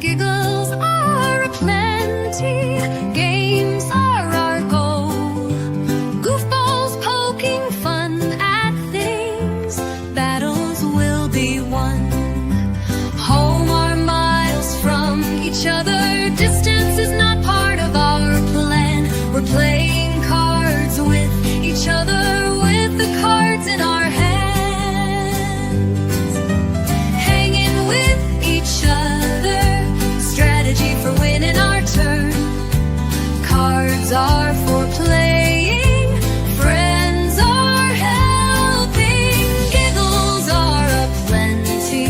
Giggles are aplenty, games are our goal. Goofballs poking fun at things, battles will be won. Home are miles from each other, distance is not part of our plan. We're playing cards with each other, with the cards in our hands. Hanging with each other, strategy for winning our turn. Cards are for playing, friends are helping. Giggles are aplenty,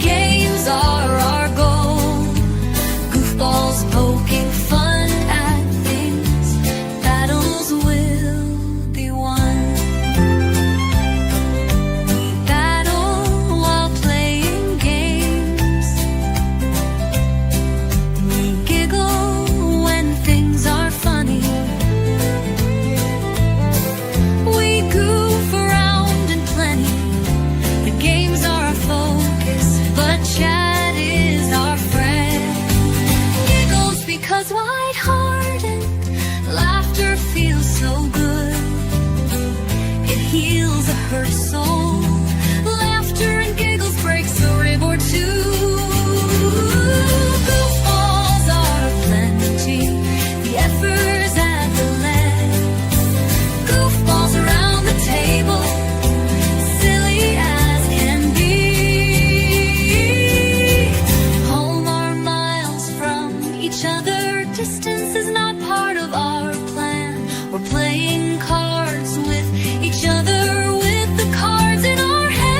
games are our goal. Goofballs poking fun at things, battles will be won. We battle while playing games. We giggle when things are funny. We goof around in plenty. The games are our focus, but chat is our friend. Giggles because light-hearted laughter feels so good. It heals a hurt soul. Laughter and giggles breaks a rib or two. Goofballs are plenty, the effers and the lead. Goofballs around the table, silly as can be. Home are miles from each other, distance is not part of our plan. We're playing cards with each other, with the cards in our hands.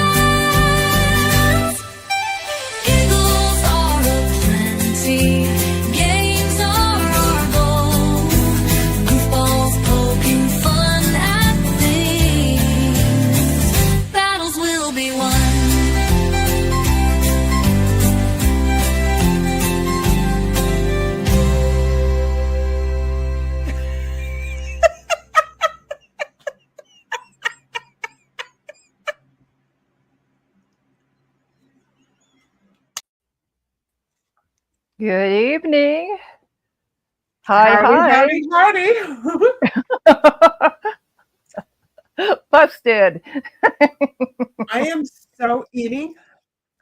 Giggles are aplenty, games are our goal. Goofballs poking fun at things, battles will be won. Good evening. Hi, Howdy. Busted. I am so eating.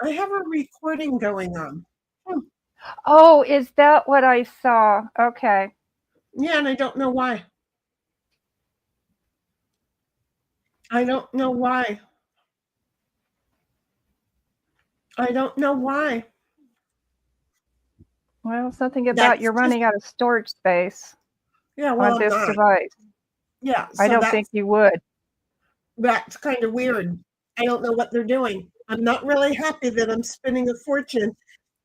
I have a recording going on. Oh, is that what I saw? Okay. Yeah, and I don't know why. I don't know why. I don't know why. Well, something about you're running out of storage space Yeah, well, on I'm this not. device. Yeah, I so don't think you would. that's kind of weird. I don't know what they're doing. I'm not really happy that I'm spending a fortune,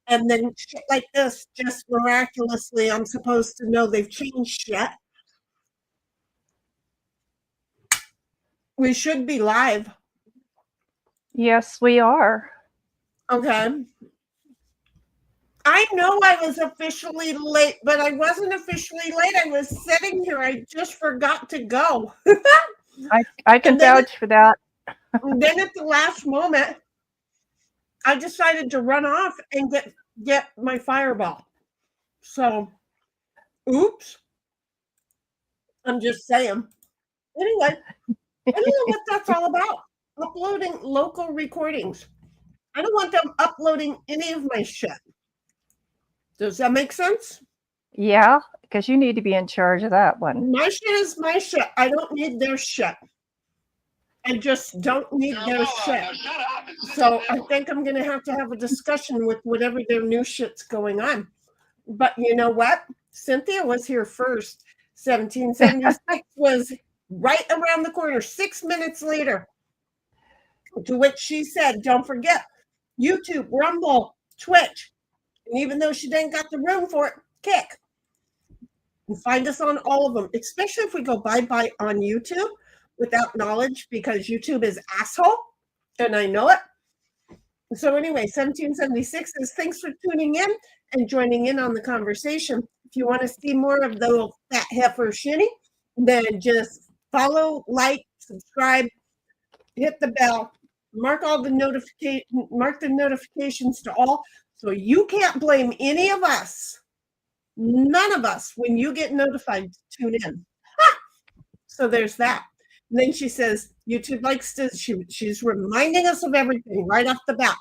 and then shit like this, just miraculously, I'm supposed to know they've changed shit. We should be live. Yes, we are. Okay. I know I was officially late, but I wasn't officially late. I was sitting here. I just forgot to go. I can vouch for that. And then at the last moment, I decided to run off and get my fireball. So, oops. I'm just saying. Anyway, I don't know what that's all about. Uploading local recordings. I don't want them uploading any of my shit. Does that make sense? Yeah, because you need to be in charge of that one. My shit is my shit. I don't need their shit. I just don't need their shit. So I think I'm going to have a discussion with whatever their new shit's going on. But you know what? Cynthia was here first. 1776 was right around the corner, 6 minutes later. To which she said, don't forget, YouTube, Rumble, Twitch. And even though she didn't got the room for it, Kick. And find us on all of them, especially if we go bye-bye on YouTube without knowledge, because YouTube is asshole, and I know it. So anyway, 1776 says, thanks for tuning in and joining in on the conversation. If you want to see more of the little fat heifer shinny, then just follow, like, subscribe, hit the bell, mark the notifications to all, so you can't blame any of us, none of us, when you get notified to tune in. So there's that. And then she says, YouTube likes to, she's reminding us of everything right off the bat.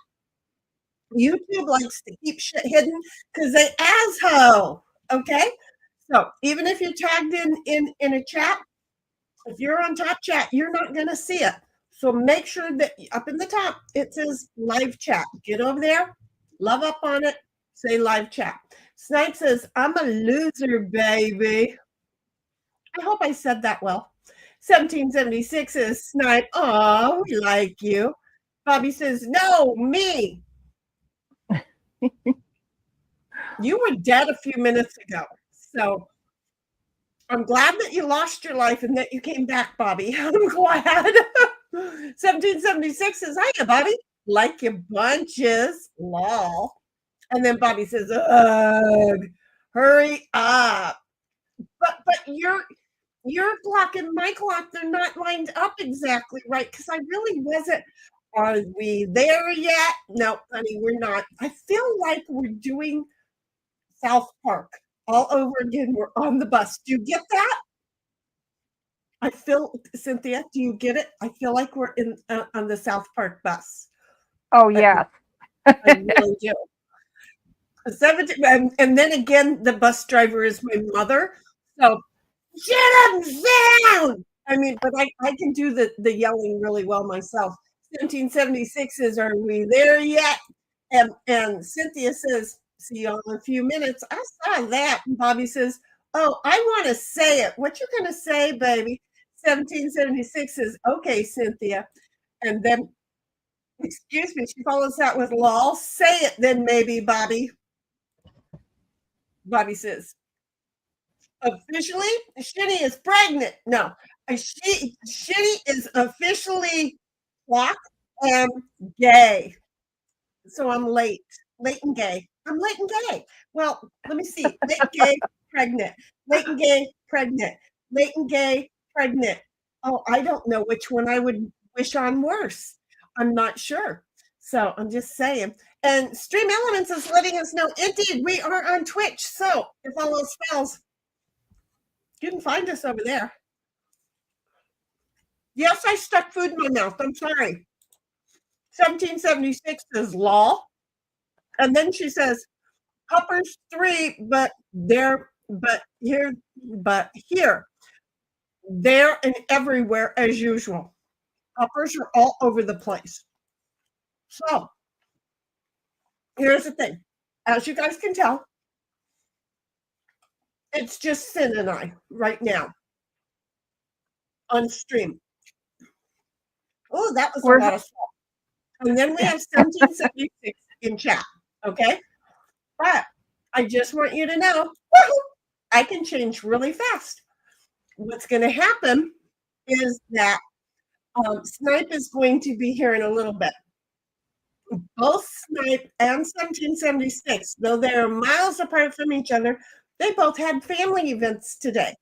YouTube likes to keep shit hidden because they asshole. Okay? So even if you're tagged in a chat, if you're on top chat, you're not going to see it. So make sure that up in the top, it says live chat. Get over there, love up on it, say live chat. Snipe says, I'm a loser, baby. I hope I said that well. 1776 says, Snipe, oh, we like you. Bobby says, no, me. You were dead a few minutes ago. So I'm glad that you lost your life and that you came back, Bobby. I'm glad. 1776 says, hiya, Bobby. Like your bunches. Lol. And then Bobby says, ugh, hurry up. But your clock and my clock, they're not lined up exactly right, because I really wasn't. Are we there yet? No, honey, we're not. I feel like we're doing South Park all over again. We're on the bus. Do you get that? I feel, Cynthia, do you get it? I feel like we're in on the South Park bus. Oh, yes. I really do. 17, and then again, the bus driver is my mother. So, shut up, down! I mean, but I can do the yelling really well myself. 1776 says, are we there yet? And Cynthia says, see you in a few minutes. I saw that. And Bobby says, oh, I want to say it. What you going to say, baby? 1776 says, okay, Cynthia. And then, excuse me, she follows that with lol. Say it then, maybe, Bobby. Bobby says, officially, Shitty is pregnant. No, Shitty is officially black and gay. So I'm late and gay. I'm late and gay. Well, let me see. Late and gay, pregnant. Late and gay, pregnant. Late and gay, pregnant. Oh, I don't know which one I would wish on worse. I'm not sure. So I'm just saying. And Stream Elements is letting us know, indeed, we are on Twitch. So if all those spells, you can find us over there. Yes, I stuck food in my mouth. I'm sorry. 1776 says law. And then she says, Huppers 3, but here, there and everywhere as usual. Huppers are all over the place. So here's the thing. As you guys can tell, it's just Sin and I right now on stream. Oh, that was a lot of stuff. And then we have 1776 in chat, okay? But I just want you to know, I can change really fast. What's going to happen is that Snipe is going to be here in a little bit. Both Snipe and 1776, though they're miles apart from each other, they both had family events today.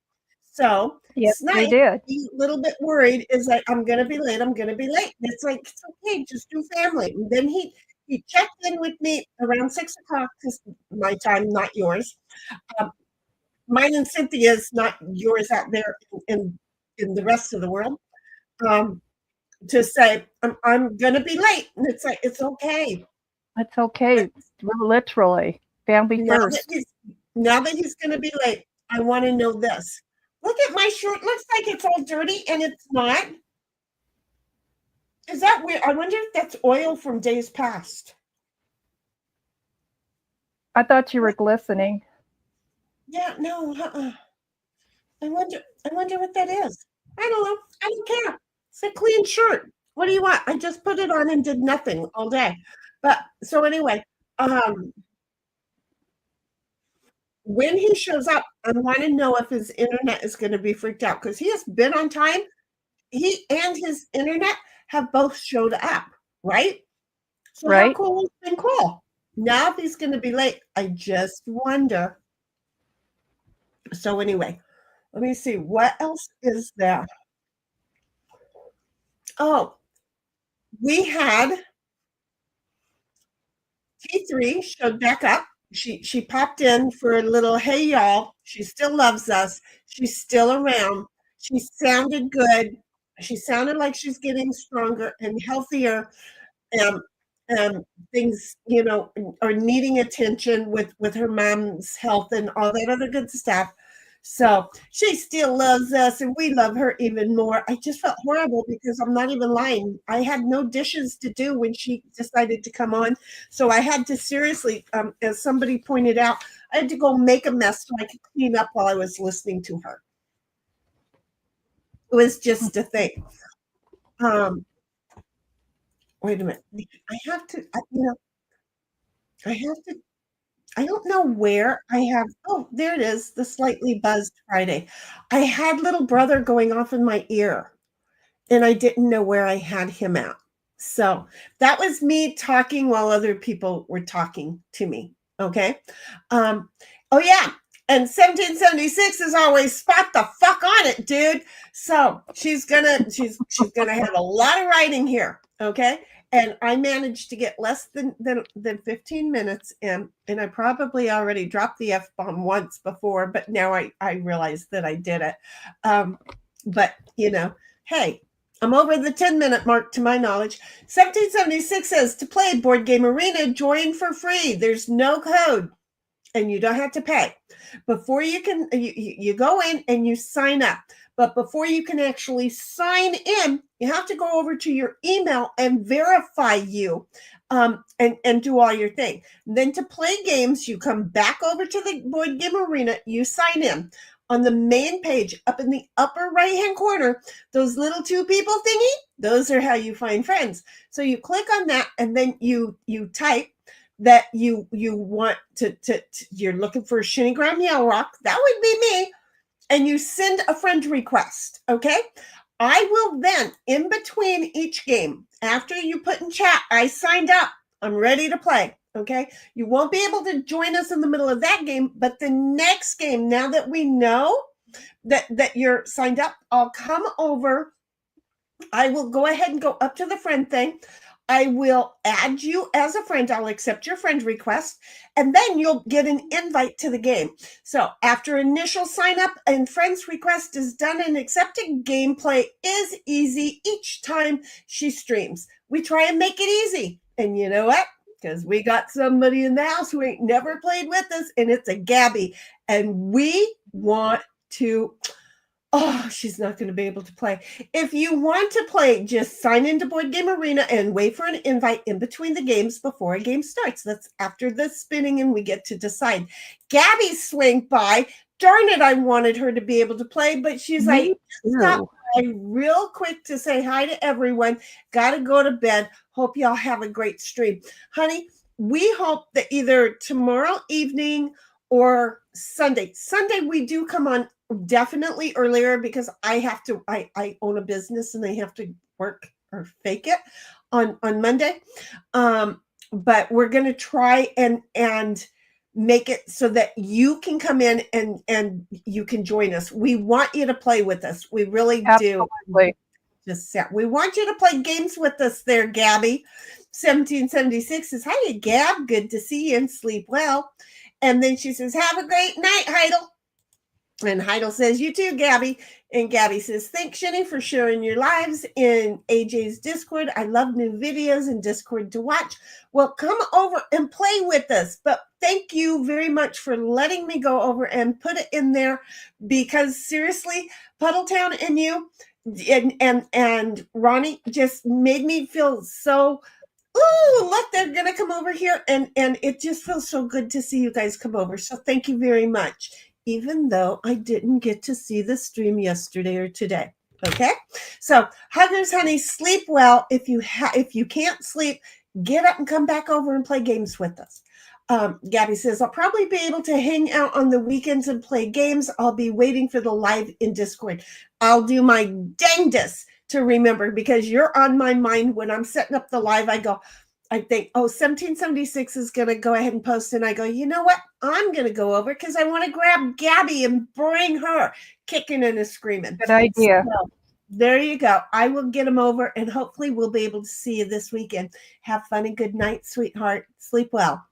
So yes, Snipe, they did. he's a little bit worried, is like, I'm going to be late. And it's like, it's okay, just do family. And then he checked in with me around 6 o'clock, because my time, not yours. Mine and Cynthia's, not yours out there in the rest of the world. To say, I'm going to be late. And it's like, it's okay. It's okay. Literally. Family first. Now that he's going to be late, I want to know this. Look at my shirt. Looks like it's all dirty, and it's not. Is that weird? I wonder if that's oil from days past. I thought you were glistening. Yeah, no. I wonder what that is. I don't know. I don't care. It's a clean shirt. What do you want? I just put it on and did nothing all day. But so anyway, when he shows up, I want to know if his internet is going to be freaked out, because he has been on time. He and his internet have both showed up, right? So right. How cool has been cool. Now if he's going to be late, I just wonder. So anyway, let me see. What else is there? Oh, we had T3 showed back up. She popped in for a little hey y'all. She still loves us. She's still around. She sounded good. She sounded like she's getting stronger and healthier. Um, things, are needing attention with her mom's health and all that other good stuff. So she still loves us and we love her even more. I just felt horrible because I'm not even lying. I had no dishes to do when she decided to come on. So I had to seriously, as somebody pointed out, I had to go make a mess so I could clean up while I was listening to her. It was just a thing. Wait a minute. I have to, I have to I don't know where I have oh, there it is, the slightly buzzed Friday. I had little brother going off in my ear, and I didn't know where I had him at. So, that was me talking while other people were talking to me, okay? Oh, yeah, and 1776 is always spot the fuck on it, dude. So, she's gonna have a lot of writing here, okay? And I managed to get less than 15 minutes in, and I probably already dropped the F-bomb once before, but now I realize that I did it. But, hey, I'm over the 10-minute mark to my knowledge. 1776 says to play Board Game Arena, join for free. There's no code, and you don't have to pay. Before you can, you go in and you sign up. But before you can actually sign in, you have to go over to your email and verify you and do all your thing. And then to play games, you come back over to the Board Game Arena, you sign in. On the main page, up in the upper right-hand corner, those little two people thingy, those are how you find friends. So you click on that, and then you type that you want to you're looking for Shinny Graham Yell Rock. That would be me. And you send a friend request, okay? I will then, in between each game, after you put in chat, I signed up, I'm ready to play, okay? You won't be able to join us in the middle of that game, but the next game, now that we know that you're signed up, I'll come over. I will go ahead and go up to the friend thing. I will add you as a friend. I'll accept your friend request, and then you'll get an invite to the game. So after initial sign up and friends request is done and accepted, gameplay is easy each time she streams. We try and make it easy. And you know what? Because we got somebody in the house who ain't never played with us, and it's a Gabby. And we want to... Oh, she's not going to be able to play. If you want to play, just sign into Board Game Arena and wait for an invite in between the games before a game starts. That's after the spinning and we get to decide. Gabby swing by. Darn it, I wanted her to be able to play, but she's like, stop by real quick to say hi to everyone. Got to go to bed. Hope y'all have a great stream. Honey, we hope that either tomorrow evening or Sunday. Sunday, we do come on definitely earlier because I own a business and I have to work or fake it on Monday. But we're going to try and make it so that you can come in and you can join us. We want you to play with us. We really do. We want you to play games with us there, Gabby. 1776 says, hi, Gab. Good to see you and sleep well. And then she says, have a great night, Heidel. And Heidel says, you too, Gabby. And Gabby says, thanks, Shinny, for sharing your lives in AJ's Discord. I love new videos in Discord to watch. Well, come over and play with us. But thank you very much for letting me go over and put it in there because seriously, Puddletown and you and Ronnie just made me feel so... Oh, look, they're going to come over here. And it just feels so good to see you guys come over. So thank you very much, even though I didn't get to see the stream yesterday or today. Okay? So huggers, honey, sleep well. If you can't sleep, get up and come back over and play games with us. Gabby says, I'll probably be able to hang out on the weekends and play games. I'll be waiting for the live in Discord. I'll do my dangdest to remember because you're on my mind when I'm setting up the live. I think, 1776 is going to go ahead and post. And I go, you know what? I'm going to go over because I want to grab Gabby and bring her kicking and screaming. Good idea. There you go. I will get them over, and hopefully we'll be able to see you this weekend. Have fun and good night, sweetheart. Sleep well.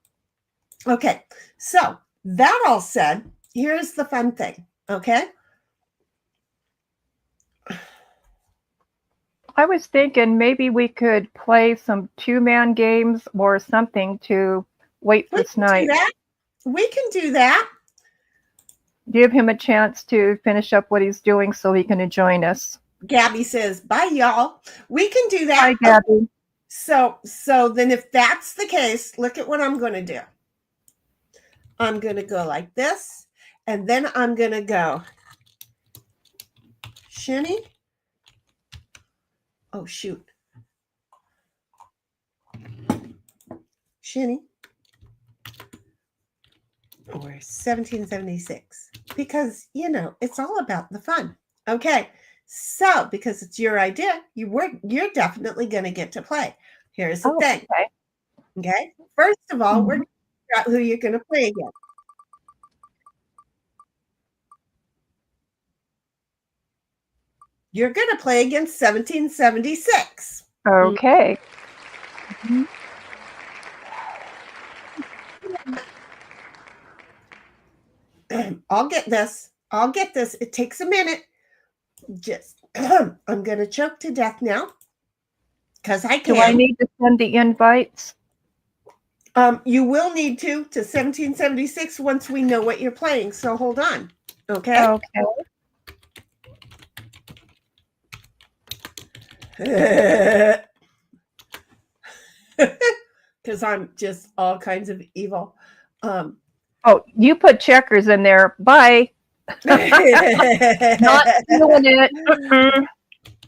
Okay, so that all said, here's the fun thing, okay? I was thinking maybe we could play some two-man games or something to wait for We can do Snipe. that. We can do that. Give him a chance to finish up what he's doing so he can join us. Gabby says, bye, y'all. We can do that. Hi, Gabby. So then if that's the case, look at what I'm going to do. I'm going to go like this, and then I'm going to go shinny. Oh, shoot. Shinny. Or 1776. Because, it's all about the fun. Okay. So, because it's your idea, you're definitely going to get to play. Here's the thing. Okay. First of all, we're going to figure out who you're going to play against. You're going to play against 1776. Okay. I'll get this. It takes a minute. Just, I'm going to choke to death now because I can. Do I need to send the invites? You will need to 1776 once we know what you're playing. So hold on. Okay. Because I'm just all kinds of evil. Oh, you put checkers in there. Bye. Not doing it.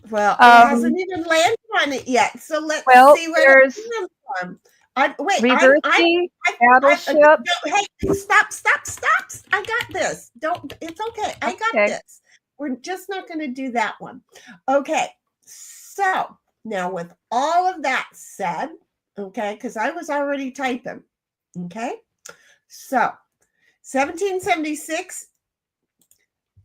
Well, it hasn't even landed on it yet. So let's see where it's from. Wait, Reversey, Battleship. No, hey, stop. I got this. It's okay. I got this. We're just not going to do that one. Okay. So now with all of that said, okay, because I was already typing. Okay. So 1776.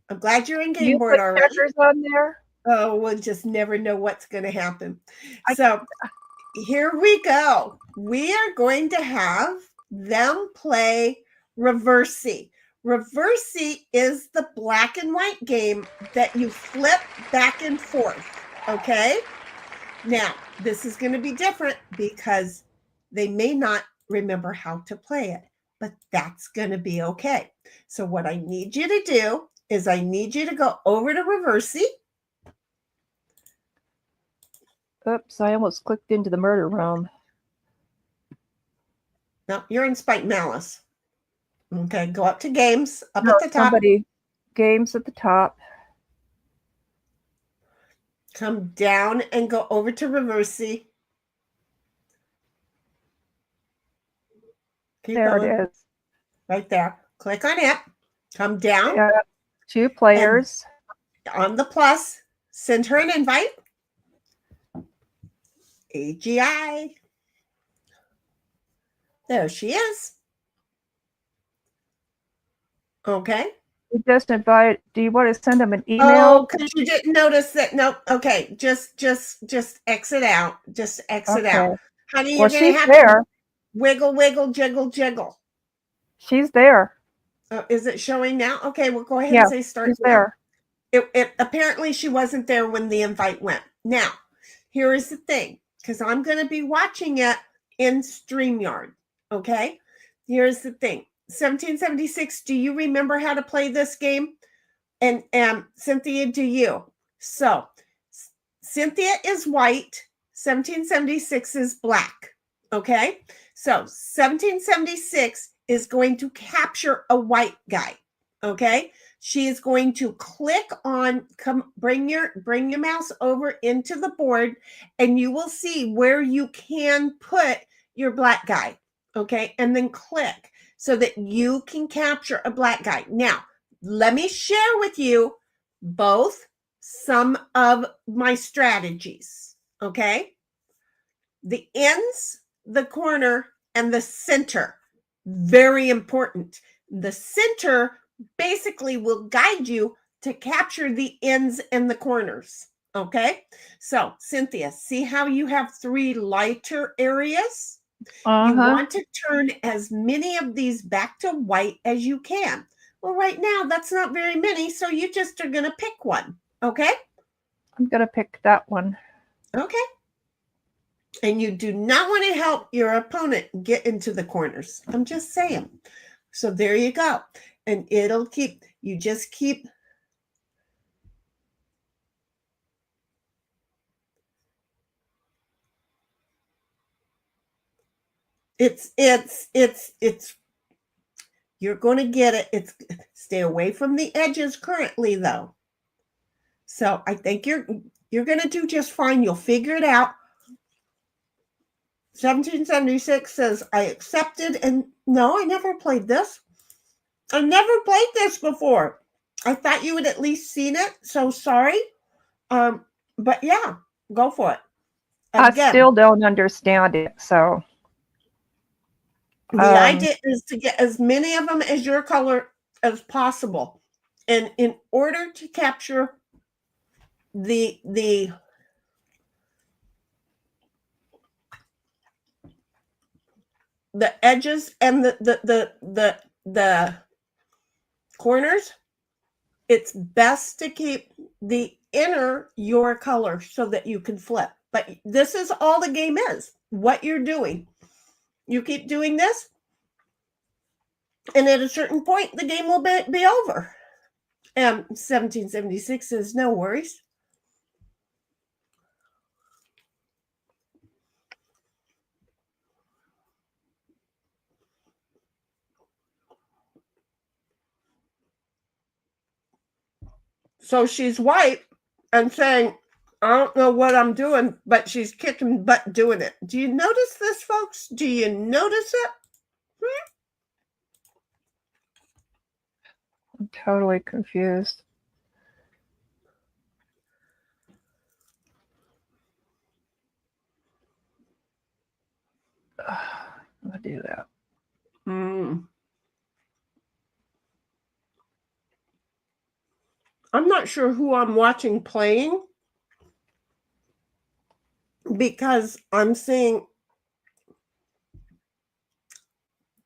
I'm glad you're in game board already. Checkers on there? Oh, we'll just never know what's going to happen. So here we go. We are going to have them play Reversey. Reversey is the black and white game that you flip back and forth. Okay. Now, this is going to be different because they may not remember how to play it, but that's going to be okay. So what I need you to do is I need you to go over to Reversey. Oops, I almost clicked into the murder room. No, you're in Spite Malice. Okay, go up to games, at the top. Games at the top. Come down and go over to Reversey. Keep there going. It is. Right there. Click on it. Come down. 2 players. On the plus, send her an invite. AGI. There she is. Okay. You just invite. Do you want to send them an email? Oh, because you didn't notice that. Nope. Okay. Just exit out. Just exit out. Honey, you're going to have to wiggle, wiggle, jiggle, jiggle. She's there. Is it showing now? Okay, we'll go ahead and say start. She's there. It apparently she wasn't there when the invite went. Now, here is the thing, because I'm going to be watching it in StreamYard. Okay, here's the thing. 1776. Do you remember how to play this game? And Cynthia, do you? So Cynthia is white. 1776 is black. Okay, so 1776 is going to capture a white guy. Okay, she is going to click on, bring your mouse over into the board, and you will see where you can put your black guy. Okay, and then click so that you can capture a black guy. Now, let me share with you both some of my strategies. Okay, the ends, the corner, and the center. Very important. The center basically will guide you to capture the ends and the corners. Okay. So, Cynthia, see how you have 3 lighter areas? You Uh-huh. want to turn as many of these back to white as you can. Well, right now, that's not very many, so you just are going to pick one. Okay? I'm going to pick that one. Okay. And you do not want to help your opponent get into the corners. I'm just saying. So there you go. And it'll keep, you just keep. It's, you're going to get it. It's, stay away from the edges currently though. So I think you're going to do just fine. You'll figure it out. 1776 says, I accepted, and no, I never played this. I never played this before. I thought you had at least seen it, so sorry. But yeah, go for it. Again, I still don't understand it, so. The idea is to get as many of them as your color as possible. And in order to capture the edges and the corners, it's best to keep the inner your color so that you can flip. But this is all the game is, what you're doing. You keep doing this, and at a certain point, the game will be over. 1776 says, no worries. So she's white and saying, I don't know what I'm doing, but she's kicking butt doing it. Do you notice this, folks? Do you notice it? I'm totally confused. I'll do that. I'm not sure who I'm watching playing because I'm seeing,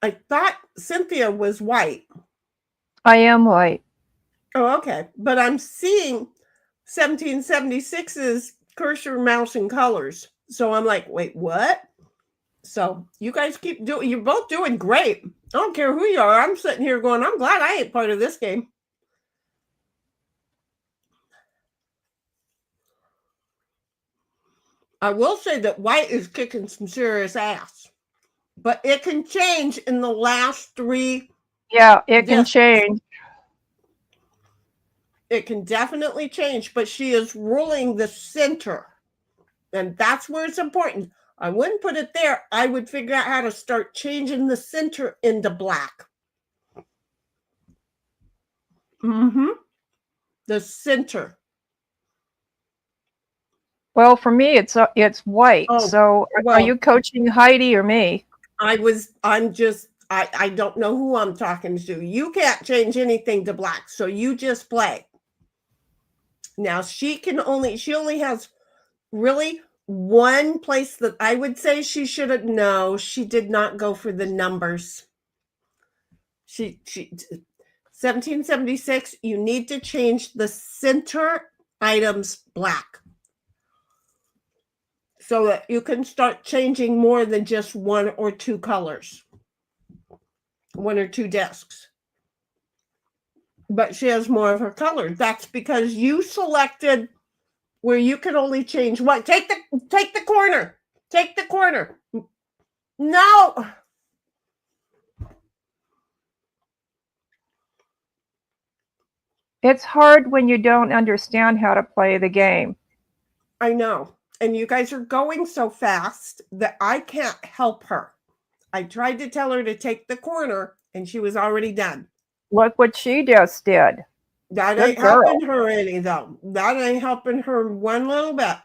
I thought Cynthia was white. I am white. Oh, okay. But I'm seeing 1776's cursor, mouse, and colors. So I'm like, wait, what? So you guys keep doing, you're both doing great. I don't care who you are. I'm sitting here going, I'm glad I ain't part of this game. I will say that white is kicking some serious ass, but it can change in the last 3. Yeah, it can change. It can definitely change, but she is ruling the center, and that's where it's important. I wouldn't put it there. I would figure out how to start changing the center into black. The center. Well, for me, it's white. Oh, so are you coaching Heidi or me? I don't know who I'm talking to. You can't change anything to black, so you just play. Now she only has really one place that I would say she should have. No, she did not go for the numbers. She 1776, you need to change the center items black so that you can start changing more than just 1 or 2 colors, 1 or 2 discs. But she has more of her colors. That's because you selected where you can only change one. Take the corner. Take the corner. No. It's hard when you don't understand how to play the game. I know. And you guys are going so fast that I can't help her. I tried to tell her to take the corner, and she was already done. Look what she just did. That ain't helping her any, though. That ain't helping her one little bit.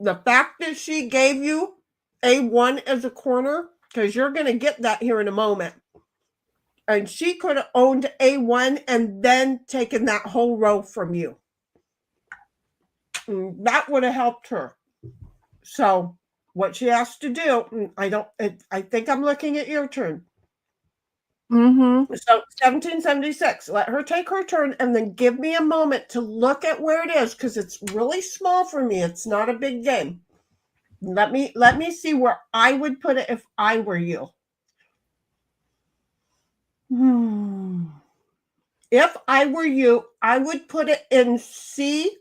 The fact that she gave you A1 as a corner, because you're going to get that here in a moment. And she could have owned A1 and then taken that whole row from you. That would have helped her. So what she has to do, I think I'm looking at your turn. Mm-hmm. So 1776, let her take her turn and then give me a moment to look at where it is because it's really small for me. It's not a big game. Let me see where I would put it if I were you. If I were you, I would put it in C7,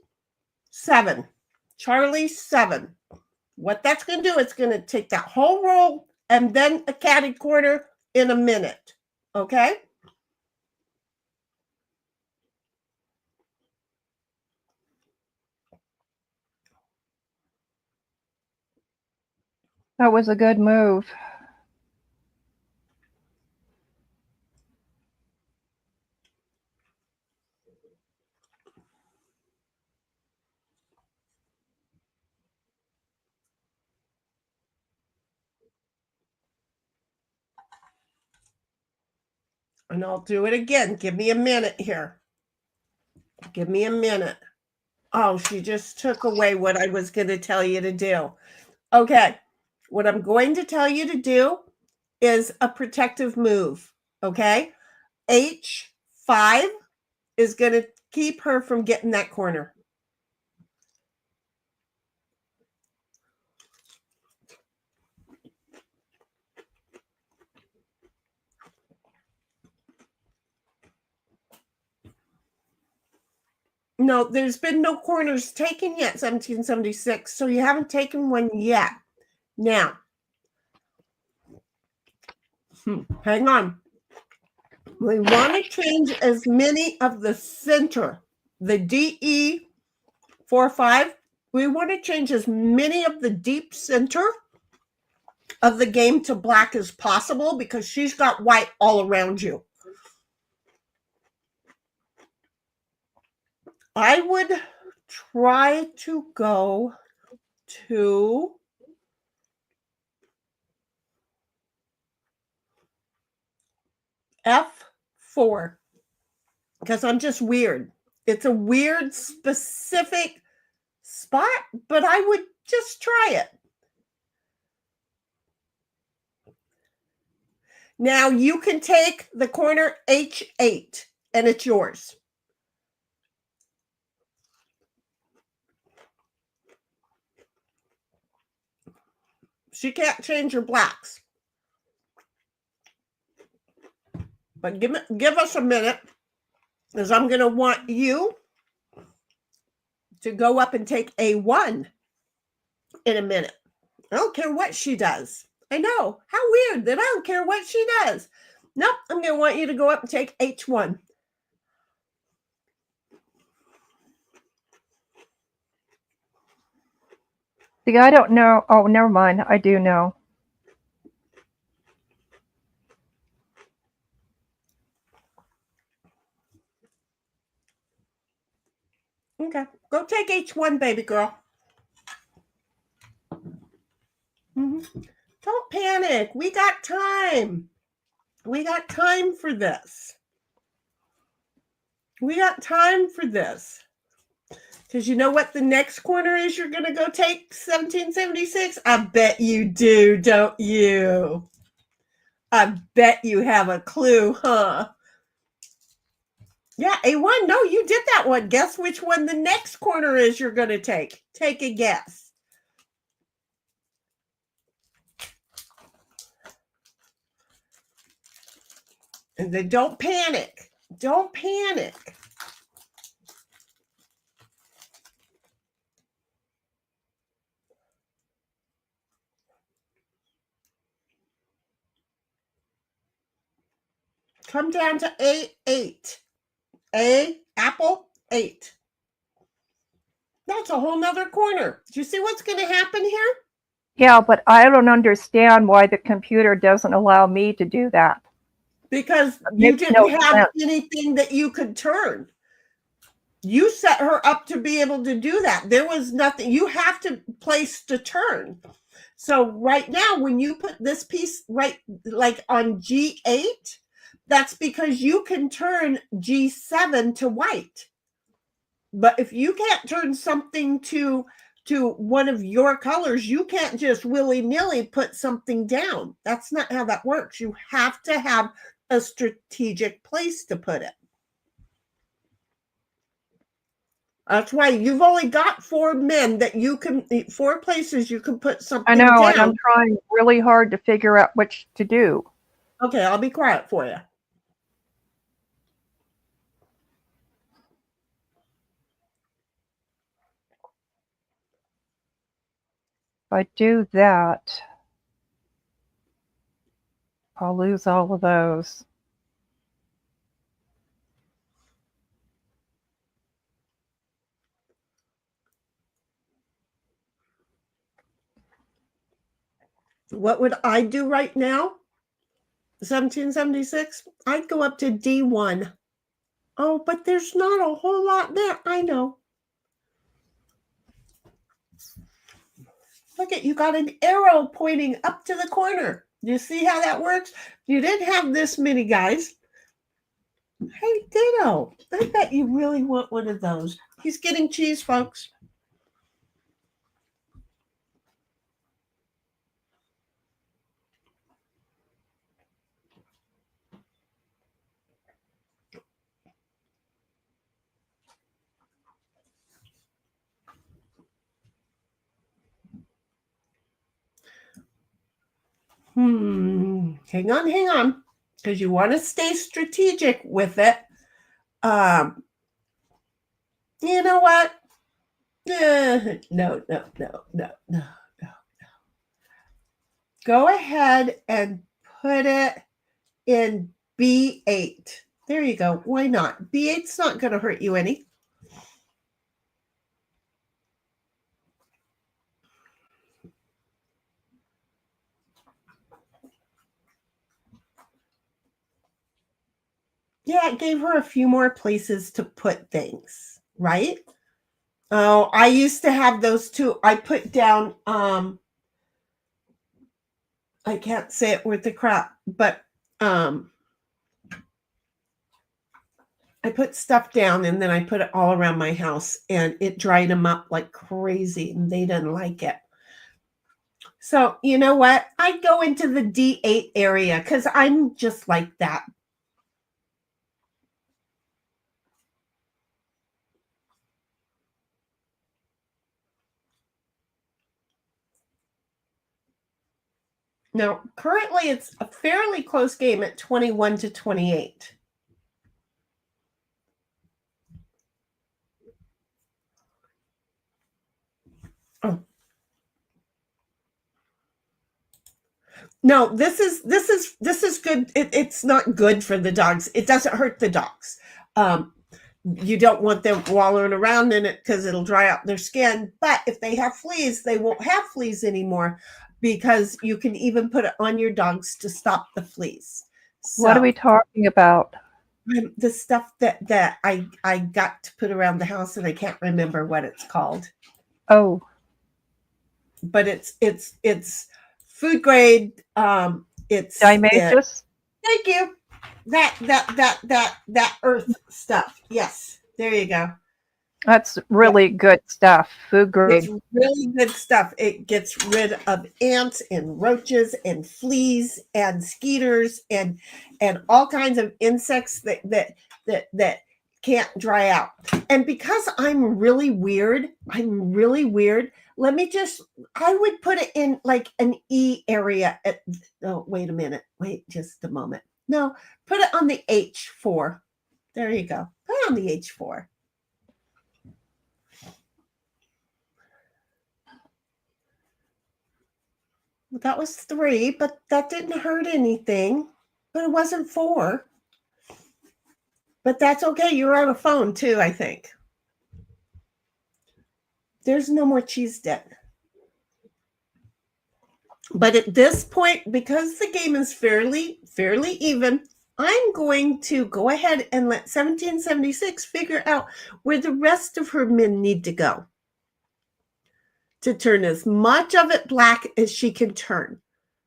Charlie 7. What that's going to do, it's going to take that whole roll and then a catty corner in a minute. Okay? That was a good move. And I'll do it again. Give me a minute here. Give me a minute. Oh, she just took away what I was going to tell you to do. Okay. What I'm going to tell you to do is a protective move. Okay. H5 is going to keep her from getting that corner. No, there's been no corners taken yet, 1776. So you haven't taken one yet. Now, hang on. We want to change as many of the center, the DE 4-5. We want to change as many of the deep center of the game to black as possible because she's got white all around you. I would try to go to F4 because I'm just weird. It's a weird specific spot, but I would just try it. Now you can take the corner H8 and it's yours. She can't change her blacks. But give us a minute because I'm going to want you to go up and take A1 in a minute. I don't care what she does. I know. How weird that I don't care what she does. Nope, I'm going to want you to go up and take H1. See, I don't know. Oh, never mind. I do know. Okay, go take H1, baby girl. Don't panic. We got time. We got time for this. We got time for this. Because you know what the next corner is you're going to go take, 1776? I bet you do, don't you? I bet you have a clue, huh? Yeah, A1. No, you did that one. Guess which one the next corner is you're going to take. Take a guess. And then don't panic. Don't panic. Come down to A8. A, apple, 8. That's a whole nother corner. Do you see what's going to happen here? Yeah, but I don't understand why the computer doesn't allow me to do that. Because you didn't have anything that you could turn. You set her up to be able to do that. There was nothing. You have to place to turn. So right now, when you put this piece right, like on G8, that's because you can turn G7 to white. But if you can't turn something to one of your colors, you can't just willy-nilly put something down. That's not how that works. You have to have a strategic place to put it. That's why you've only got 4 men that you can, 4 places you can put something I know, down. and I'm trying really hard to figure out which to do. Okay, I'll be quiet for you. If I do that, I'll lose all of those. What would I do right now? 1776, I'd go up to D1. Oh, but there's not a whole lot there. I know. Look at, you got an arrow pointing up to the corner. You see how that works? You didn't have this many guys. Hey, Ditto, I bet you really want one of those. He's getting cheese, folks. Hang on, because you want to stay strategic with it. You know what? No. Go ahead and put it in B8. There you go. Why not? B8's not going to hurt you any. Yeah, it gave her a few more places to put things, right? Oh, I used to have those too. I put down, I can't say it worth the crap, but I put stuff down and then I put it all around my house and it dried them up like crazy and they didn't like it. So you know what? I go into the D8 area because I'm just like that. Now, currently it's a fairly close game at 21-28. Oh. No, this is good. It's not good for the dogs. It doesn't hurt the dogs. You don't want them wallowing around in it because it'll dry out their skin. But if they have fleas, they won't have fleas anymore because you can even put it on your dogs to stop the fleas. So, What are we talking about? the stuff that I got to put around the house and I can't remember what it's called. Oh, But it's food grade. It's Dimatus? Thank you. That earth stuff. Yes, there you go. That's really good stuff. Food grade. It's really good stuff. It gets rid of ants and roaches and fleas and skeeters and all kinds of insects that can't dry out. And because I'm really weird, let me just, I would put it in like an E area. Wait a minute. Wait just a moment. No, put it on the H4. There you go. Put it on the H4. That was 3, but that didn't hurt anything. But it wasn't 4. But that's okay. You're on a phone too, I think. There's no more cheese debt. But at this point, because the game is fairly even, I'm going to go ahead and let 1776 figure out where the rest of her men need to go to turn as much of it black as she can turn.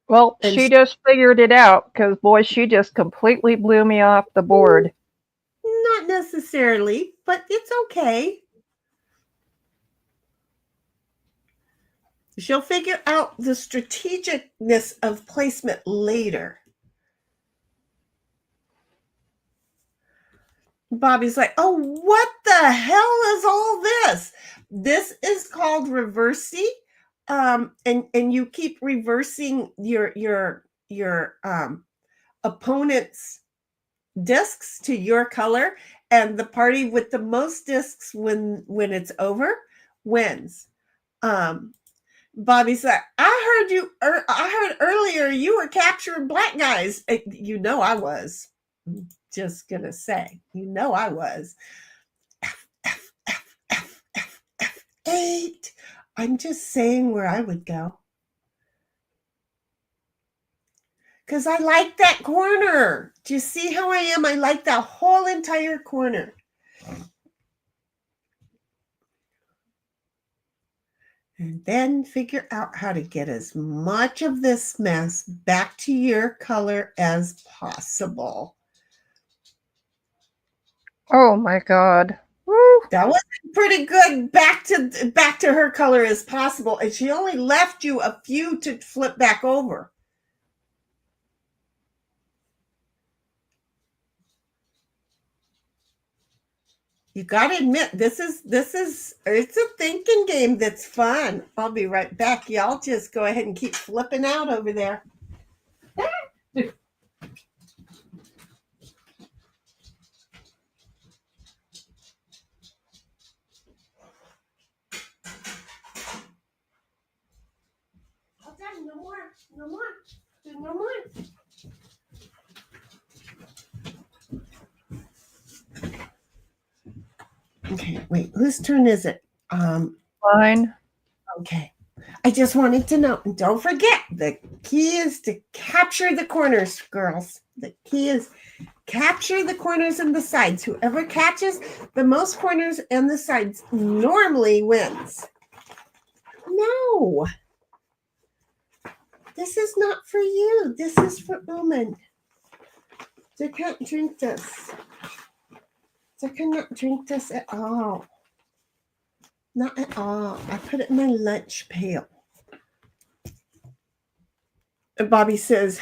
Well, she just figured it out because, boy, she just completely blew me off the board. Not necessarily, but it's okay. She'll figure out the strategicness of placement later. Bobby's like, oh, what the hell is all this? This is called reversey. And you keep reversing your opponent's discs to your color, and the party with the most discs when it's over wins. Bobby's like, I heard earlier you were capturing black guys. You know I was. Just gonna say, you know I was. F8. I'm just saying where I would go. Because I like that corner. Do you see how I am? I like that whole entire corner. And then figure out how to get as much of this mess back to your color as possible. Oh my God. Woo. That was pretty good. Back to her color as possible. And she only left you a few to flip back over. You got to admit, it's a thinking game that's fun. I'll be right back. Y'all just go ahead and keep flipping out over there. No more. Okay, wait, whose turn is it? Fine. Okay. I just wanted to know, and don't forget, the key is to capture the corners, girls. The key is capture the corners and the sides. Whoever catches the most corners and the sides normally wins. No. This is not for you. This is for Uman. They can't drink this. They cannot drink this at all. Not at all. I put it in my lunch pail. And Bobby says,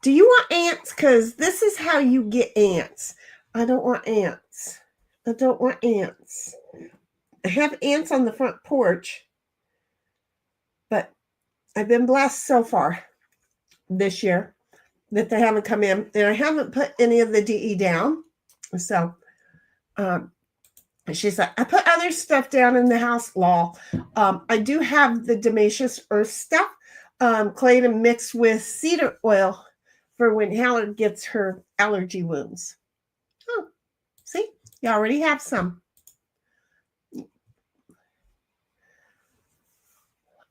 do you want ants? Because this is how you get ants. I don't want ants. I don't want ants. I have ants on the front porch. But I've been blessed so far this year that they haven't come in. And I haven't put any of the DE down. So she's like, I put other stuff down in the house, lol. I do have the Damascus earth stuff, clay to mix with cedar oil for when Hallard gets her allergy wounds. Oh, see, you already have some.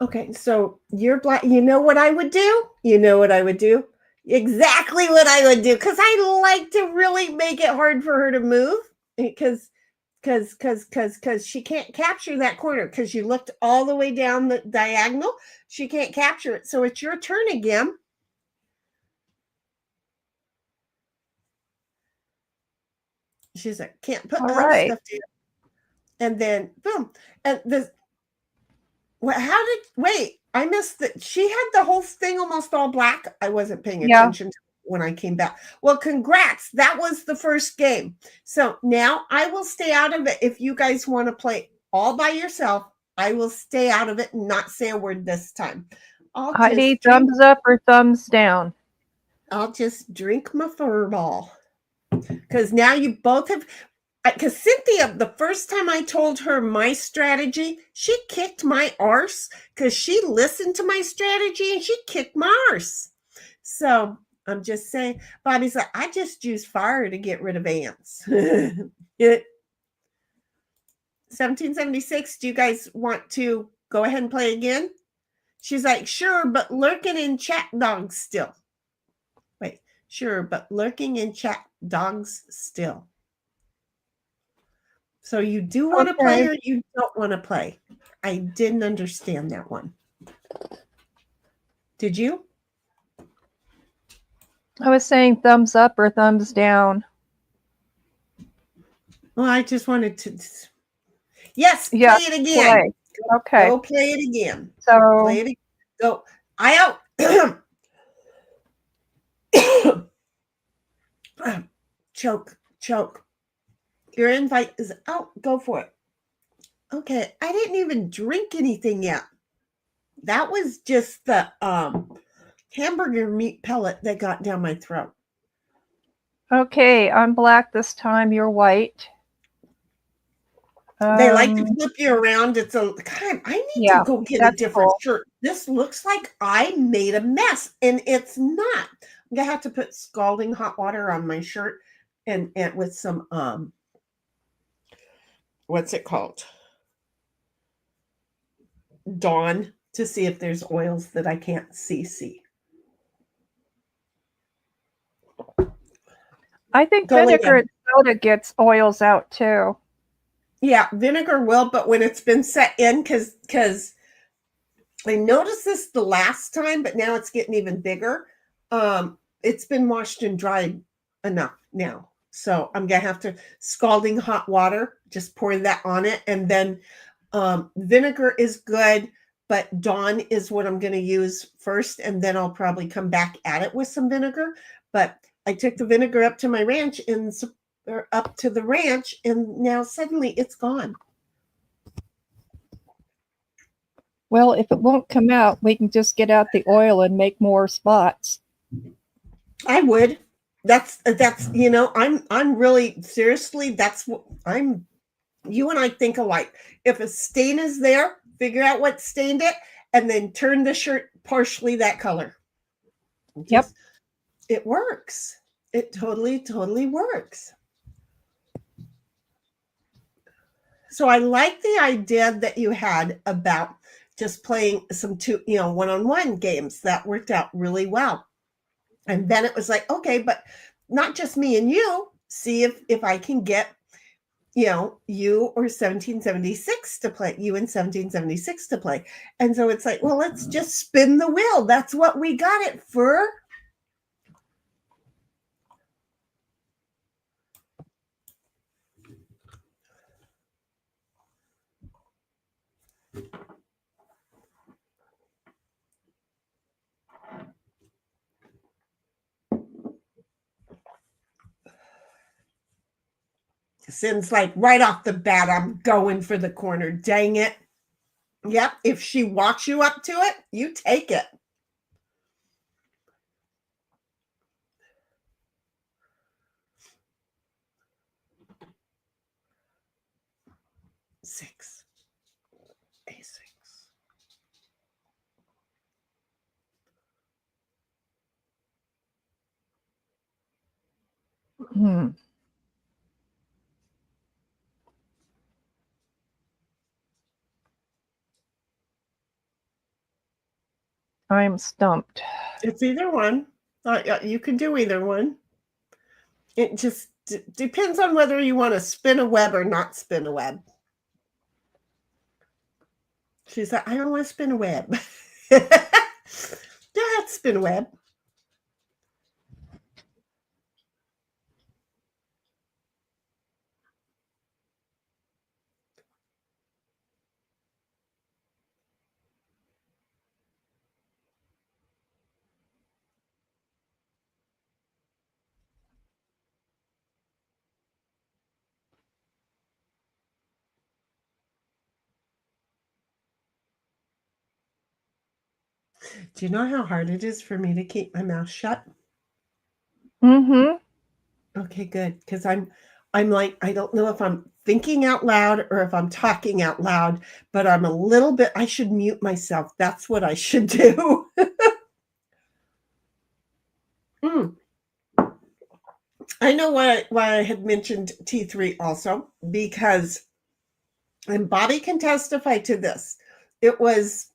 Okay, so you're black. You know what I would do? You know what I would do? Exactly what I would do, because I like to really make it hard for her to move, because she can't capture that corner, because you looked all the way down the diagonal. She can't capture it. So it's your turn again. She's like, can't put all right. Stuff down. And then boom. And this. Wait, I missed that. She had the whole thing almost all black. I wasn't paying attention to when I came back. Well, congrats. That was the first game. So now I will stay out of it. If you guys want to play all by yourself, I will stay out of it and not say a word this time. Heidi, thumbs up or thumbs down? I'll just drink my furball. Because now you both have... Because Cynthia, the first time I told her my strategy, she kicked my arse because she listened to my strategy and she kicked my arse. So I'm just saying, Bobby's like, I just use fire to get rid of ants. 1776, do you guys want to go ahead and play again? She's like, sure, but lurking in chat dogs still. Wait, sure, but lurking in chat dogs still. So you do want to play or you don't want to play? I didn't understand that one. Did you? I was saying thumbs up or thumbs down. Well, I just wanted to. Yes, play it again. Okay. Go play it again. So Play it again. Go. I out. Choke. Your invite is out. Go for it. Okay. I didn't even drink anything yet. That was just the hamburger meat pellet that got down my throat. okay, I'm black this time. You're white. They like to flip you around. It's a God, I need Yeah, to go get a that's different cool. shirt. This looks like I made a mess, and it's not. I'm gonna have to put scalding hot water on my shirt and with some what's it called? Dawn to see if there's oils that I can't see. I think Go lay vinegar down. and soda gets oils out too. Yeah, vinegar will, but when it's been set in, because I noticed this the last time, but now it's getting even bigger. It's been washed and dried enough now. So I'm gonna have to scalding hot water, just pour that on it, and then vinegar is good, but Dawn is what I'm gonna use first, and then I'll probably come back at it with some vinegar. But I took the vinegar up to my ranch or up to the ranch, and now suddenly it's gone. Well, if it won't come out, we can just get out the oil and make more spots. I would. That's I'm really seriously, that's what you and I think alike. If a stain is there, figure out what stained it and then turn the shirt partially that color. Yep. It works. It totally works. So I like the idea that you had about just playing some one-on-one games. That worked out really well. And then it was like, okay, but not just me and you. See if I can get, you or 1776 to play, you and 1776 to play. And so it's like, well, let's just spin the wheel. That's what we got it for. Since like right off the bat, I'm going for the corner. Dang it. Yep. If she walks you up to it, you take it. Six. A6. I'm stumped. It's either one. You can do either one. It just depends on whether you want to spin a web or not spin a web. She's like, I don't want to spin a web. Yeah, let's spin a web. Do you know how hard it is for me to keep my mouth shut? Mm-hmm. Okay, good. Because I'm like, I don't know if I'm thinking out loud or if I'm talking out loud, but I'm a little bit, I should mute myself. That's what I should do. I know why I had mentioned T3 also, because, and Bobby can testify to this, it was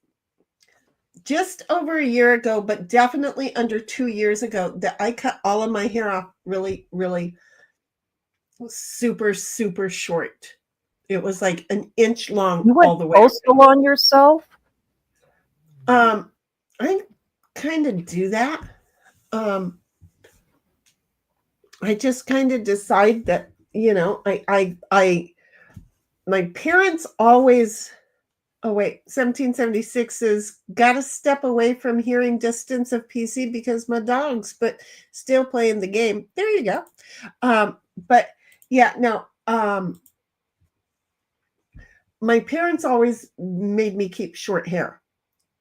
just over a year ago, but definitely under 2 years ago, that I cut all of my hair off really, really super short. It was like an inch long You went all the way. postal on yourself? I kind of do that. I just kind of decide that, my parents always Oh, wait. 1776 is gotta step away from hearing distance of PC because my dog's, but still playing the game. There you go. But yeah, no. My parents always made me keep short hair.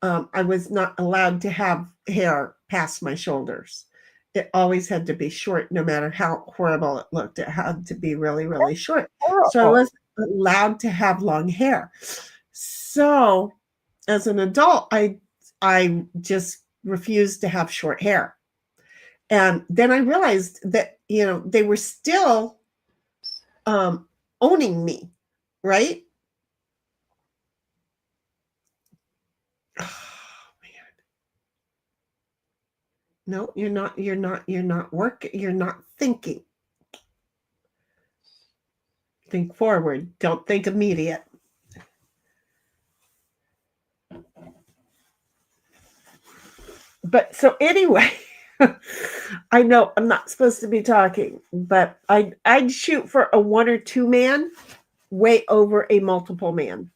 I was not allowed to have hair past my shoulders. It always had to be short, no matter how horrible it looked. It had to be really, really short. So I Horrible. wasn't allowed to have long hair. So as an adult, I just refused to have short hair. And then I realized that, they were still owning me, right? Oh, man. No, you're not working, you're not thinking. Think forward, don't think immediate. But so anyway, I know I'm not supposed to be talking, but I'd shoot for a 1 or 2 man way over a multiple man.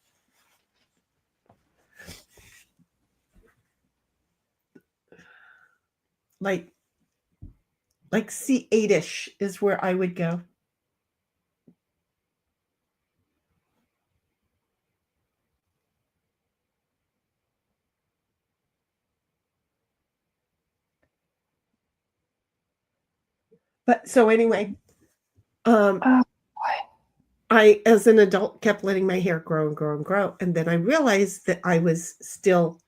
Like C8-ish is where I would go. But so anyway, Oh, boy. I, as an adult, kept letting my hair grow and grow and grow. And then I realized that I was still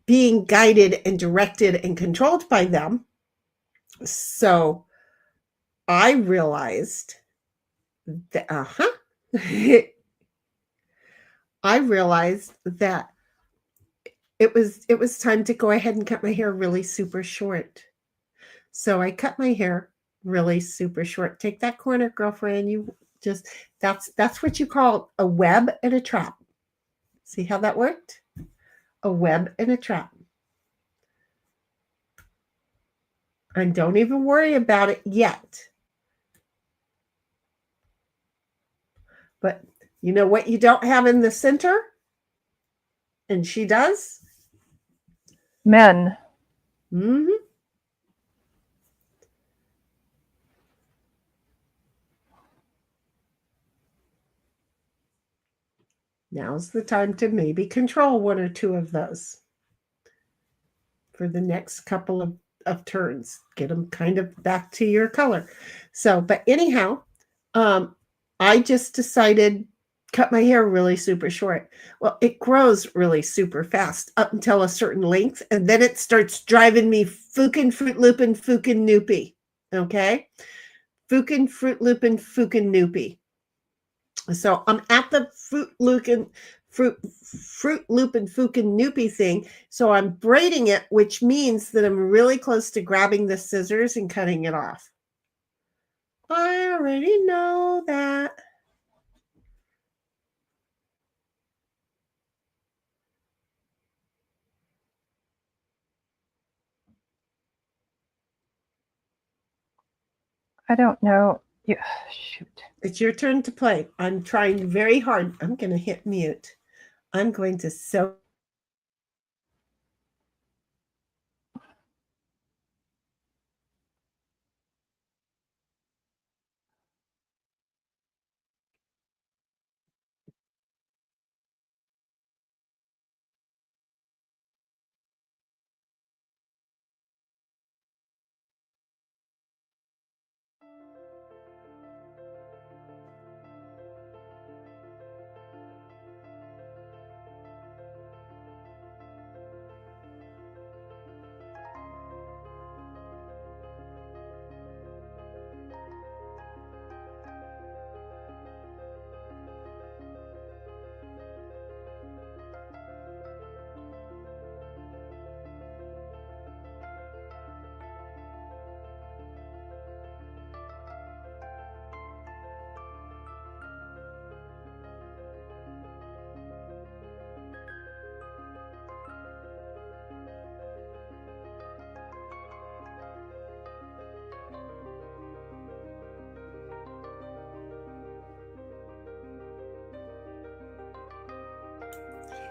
being guided and directed and controlled by them. So I realized that, I realized that it was time to go ahead and cut my hair really super short. So I cut my hair really super short. Take that corner, girlfriend. You just that's what you call a web and a trap. See how that worked? A web and a trap. And don't even worry about it yet. But you know what you don't have in the center? And she does? Men. Mm-hmm. Now's the time to maybe control 1 or 2 of those for the next couple of turns. Get them kind of back to your color. So, but anyhow, I just decided cut my hair really super short. Well, it grows really super fast up until a certain length, and then it starts driving me fucking Fruit Loopin' fucking Noopy. Okay? Fucking Fruit Loopin' fucking Noopy. So I'm at the Fruit Loopin' fucking Noopy thing. So I'm braiding it, which means that I'm really close to grabbing the scissors and cutting it off. I already know that. I don't know. Shoot. It's your turn to play. I'm trying very hard. I'm going to hit mute. I'm going to sew.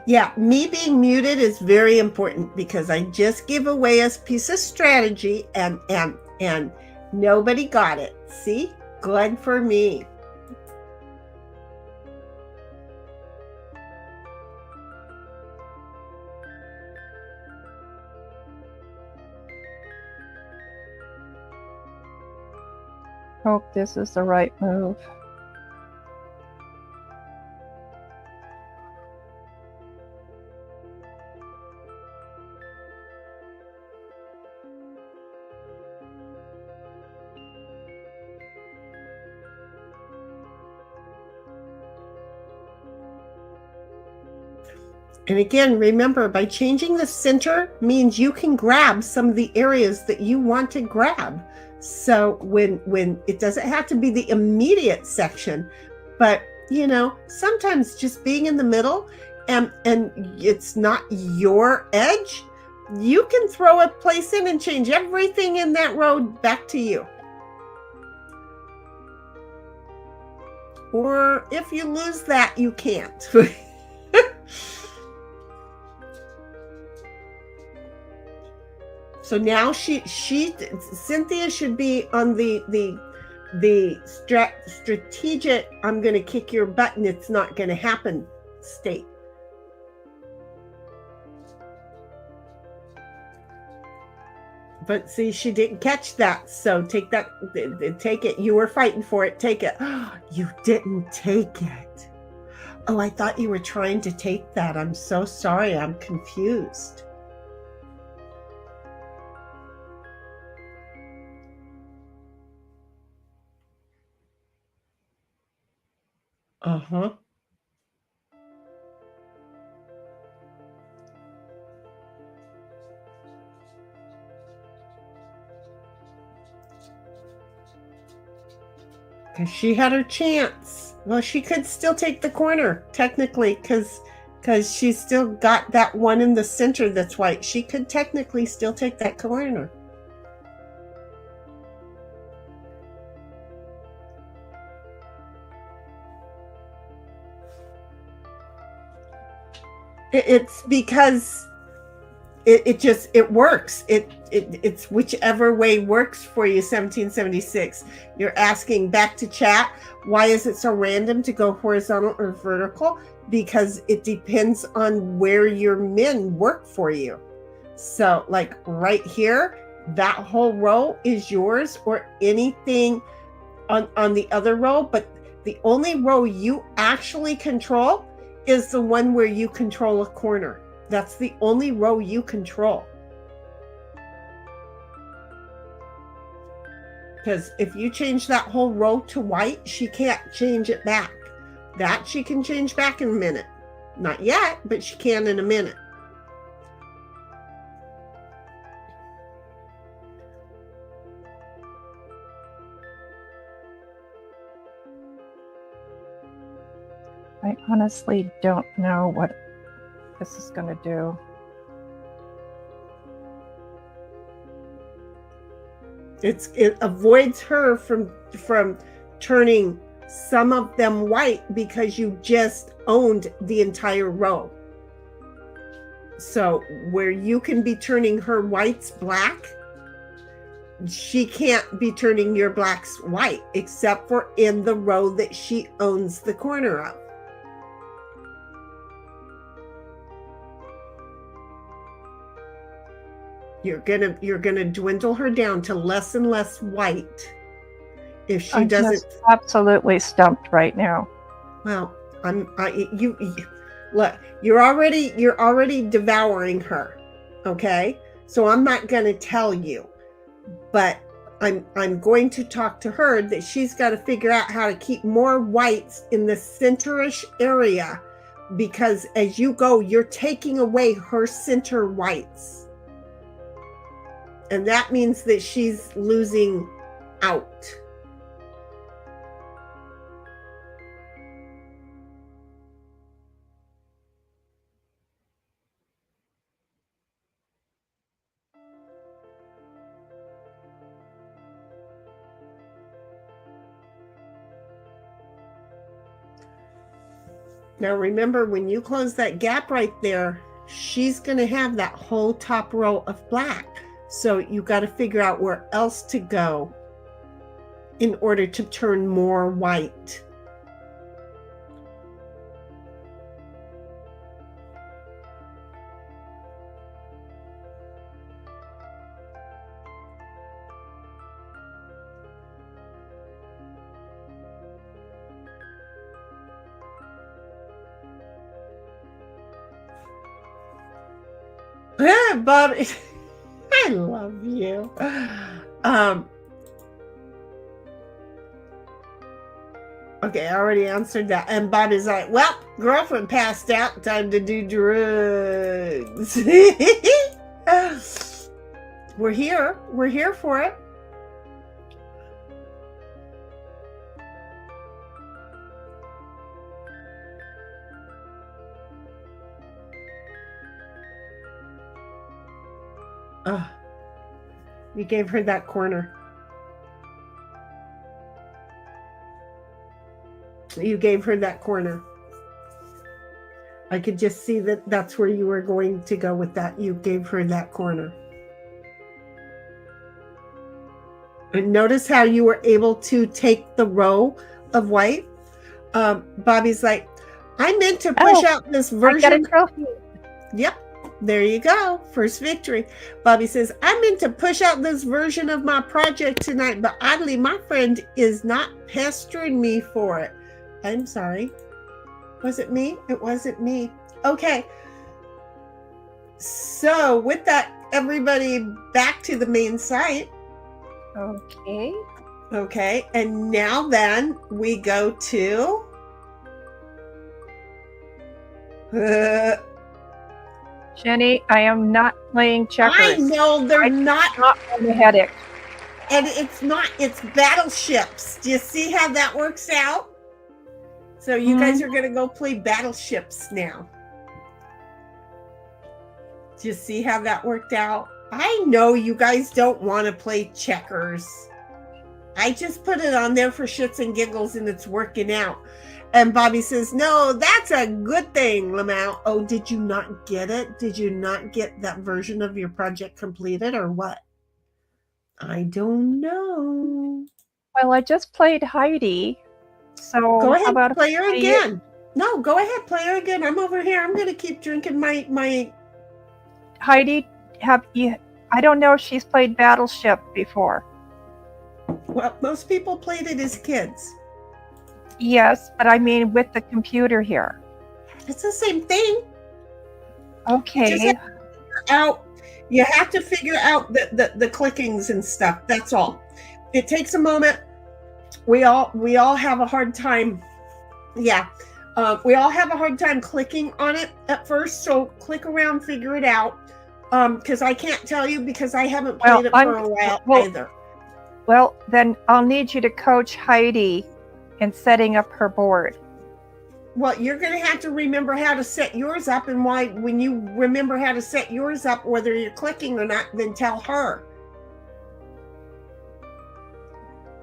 Yeah, me being muted is very important because I just give away a piece of strategy and nobody got it. See? Good for me. Hope this is the right move. And again, remember, by changing the center means you can grab some of the areas that you want to grab. So when it doesn't have to be the immediate section, but you know, sometimes just being in the middle and it's not your edge, you can throw a place in and change everything in that road back to you. Or if you lose that, you can't. So now Cynthia should be on the strategic, I'm going to kick your butt and it's not going to happen state. But see, she didn't catch that. So take that, take it. You were fighting for it. Take it. You didn't take it. Oh, I thought you were trying to take that. I'm so sorry. I'm confused. Uh-huh. Because she had her chance. Well, she could still take the corner, technically, because she's still got that one in the center that's white. She could technically still take that corner. It's because it works. It's whichever way works for you. 1776. You're asking back to chat, why is it so random to go horizontal or vertical? Because it depends on where your men work for you. So like right here, that whole row is yours, or anything on the other row, but the only row you actually control is the one where you control a corner. That's the only row you control. Because if you change that whole row to white, she can't change it back. That she can change back in a minute. Not yet, but she can in a minute. I honestly don't know what this is going to do. It avoids her from turning some of them white because you just owned the entire row. So where you can be turning her whites black, she can't be turning your blacks white, except for in the row that she owns the corner of. You're gonna dwindle her down to less and less white if she I'm doesn't. just absolutely stumped right now. Well, you look. You're already devouring her. Okay, so I'm not gonna tell you, but I'm going to talk to her that she's got to figure out how to keep more whites in the centerish area, because as you go, you're taking away her center whites. And that means that she's losing out. Now remember, when you close that gap right there, she's going to have that whole top row of black. So you got to figure out where else to go in order to turn more white. Bobby, I love you. Okay, I already answered that. And Bobby's like, well, girlfriend passed out. Time to do drugs. We're here. We're here for it. Oh, you gave her that corner. You gave her that corner. I could just see that that's where you were going to go with that. You gave her that corner. And notice how you were able to take the row of white. Bobby's like, I meant to push out this version. I got a trophy. Yep. There you go. First victory. Bobby says, I meant to push out this version of my project tonight, but oddly, my friend is not pestering me for it. I'm sorry. Was it me? It wasn't me. Okay. So with that, everybody back to the main site. Okay. Okay. And now then we go to... Jenny, I am not playing checkers. I know they're not on the headache. And it's not, it's battleships. Do you see how that works out? So you guys are going to go play battleships now. Do you see how that worked out? I know you guys don't want to play checkers. I just put it on there for shits and giggles and it's working out. And Bobby says, no, that's a good thing, Lamau. Oh, did you not get it? Did you not get that version of your project completed or what? I don't know. Well, I just played Heidi. So go ahead, how about play her again. No, go ahead, play her again. I'm over here. I'm going to keep drinking my... Heidi, I don't know if she's played Battleship before. Well, most people played it as kids. Yes, but I mean with the computer here. It's the same thing. Okay. You have to figure out the clickings and stuff. That's all. It takes a moment. We all have a hard time. Yeah. We all have a hard time clicking on it at first. So click around, figure it out. Because I can't tell you because I haven't played it for a while either. Well, then I'll need you to coach Heidi in setting up her board. Well, you're going to have to remember how to set yours up, and when you remember how to set yours up, whether you're clicking or not, then tell her.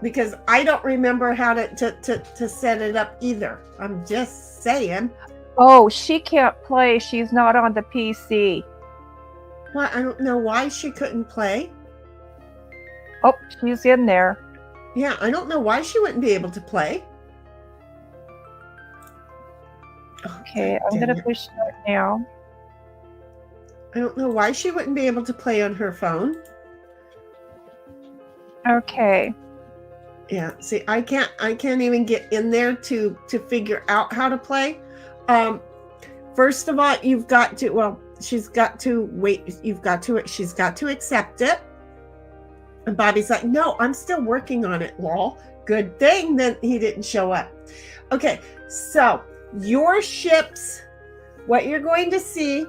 Because I don't remember how to set it up either. I'm just saying. Oh, she can't play. She's not on the PC. Well, I don't know why she couldn't play. Oh, she's in there. Yeah, I don't know why she wouldn't be able to play. Okay, I'm going to push start now. I don't know why she wouldn't be able to play on her phone. Okay. Yeah, see, I can't even get in there to figure out how to play. First of all, you've got to, well, she's got to wait. She's got to accept it. And Bobby's like, no, I'm still working on it, lol. Good thing that he didn't show up. Okay, so your ships, what you're going to see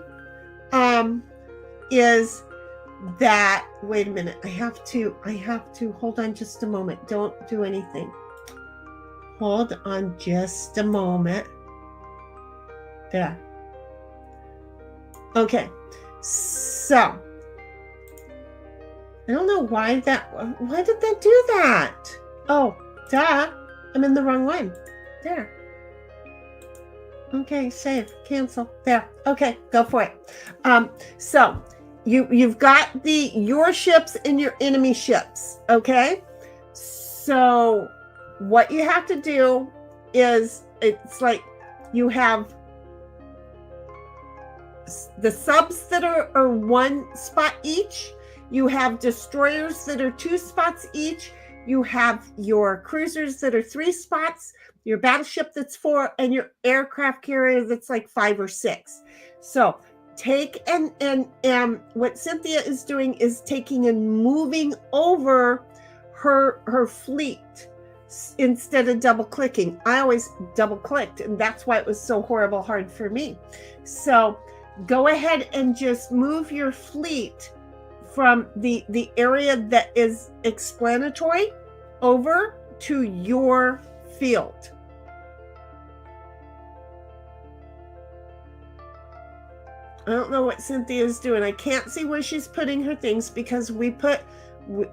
is that, wait a minute, I have to, hold on just a moment. Don't do anything. Hold on just a moment. There. Okay, so I don't know why did that do that? Oh, duh. I'm in the wrong one. There. Okay, save, cancel. There. Okay, go for it. So you've got your ships and your enemy ships. Okay. So what you have to do is it's like you have the subs that are 1 spot each. You have destroyers that are 2 spots each. You have your cruisers that are 3 spots, your battleship that's 4, and your aircraft carrier that's like 5 or 6. So take and what Cynthia is doing is taking and moving over her fleet instead of double clicking. I always double clicked, and that's why it was so horrible hard for me. So go ahead and just move your fleet from the area that is explanatory over to your field. I don't know what Cynthia is doing. I can't see where she's putting her things because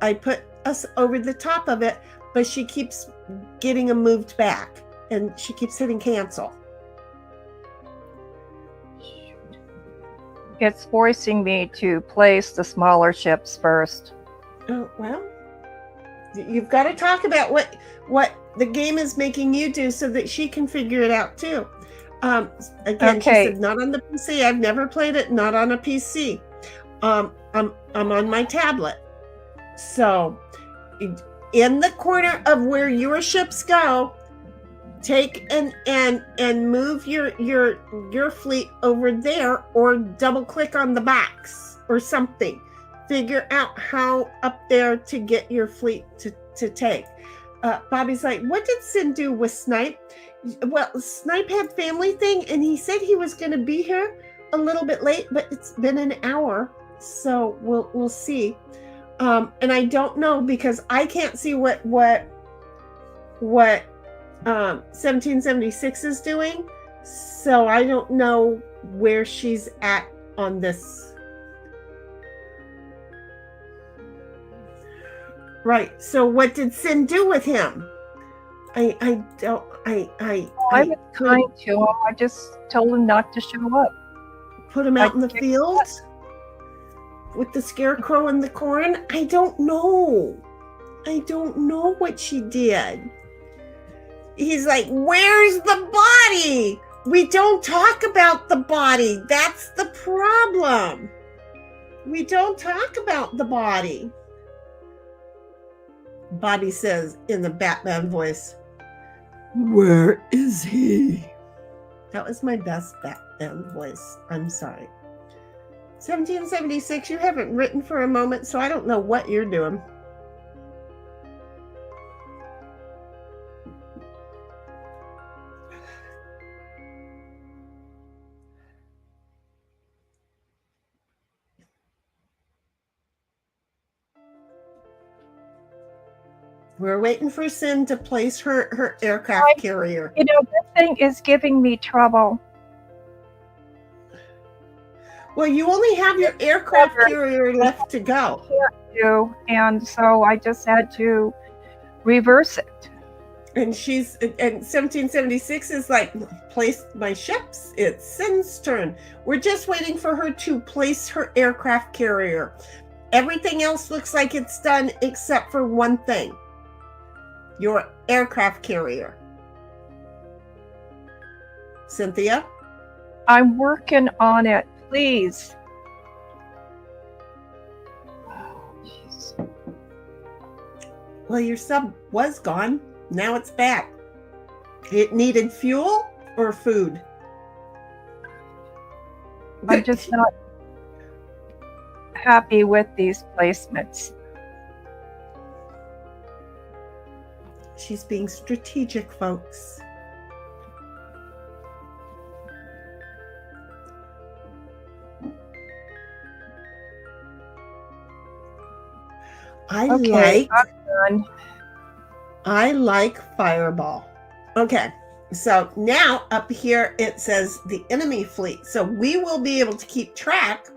I put us over the top of it, but she keeps getting them moved back and she keeps hitting cancel. It's forcing me to place the smaller ships first. Oh, well, you've got to talk about what the game is making you do so that she can figure it out too. Again, Okay. She said not on the PC. I've never played it, not on a PC. I'm on my tablet. So in the corner of where your ships go, take and move your fleet over there, or double click on the box or something. Figure out how up there to get your fleet to take. Bobby's like, what did Sin do with Snipe? Well, Snipe had family thing, and he said he was going to be here a little bit late, but it's been an hour, so we'll see. And I don't know because I can't see what 1776 is doing, so I don't know where she's at on this. Right. So what did Sin do with him? I was kind to him. I just told him not to show up. put him out in the field with the scarecrow and the corn. I don't know. I don't know what she did. He's like, where's the body? We don't talk about the body. That's the problem. We don't talk about the body. Bobby says in the Batman voice, where is he? That was my best Batman voice. I'm sorry. 1776, you haven't written for a moment, so I don't know what you're doing. We're waiting for Sin to place her aircraft carrier. You know, this thing is giving me trouble. Well, you only have your aircraft carrier left to go. And so I just had to reverse it. And 1776 is like, place my ships. It's Sin's turn. We're just waiting for her to place her aircraft carrier. Everything else looks like it's done except for one thing. Your aircraft carrier. Cynthia? I'm working on it. Please. Well, your sub was gone. Now it's back. It needed fuel or food? I'm just not happy with these placements. She's being strategic, folks. I like Fireball. Okay, so now up here it says the enemy fleet. So we will be able to keep track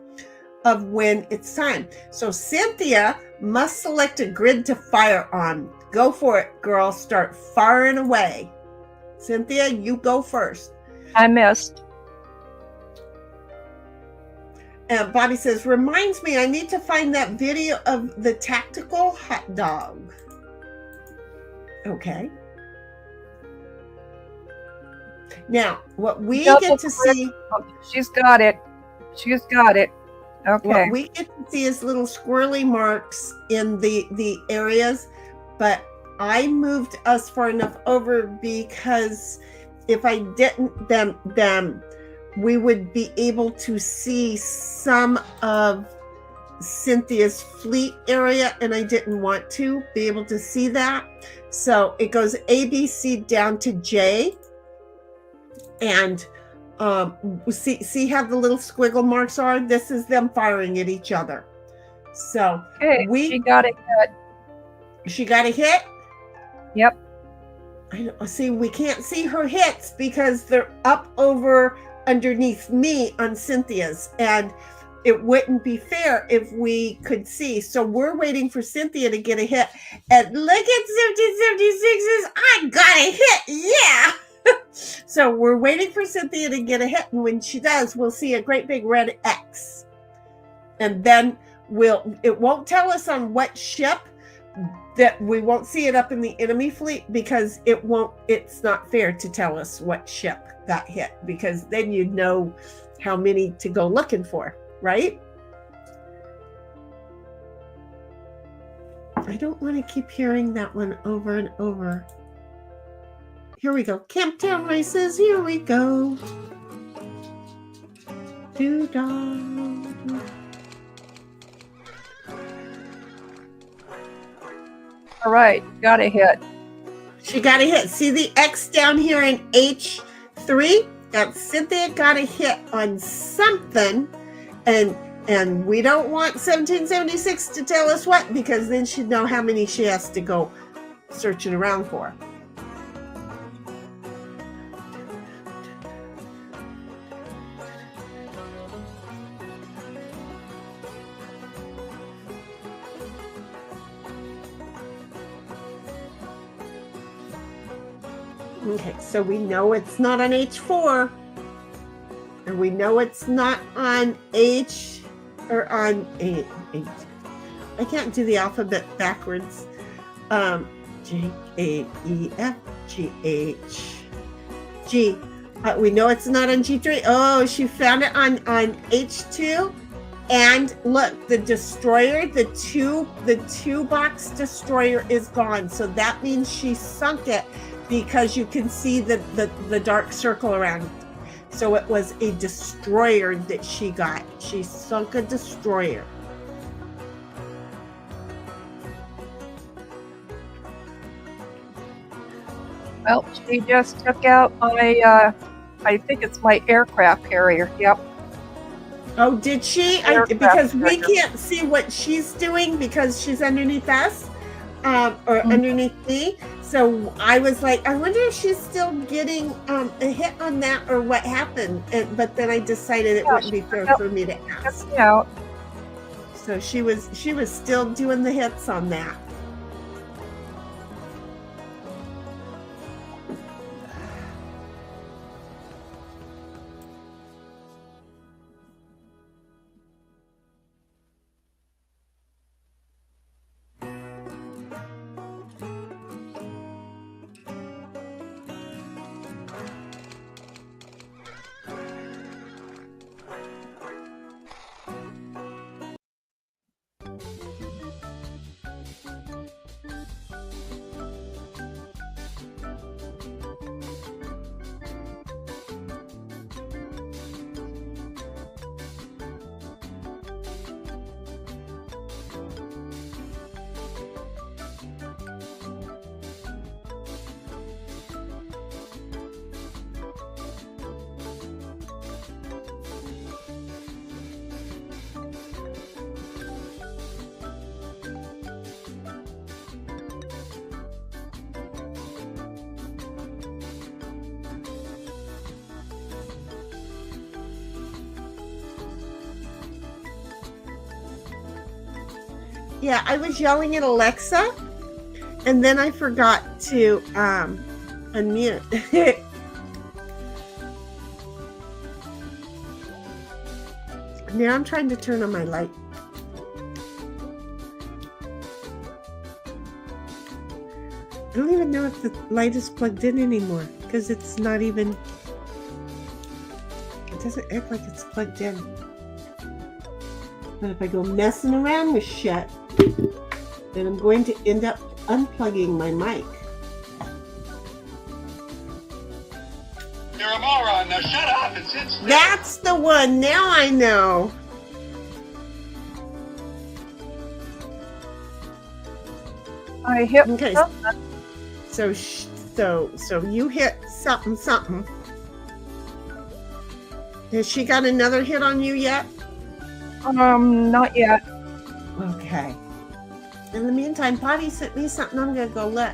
of when it's time. So Cynthia must select a grid to fire on. Go for it, girl. Start firing away. Cynthia, you go first. I missed. And Bobby says, reminds me, I need to find that video of the tactical hot dog. Okay. Now, what we get to see... She's got it. She's got it. Okay. What we get to see is little squirrely marks in the areas, but I moved us far enough over because if I didn't, then we would be able to see some of Cynthia's fleet area, and I didn't want to be able to see that. So it goes A, B, C down to J, and see how the little squiggle marks are? This is them firing at each other. So okay, she got a hit. She got a hit? Yep. See, we can't see her hits because they're up over underneath me on Cynthia's, and it wouldn't be fair if we could see. So we're waiting for Cynthia to get a hit. And look at 1776's, I got a hit, yeah! So we're waiting for Cynthia to get a hit, and when she does, we'll see a great big red X. And then it won't tell us on what ship, that we won't see it up in the enemy fleet, because it's not fair to tell us what ship got hit, because then you'd know how many to go looking for, right? I don't want to keep hearing that one over and over. Here we go. Camptown races. Here we go. Doo-dah. All right, got a hit. She got a hit. See the X down here in H3? That Cynthia got a hit on something, and we don't want 1776 to tell us what, because then she'd know how many she has to go searching around for. Okay, so we know it's not on H4, and we know it's not on H, or on H. I can't do the alphabet backwards. J, A, E, F, G, H, G. We know it's not on G3. Oh, she found it on H2. And look, the destroyer, the two box destroyer is gone. So that means she sunk it, because you can see the dark circle around it. So it was a destroyer that she got. She sunk a destroyer. Well, she just took out my, I think it's my aircraft carrier. Yep. Oh, did she? Because we can't see what she's doing because she's underneath us, or underneath me. So I was like, I wonder if she's still getting a hit on that, or what happened. But then I decided it wouldn't be fair for me to ask. Out. So she was still doing the hits on that. Yeah, I was yelling at Alexa, and then I forgot to unmute. Now I'm trying to turn on my light. I don't even know if the light is plugged in anymore because it's not even, it doesn't act like it's plugged in. But if I go messing around with shit, then I'm going to end up unplugging my mic. You're a moron. Now shut up and sit still. That's the one. Now I know. I hit Okay. something. So you hit something. Has she got another hit on you yet? Not yet. Okay. In the meantime, Potty sent me something I'm gonna go look.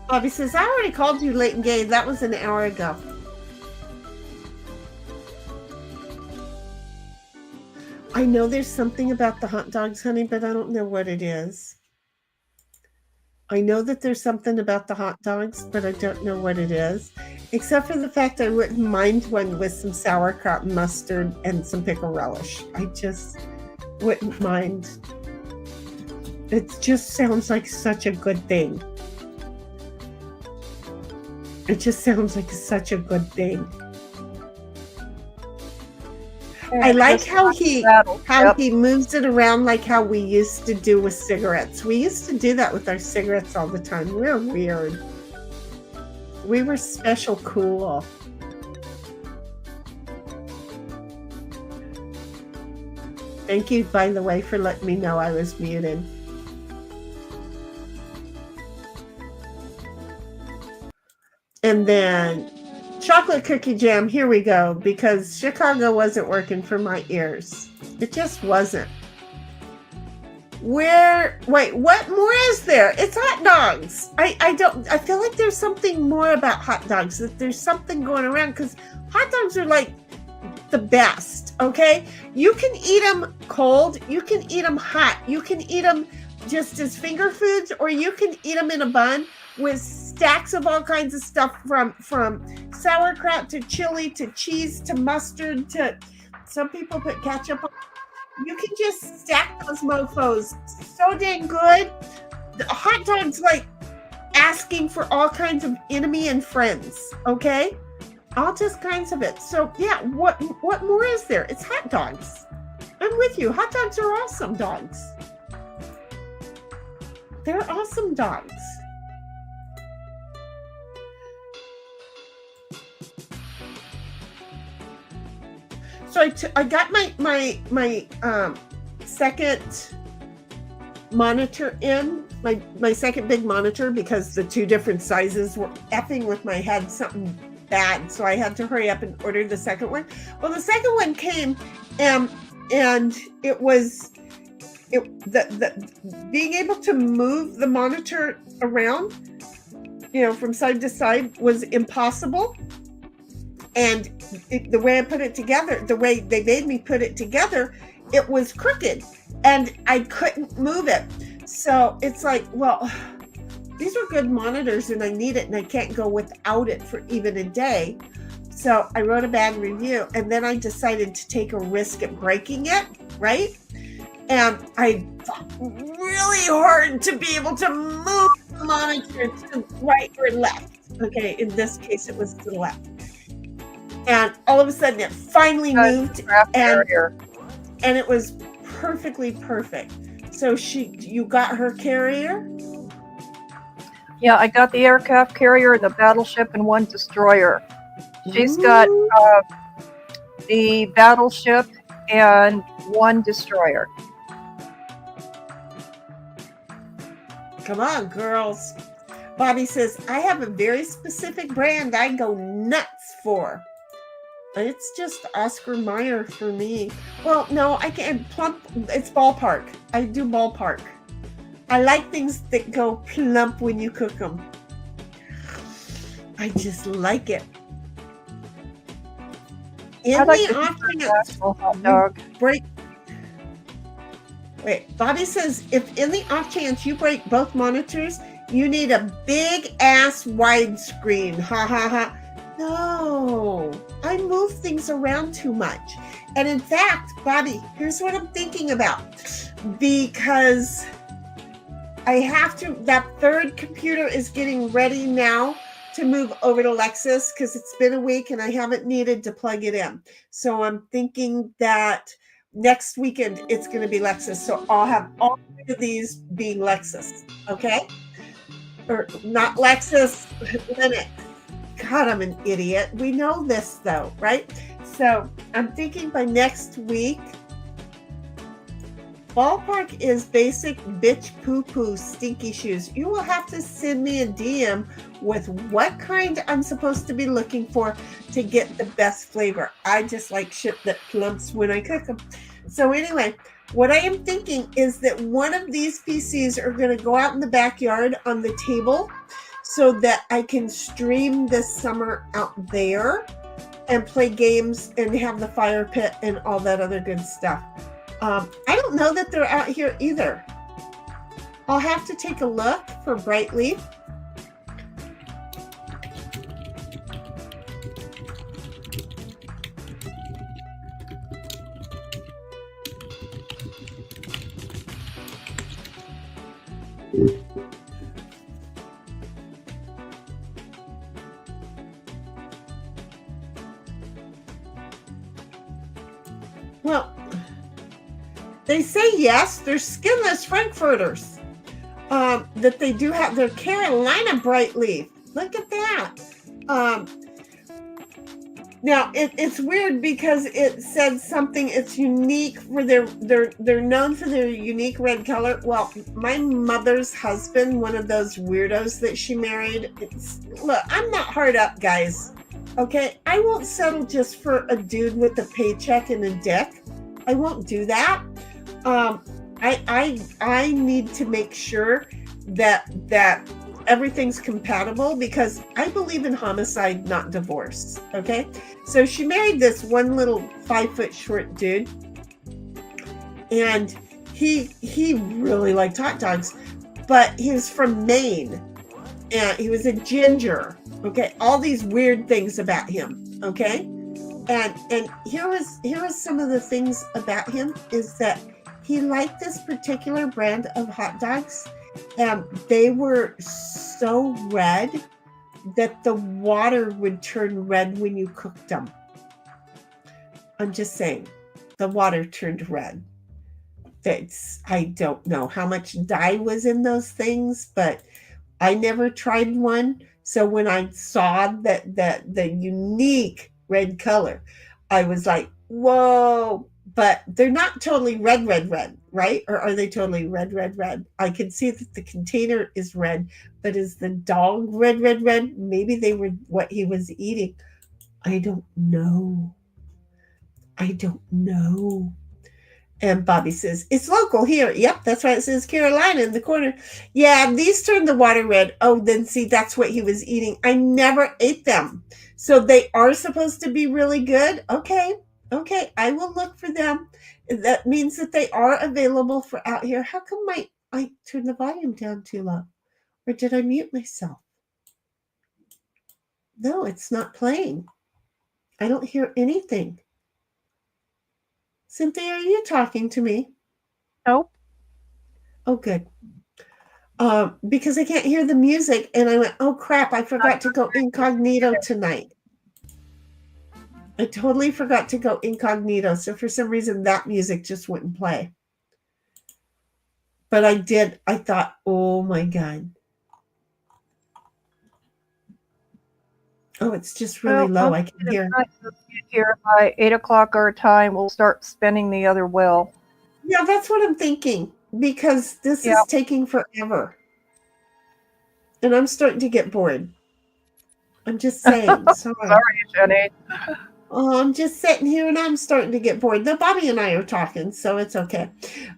Bobby says, I already called you late and gay. That was an hour ago. I know there's something about the hot dogs, honey, but I don't know what it is. I know that there's something about the hot dogs, but I don't know what it is. Except for the fact I wouldn't mind one with some sauerkraut, mustard, and some pickle relish. I just wouldn't mind. It just sounds like such a good thing. It just sounds like such a good thing. I like how he moves it around like how we used to do with cigarettes. We used to do that with our cigarettes all the time. We're weird. We were special cool. Thank you, by the way, for letting me know I was muted. And then chocolate cookie jam, here we go, because Chicago wasn't working for my ears. It just wasn't. Wait, what more is there? It's hot dogs. I feel like there's something more about hot dogs, that there's something going around, because hot dogs are like the best, okay? You can eat them cold, you can eat them hot, you can eat them just as finger foods, or you can eat them in a bun with stacks of all kinds of stuff, from sauerkraut to chili to cheese to mustard to, some people put ketchup on. You can just stack those mofos so dang good. The hot dog's like asking for all kinds of enemy and friends, okay? All just kinds of it. So yeah, what more is there? It's hot dogs. I'm with you. Hot dogs are awesome dogs. They're awesome dogs. So I got my second monitor in, my second big monitor, because the two different sizes were effing with my head something bad. So I had to hurry up and order the second one. Well, the second one came and it was being able to move the monitor around, from side to side, was impossible. And the way I put it together, the way they made me put it together, it was crooked and I couldn't move it. So it's like, well, these are good monitors and I need it and I can't go without it for even a day. So I wrote a bad review and then I decided to take a risk at breaking it, right? And I fought really hard to be able to move the monitor to right or left. Okay, in this case, it was to the left. And all of a sudden it finally moved and it was perfectly perfect. So you got her carrier? Yeah, I got the aircraft carrier, the battleship, and one destroyer. She's got the battleship and one destroyer. Come on, girls. Bobby says, I have a very specific brand I go nuts for. It's just Oscar Mayer for me. Well, no, I can't. Plump, it's ballpark. I do ballpark. I like things that go plump when you cook them. I just like it. In the off chance you break. Wait, Bobby says, if in the off chance you break both monitors, you need a big ass widescreen. Ha ha ha. No, I move things around too much. And in fact, Bobby, here's what I'm thinking about. Because I have to, that third computer is getting ready now to move over to Lexus because it's been a week and I haven't needed to plug it in. So I'm thinking that next weekend it's going to be Lexus. So I'll have all three of these being Lexus. Okay? Or not Lexus, Linux. God, I'm an idiot. We know this though, right? So I'm thinking by next week, Ballpark is basic bitch poo-poo stinky shoes. You will have to send me a DM with what kind I'm supposed to be looking for to get the best flavor. I just like shit that plumps when I cook them. So anyway, what I am thinking is that one of these PCs are going to go out in the backyard on the table so that I can stream this summer out there and play games and have the fire pit and all that other good stuff. I don't know that they're out here either. I'll have to take a look for Bright Leaf. Well, they say yes, they're skinless Frankfurters. That they do have their Carolina Bright Leaf. Look at that. Now it's weird because it said something. It's unique for they're known for their unique red color. Well, my mother's husband, one of those weirdos that she married. Look, I'm not hard up, guys. Okay, I won't settle just for a dude with a paycheck and a dick. I won't do that. I need to make sure that everything's compatible because I believe in homicide, not divorce. Okay, so she married this one little 5-foot short dude, and he really liked hot dogs, but he was from Maine, and he was a ginger. Okay, all these weird things about him. Okay, and here was some of the things about him is that he liked this particular brand of hot dogs, and they were so red that the water would turn red when you cooked them. I'm just saying, the water turned red. I don't know how much dye was in those things, but I never tried one. So when I saw that the unique red color, I was like, whoa. But they're not totally red, right? Or are they totally red? I can see that the container is red, but is the dog red? Maybe they were what he was eating. I don't know. And Bobby says, it's local here. Yep, that's why it says Carolina in the corner. Yeah, these turn the water red. Oh, then see, that's what he was eating. I never ate them. So they are supposed to be really good? Okay, I will look for them. That means that they are available for out here. How come I turned the volume down too low? Or did I mute myself? No, it's not playing. I don't hear anything. Cynthia, are you talking to me? Nope. Oh, good. Because I can't hear the music, and I went, oh crap, I forgot to go incognito tonight. I totally forgot to go incognito, so for some reason that music just wouldn't play. But I did. I thought, oh my God. Oh, it's just really low. I can hear. Here by 8 o'clock our time, we'll start spinning the other wheel. Yeah, that's what I'm thinking, because this is taking forever. And I'm starting to get bored. I'm just saying. Sorry, Jenny. Oh, I'm just sitting here and I'm starting to get bored. Though Bobby and I are talking, so it's okay.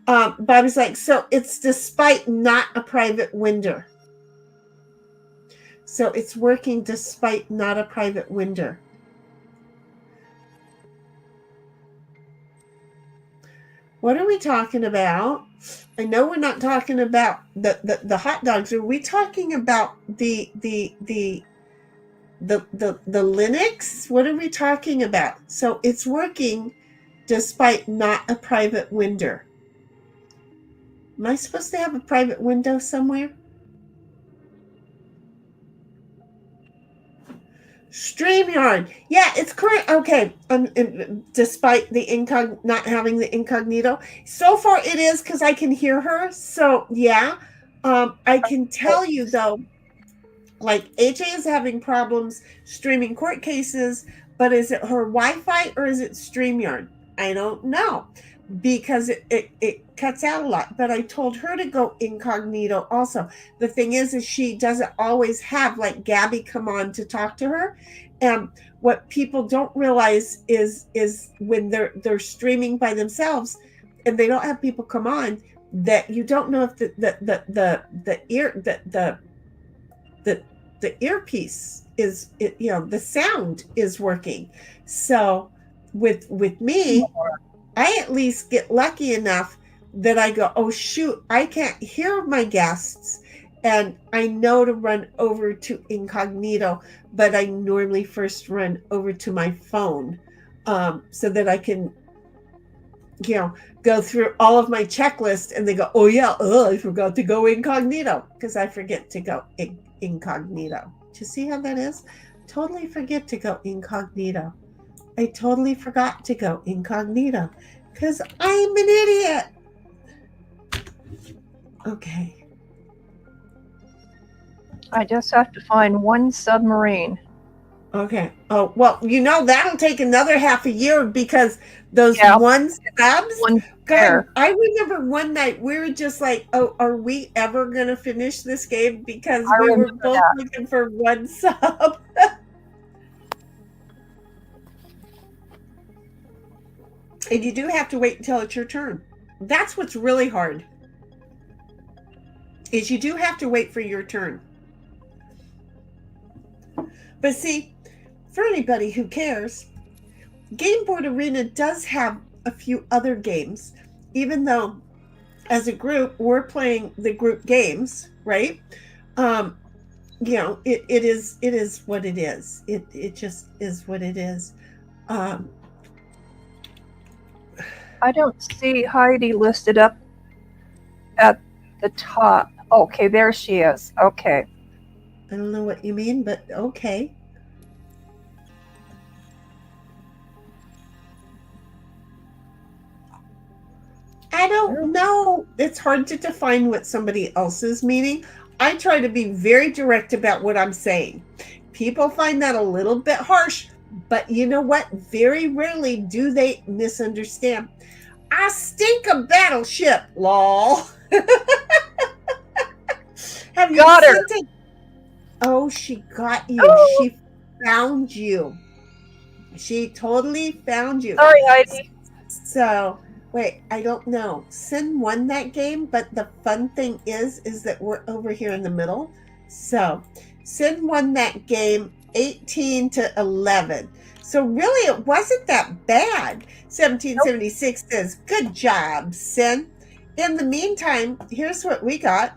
Bobby's like, so it's despite not a private window. So it's working despite not a private window. What are we talking about? I know we're not talking about the hot dogs. Are we talking about the the Linux. What are we talking about? So it's working despite not a private window. Am I supposed to have a private window somewhere? StreamYard. Yeah, it's correct. Okay. Despite the not having the incognito. So far it is because I can hear her. So yeah. I can tell you though, like AJ is having problems streaming court cases, but is it her Wi-Fi or is it StreamYard? I don't know, because it cuts out a lot. But I told her to go incognito also. The thing is she doesn't always have like Gabby come on to talk to her. And what people don't realize is when they're streaming by themselves and they don't have people come on, that you don't know if the earpiece is, the sound is working. So with me, I at least get lucky enough that I go, oh shoot, I can't hear my guests, and I know to run over to incognito, but I normally first run over to my phone, so that I can, go through all of my checklist, and they go, oh yeah, I forgot to go incognito, because I forget to go incognito. Do you see how that is? Totally forget to go incognito. I totally forgot to go incognito because I'm an idiot. Okay. I just have to find one submarine. Okay. Oh, well, that'll take another half a year because those one subs. God, I remember one night we were just like, oh, are we ever going to finish this game? Because we were both looking for one sub. And you do have to wait until it's your turn. That's what's really hard. Is you do have to wait for your turn. But see, for anybody who cares, Game Board Arena does have a few other games, even though as a group we're playing the group games, right? It is what it is. It just is what it is. I don't see Heidi listed up at the top. Okay, there she is. Okay. I don't know what you mean, but okay. I don't know. It's hard to define what somebody else is meaning. I try to be very direct about what I'm saying. People find that a little bit harsh, but you know what? Very rarely do they misunderstand. I stink of battleship, lol. Have you got her? it? Oh, she got you. Oh. She found you. She totally found you. Sorry, Heidi. So, wait, I don't know. Sin won that game, but the fun thing is that we're over here in the middle. So, Sin won that game 18-11. So really, it wasn't that bad. 1776 says, good job, Sin. In the meantime, here's what we got.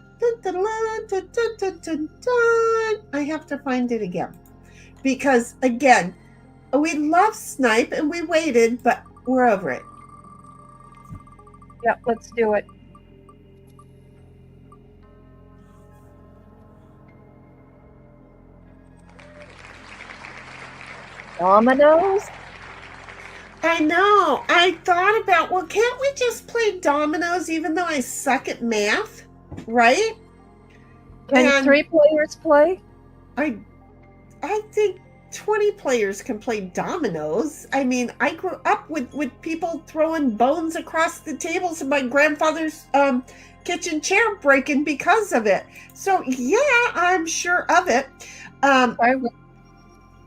I have to find it again. Because, again, we love Snipe and we waited, but we're over it. Yep, let's do it. Dominoes? I know. I thought about, well, can't we just play dominoes even though I suck at math? Right? Can 3 players play? I think 20 players can play dominoes. I mean, I grew up with people throwing bones across the tables of my grandfather's kitchen chair breaking because of it. So, yeah, I'm sure of it.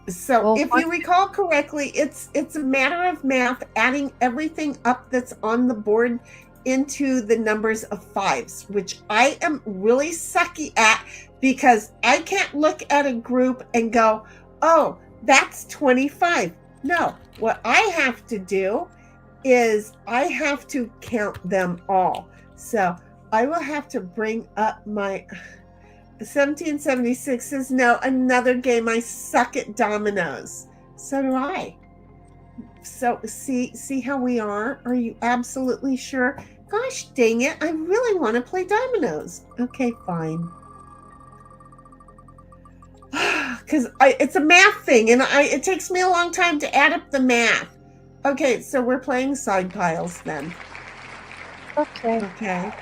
So if you recall correctly, it's a matter of math, adding everything up that's on the board into the numbers of 5s, which I am really sucky at because I can't look at a group and go, oh, that's 25. No, what I have to do is I have to count them all. So I will have to bring up my 1776 says, no, another game. I suck at dominoes. So do I. So see how we are? Are you absolutely sure? Gosh dang it, I really want to play dominoes. Okay, fine. Because it's a math thing, and it takes me a long time to add up the math. Okay, so we're playing side piles then. Okay. Okay.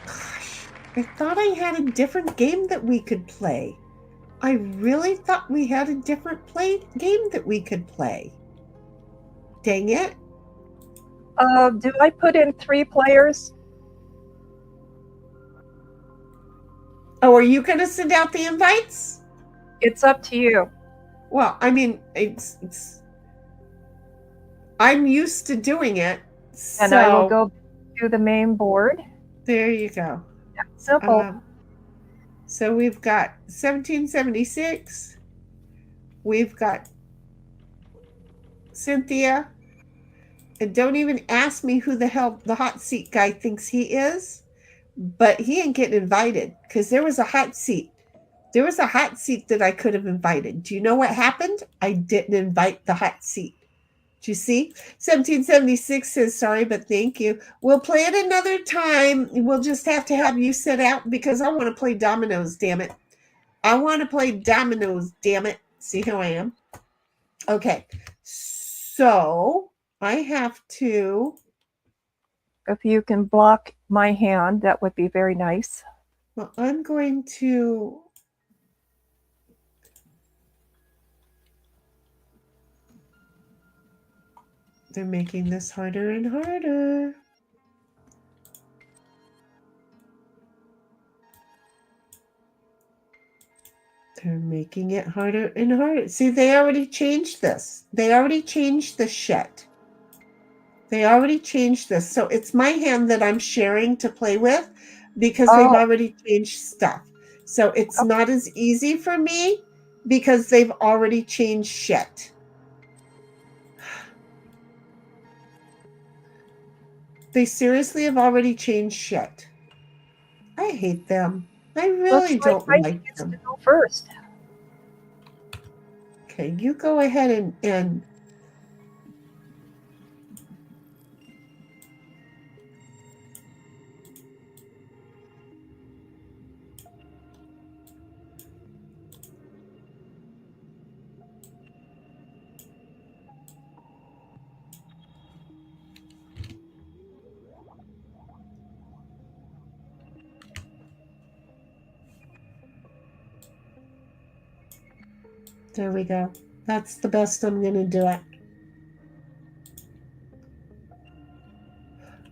Gosh, I thought I had a different game that we could play. I really thought we had a different game that we could play. Dang it. Do I put in 3 players? Oh, are you going to send out the invites? It's up to you. Well, I mean, it's I'm used to doing it. And I will go to the main board. There you go. Yeah, simple. So we've got 1776. We've got Cynthia. And don't even ask me who the hell the hot seat guy thinks he is. But he ain't getting invited because there was a hot seat. There was a hot seat that I could have invited. Do you know what happened? I didn't invite the hot seat. Do you see? 1776 says, sorry, but thank you. We'll play it another time. We'll just have to have you sit out because I want to play dominoes, damn it. I want to play dominoes, damn it. See how I am? Okay. So I have to... If you can block my hand, that would be very nice. Well, I'm going to... They're making this harder and harder. They're making it harder and harder. See, they already changed this. They already changed the shit. They already changed this. So it's my hand that I'm sharing to play with because they've already changed stuff. So it's not as easy for me because they've already changed shit. They seriously have already changed shit. I hate them. I really don't like them. To go first. Okay, you go ahead and there we go. That's the best I'm going to do it.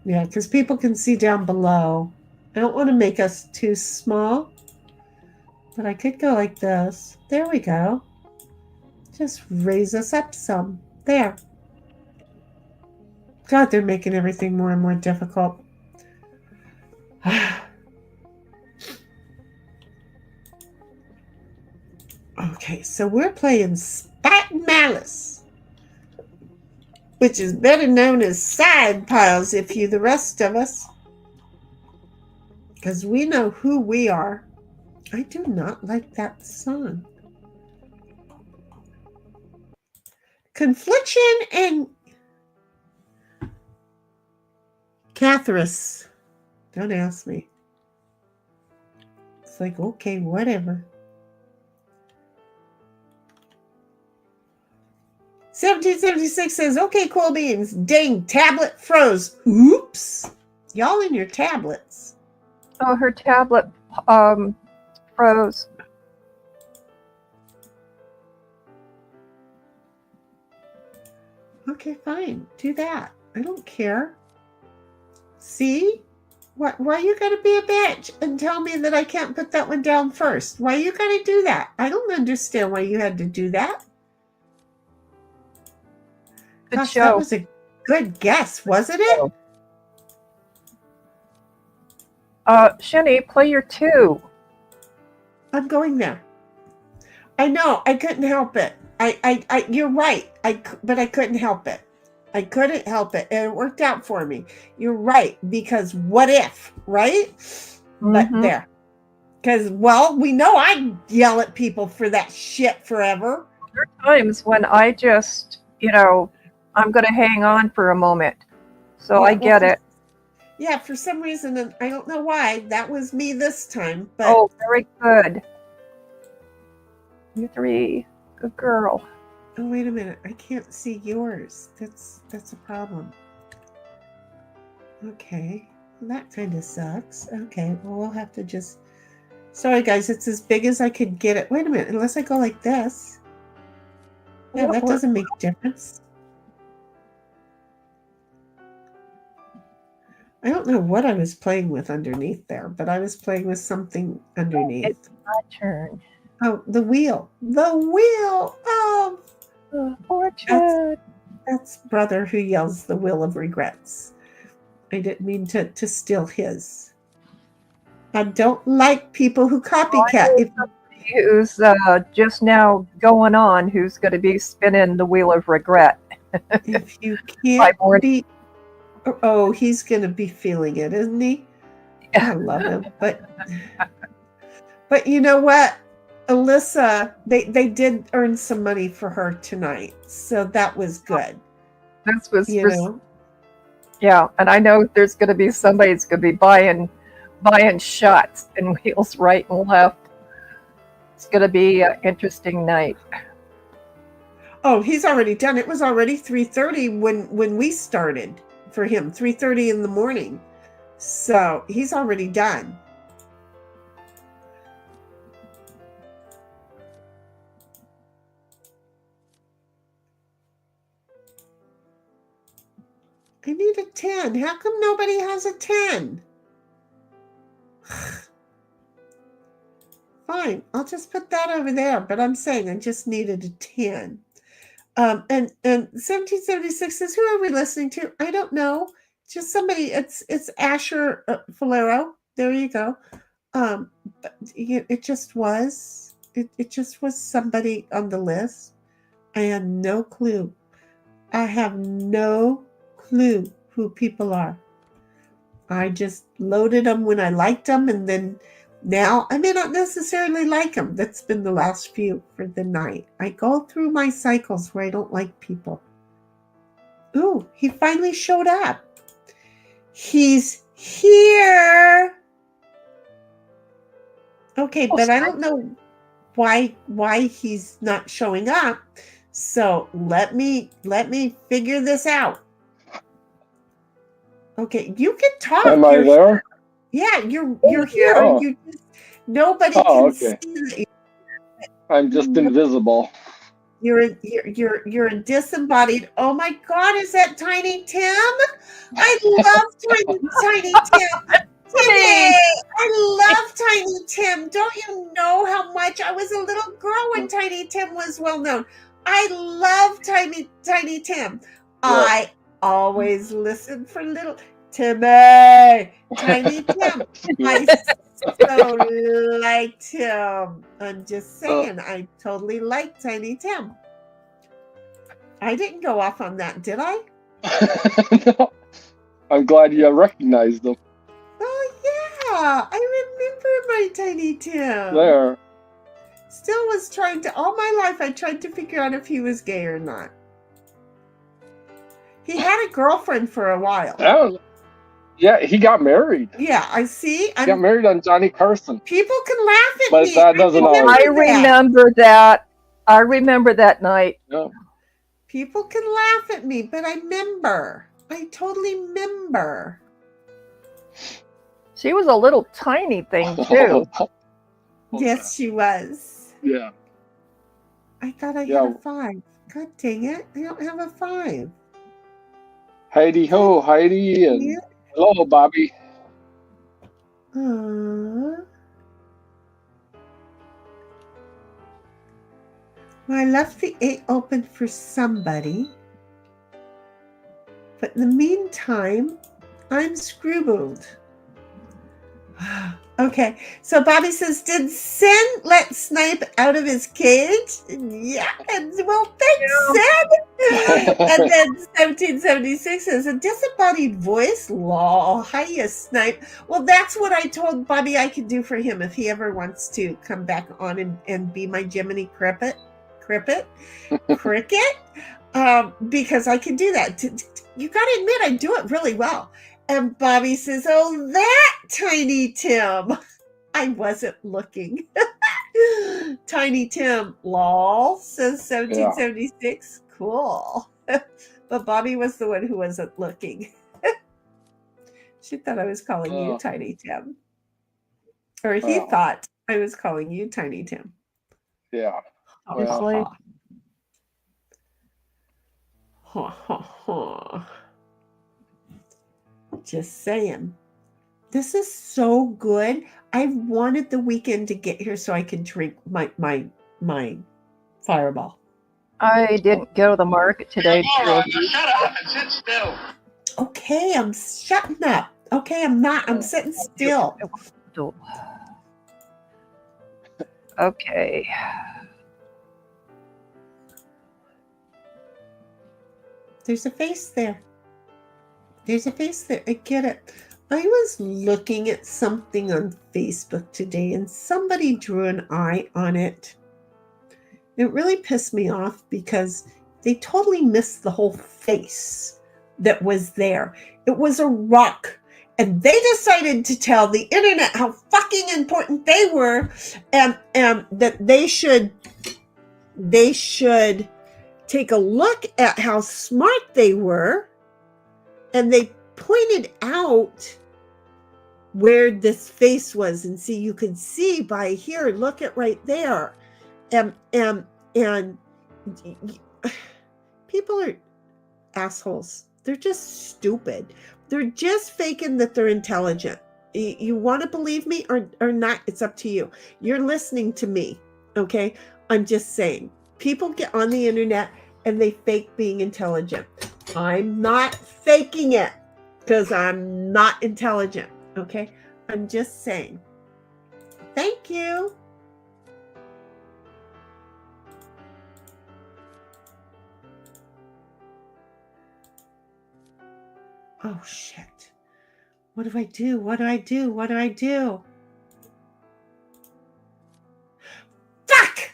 Yeah, because people can see down below. I don't want to make us too small, but I could go like this. There we go. Just raise us up some. There. God, they're making everything more and more difficult. Okay, so we're playing Spot and Malice, which is better known as Side Piles if you the rest of us, because we know who we are. I do not like that song. Confliction and Catharus. Don't ask me. It's like, okay, whatever. 1776 says, okay, cool beans. Dang, tablet froze. Oops. Y'all in your tablets. Oh, her tablet froze. Okay, fine. Do that. I don't care. See? Why you gotta be a bitch and tell me that I can't put that one down first? Why you gotta do that? I don't understand why you had to do that. Good Gosh, show. that was a good guess, wasn't it? Shinny, play your 2. I'm going there. I know. I couldn't help it. You're right. But I couldn't help it. I couldn't help it. And it worked out for me. You're right. Because what if, right? But there. Because, well, we know I yell at people for that shit forever. Times when I just, I'm going to hang on for a moment. So Yeah, I get it. Yeah, for some reason, and I don't know why, that was me this time. But Oh, very good. You three. Good girl. oh, wait a minute, I can't see yours. That's a problem. Okay, well, that kind of sucks. Okay, well, we'll have to just. Sorry, guys, it's as big as I could get it. Wait a minute, unless I go like this. Yeah, that doesn't make a difference. I don't know what I was playing with underneath there, but I was playing with something underneath. It's my turn. Oh, the wheel. The wheel of Fortune. That's brother who yells the wheel of regrets. I didn't mean to steal his. I don't like people who copycat. Who's just now going on, who's going to be spinning the wheel of regret. If you can't beat... Oh, he's going to be feeling it, isn't he? I love him. But you know what? Alyssa, they did earn some money for her tonight. So that was good. This was, yeah, and I know there's going to be somebody that's going to be buying shots and wheels right and left. It's going to be an interesting night. Oh, he's already done. It was already 3:30 when we started for him, 3:30 in the morning. So he's already done. I need a 10. How come nobody has a 10? Fine, I'll just put that over there. But I'm saying I just needed a 10. And 1776 says, who are we listening to? I don't know. Just somebody. It's Asher Falero. There you go. But it just was. It just was somebody on the list. I had no clue. I have no clue who people are. I just loaded them when I liked them, and then now I may not necessarily like them. That's been the last few for the night. I go through my cycles where I don't like people. Ooh, he finally showed up. He's here. Okay, but I don't know why he's not showing up. So let me figure this out. Okay, you can talk. Am I there? Yeah, you're here. Oh. You just, nobody can Okay. see you. I'm just invisible. You're a disembodied. Oh my God, is that Tiny Tim? I love Tiny Tim. Timmy, I love Tiny Tim. Don't you know how much I was a little girl when Tiny Tim was well known? I love Tiny Tim. Yeah. I always listen for little Timmy. Tiny Tim. I so liked him. I'm just saying, I totally like Tiny Tim. I didn't go off on that, did I? No. I'm glad you recognized him. Oh yeah, I remember my Tiny Tim. There. Still was trying to, all my life I tried to figure out if he was gay or not. He had a girlfriend for a while. Oh, yeah, he got married. Yeah, I see. He got married on Johnny Carson. People can laugh at But me. that doesn't always. I remember that. I remember that night. Yeah. People can laugh at me, but I remember. I totally remember. She was a little tiny thing too. Yes, she was. Yeah. I thought I had a 5. God dang it. I don't have a 5. Heidi ho, Heidi, and hello, Bobby. Aww. Well, I left the 8 open for somebody. But in the meantime, I'm scribbled. Okay, so Bobby says, did Sin let Snipe out of his cage? Yeah, well, thanks, Sin. And then 1776 says, a disembodied voice? Lol, hiya, Snipe. Well, that's what I told Bobby I could do for him if he ever wants to come back on and be my Jiminy Cricket, because I can do that. You got to admit, I do it really well. And Bobby says, oh, that Tiny Tim. I wasn't looking. Tiny Tim, lol, says 1776. Yeah. Cool. But Bobby was the one who wasn't looking. She thought I was calling you Tiny Tim. Or he thought I was calling you Tiny Tim. Yeah. Obviously. Just saying. This is so good. I wanted the weekend to get here so I could drink my Fireball. I didn't go to the market today. Shut up and sit still. Okay, I'm shutting up. Okay, I'm not. I'm sitting still. Okay. There's a face there. There's a face there. I get it. I was looking at something on Facebook today and somebody drew an eye on it. It really pissed me off because they totally missed the whole face that was there. It was a rock. And they decided to tell the internet how fucking important they were and that they should take a look at how smart they were. And they pointed out where this face was. And see, you could see by here, look at right there. And people are assholes. They're just stupid. They're just faking that they're intelligent. You want to believe me or not, it's up to you. You're listening to me, okay? I'm just saying. People get on the internet and they fake being intelligent. I'm not faking it because I'm not intelligent, okay? I'm just saying. Thank you. Oh, shit. What do I do? What do I do? What do I do? Fuck!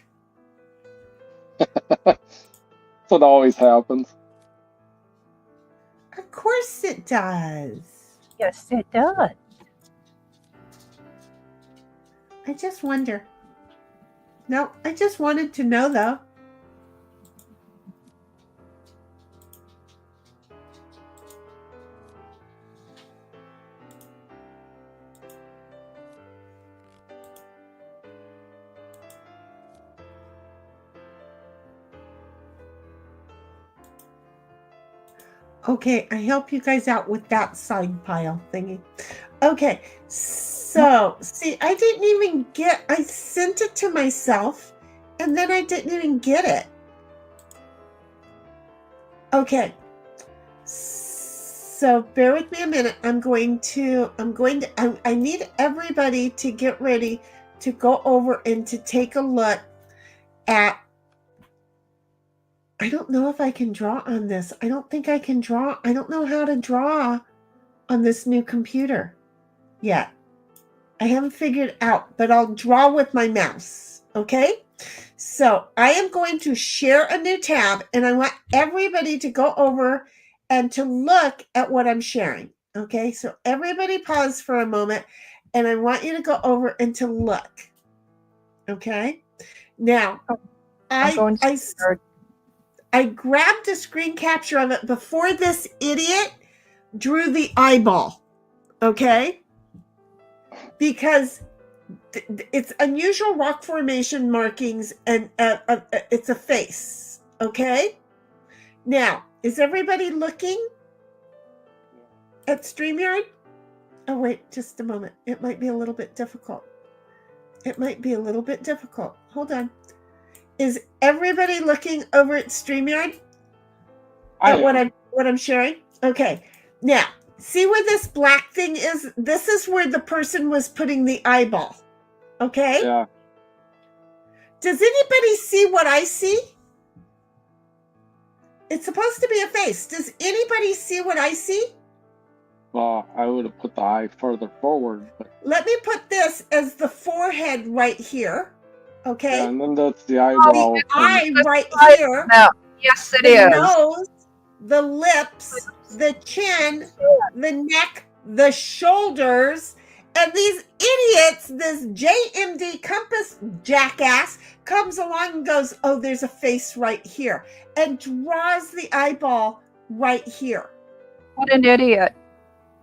That's what always happens. Of course it does. Yes, it does. I just wonder. No, I just wanted to know, though. Okay, I help you guys out with that side pile thingy. Okay, so, see, I didn't even I sent it to myself, and then I didn't even get it. Okay, so bear with me a minute. I need everybody to get ready to go over and to take a look at, I don't know if I can draw on this. I don't think I can draw. I don't know how to draw on this new computer yet. I haven't figured it out, but I'll draw with my mouse. Okay? So I am going to share a new tab, and I want everybody to go over and to look at what I'm sharing. Okay? So everybody pause for a moment, and I want you to go over and to look. Okay? Now, I grabbed a screen capture of it before this idiot drew the eyeball, okay? Because it's unusual rock formation markings and it's a face, okay? Now, is everybody looking at StreamYard? Oh, wait, just a moment. It might be a little bit difficult. Hold on. Is everybody looking over at StreamYard? At what I'm sharing? Okay. Now, See where this black thing is? This is where the person was putting the eyeball. Okay? Yeah. Does anybody see what I see? It's supposed to be a face. Does anybody see what I see? Well, I would have put the eye further forward, but Let me put this as the forehead right here. Okay? yeah, and then that's the eyebrow. it's Eye right Right here. now. Yes, it The is. nose, the lips, the chin, the neck, the shoulders, and these idiots, this JMD Compass jackass comes along and goes, oh, there's a face right here, and draws the eyeball right here. What an idiot.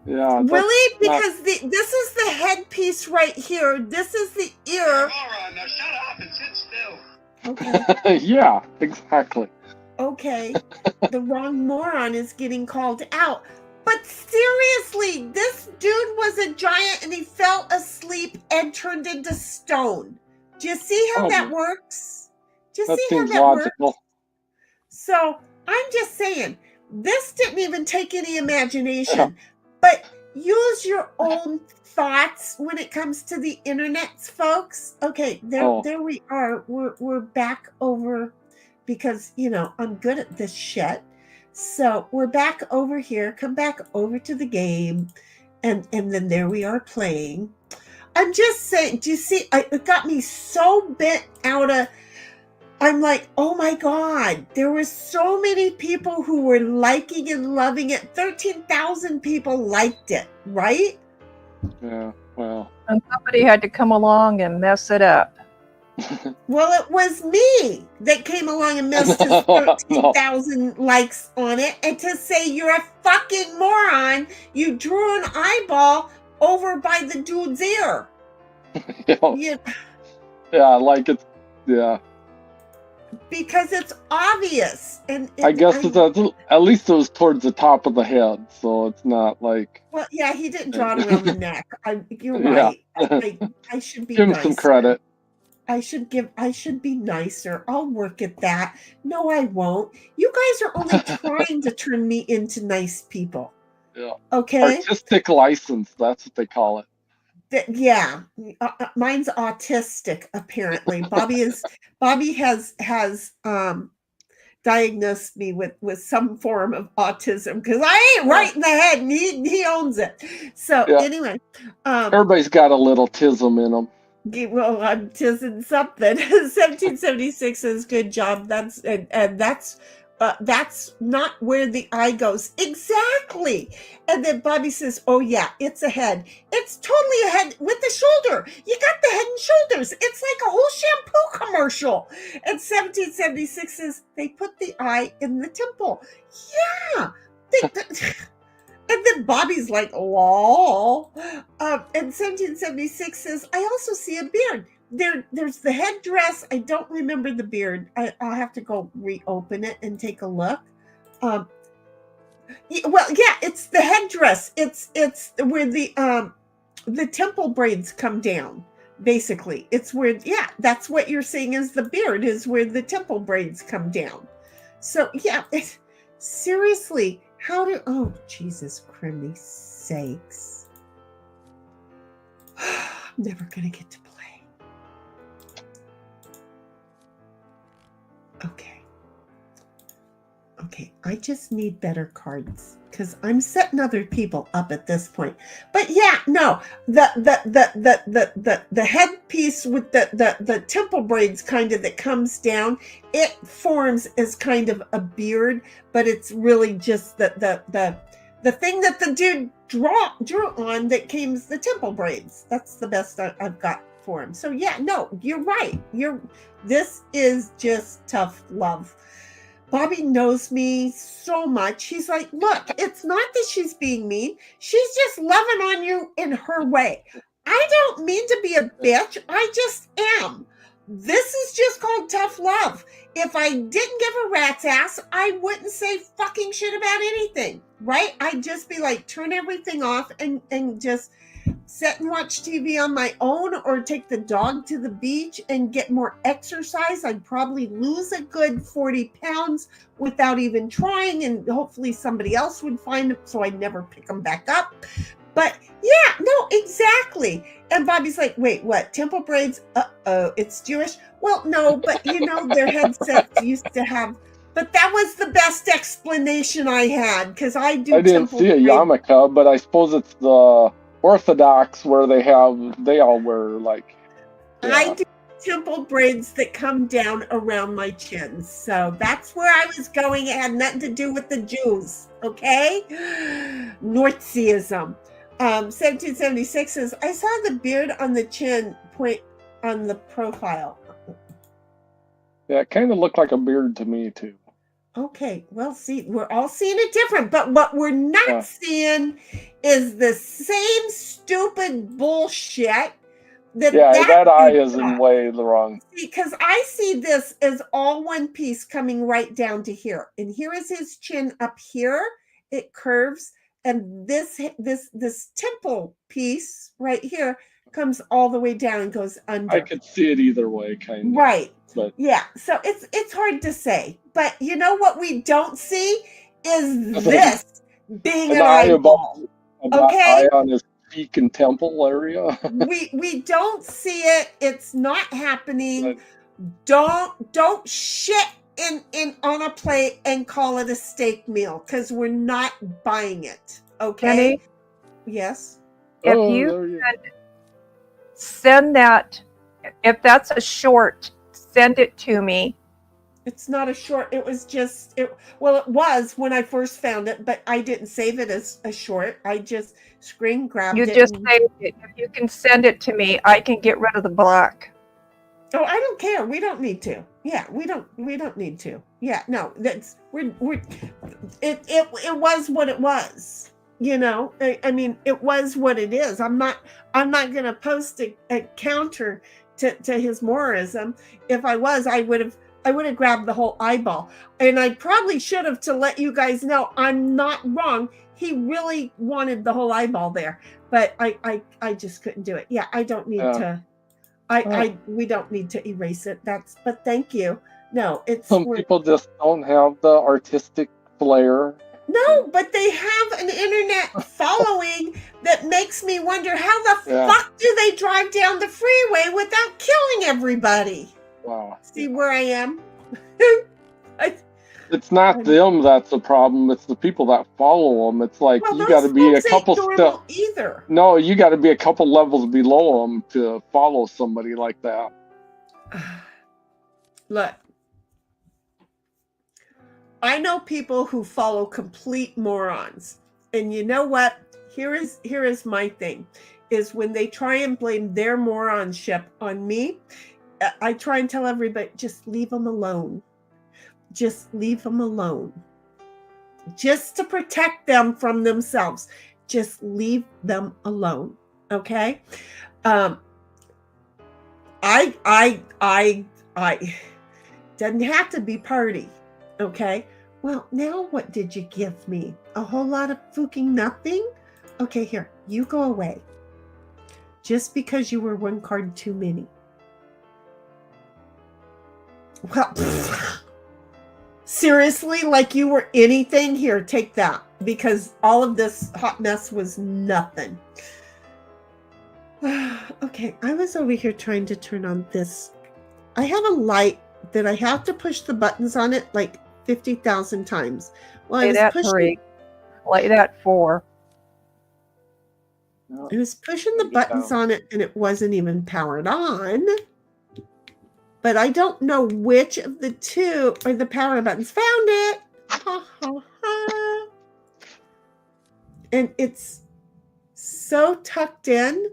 Yeah. that's Really? not- Because this is the headpiece right here. This is the You're ear. a moron. Now shut up and sit still. Okay. yeah, exactly. Okay, the wrong moron is getting called out. But seriously, this dude was a giant and he fell asleep and turned into stone. Do you see how Oh, that works? Do you That see how seems that works? logical. So I'm just saying, this didn't even take any imagination. But use your own thoughts when it comes to the internets, folks. Okay, there we are. We're back over because I'm good at this shit. So we're back over here. Come back over to the game, and then there we are playing. I'm just saying. Do you see? It got me so bent out of. I'm like, oh my God, there were so many people who were liking and loving it. 13,000 people liked it, right? Yeah, well. And somebody had to come along and mess it up. Well, it was me that came along and missed his 13,000 likes on it. And to say you're a fucking moron, you drew an eyeball over by the dude's ear. Yeah, like it's, yeah. Because it's obvious. And I guess it's at least it was towards the top of the head, so it's not like. Well, yeah, he didn't draw it around the neck. You're Yeah. right. I should be Give him nicer. some credit. I should be nicer. I'll work at that. No, I won't. You guys are only trying to turn me into nice people. Yeah. Okay? Artistic license, that's what they call it. Yeah. Mine's autistic, apparently. Bobby has diagnosed me with some form of autism because I ain't right in the head and he owns it. So Yeah. anyway. Everybody's got a little tism in them. Well, I'm tising something. 1776 says good job. That's not where the eye goes. Exactly. And then Bobby says, oh yeah, it's a head. It's totally a head with the shoulder. You got the head and shoulders. It's like a whole shampoo commercial. And 1776 says they put the eye in the temple. Yeah. And then Bobby's like, lol. And 1776 says, I also see a beard. There's the headdress. I don't remember the beard. I'll have to go reopen it and take a look. Well, yeah, it's the headdress. It's where the temple braids come down. Basically, it's where, yeah, that's what you're seeing is the beard is where the temple braids come down. So yeah, seriously. Oh, Jesus Christ sakes. I'm never going to get to play. Okay, I just need better cards because I'm setting other people up at this point. But yeah, no, the headpiece with the temple braids kind of that comes down, it forms as kind of a beard, but it's really just the thing that the dude drew on that came as the temple braids. That's the best I've got for him. So yeah, no, you're right. This is just tough love. Bobby knows me so much. He's like, look, it's not that she's being mean. She's just loving on you in her way. I don't mean to be a bitch. I just am. This is just called tough love. If I didn't give a rat's ass, I wouldn't say fucking shit about anything, right? I'd just be like, turn everything off and just, sit and watch TV on my own or take the dog to the beach and get more exercise, I'd probably lose a good 40 pounds without even trying, and hopefully somebody else would find them so I'd never pick them back up. But yeah, no, exactly. And Bobby's like, wait, what? Temple braids? Uh-oh, it's Jewish? Well, no, but their headsets used to have, but that was the best explanation I had, because I didn't temple see a braid. yarmulke, but I suppose it's the Orthodox where they all wear like. Yeah. I do temple braids that come down around my chin. So that's where I was going. It had nothing to do with the Jews. Okay? Nazism. 1776 says, I saw the beard on the chin point on the profile. Yeah, it kind of looked like a beard to me too. Okay, well, see, we're all seeing it different, but what we're not seeing is the same stupid bullshit that eye is in way the wrong. Because I see this as all one piece coming right down to here, and here is his chin up here. It curves, and this temple piece right here comes all the way down and goes under. I could see it either way, kind of. Right. But yeah, so it's hard to say. But you know what we don't see is this being an eyeball. Eye on his cheek and temple area. we don't see it. It's not happening. Don't shit in on a plate and call it a steak meal, because we're not buying it. Okay. Penny, yes. If you could send that, if that's a short, send it to me. It's not a short. It was just it was when I first found it, but I didn't save it as a short. I just screen grabbed it. You just saved it. If you can send it to me, I can get rid of the black. Oh, I don't care. We don't need to. Yeah, we don't need to. Yeah, no, that's it was what it was. I mean, it was what it is. I'm not gonna post a counter to his Morism. If I was, I would have grabbed the whole eyeball. And I probably should have, to let you guys know I'm not wrong. He really wanted the whole eyeball there, but I just couldn't do it. Yeah, I don't need to. We don't need to erase it. But thank you. No, some people just don't have the artistic flair. No, but they have an internet following that makes me wonder how the fuck do they drive down the freeway without killing everybody? Wow. See where I am? It's not them that's the problem. It's the people that follow them. It's like you got to be a couple steps. Either. No, you got to be a couple levels below them to follow somebody like that. Look, I know people who follow complete morons, and you know what? Here is my thing: is when they try and blame their moronship on me. I try and tell everybody, just leave them alone. Just leave them alone. Just to protect them from themselves. Just leave them alone. Okay? I doesn't have to be party. Okay? Well, now what did you give me? A whole lot of fucking nothing? Okay, here, you go away. Just because you were one card too many. Well, seriously, like you were anything? Here, take that. Because all of this hot mess was nothing. Okay, I was over here trying to turn on this. I have a light that I have to push the buttons on it like 50,000 times. Well, Play that 3. Play that 4. I was pushing the buttons on it and it wasn't even powered on. But I don't know which of the two are the power buttons. Found it. Ha, ha, ha. And it's so tucked in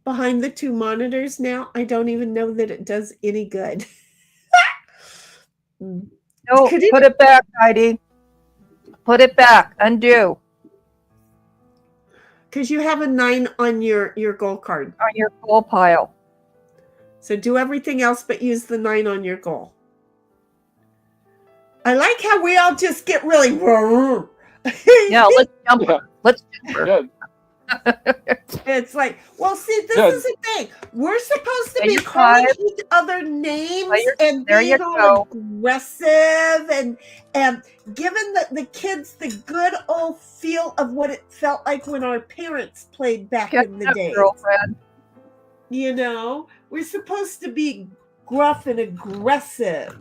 behind the two monitors now. I don't even know that it does any good. No, put it back, Heidi. Put it back. Undo. Because you have a 9 on your goal card. On your goal pile. So do everything else but use the 9 on your goal. I like how we all just get really... Yeah, let's jump her. Let's jump her. Good. It's like, well, see, this Yeah. is the thing. We're supposed to There be you calling go. each other names and There you being all go. aggressive and giving the kids the good old feel of what it felt like when our parents played back Catch in the up, day. girlfriend. You know, we're supposed to be gruff and aggressive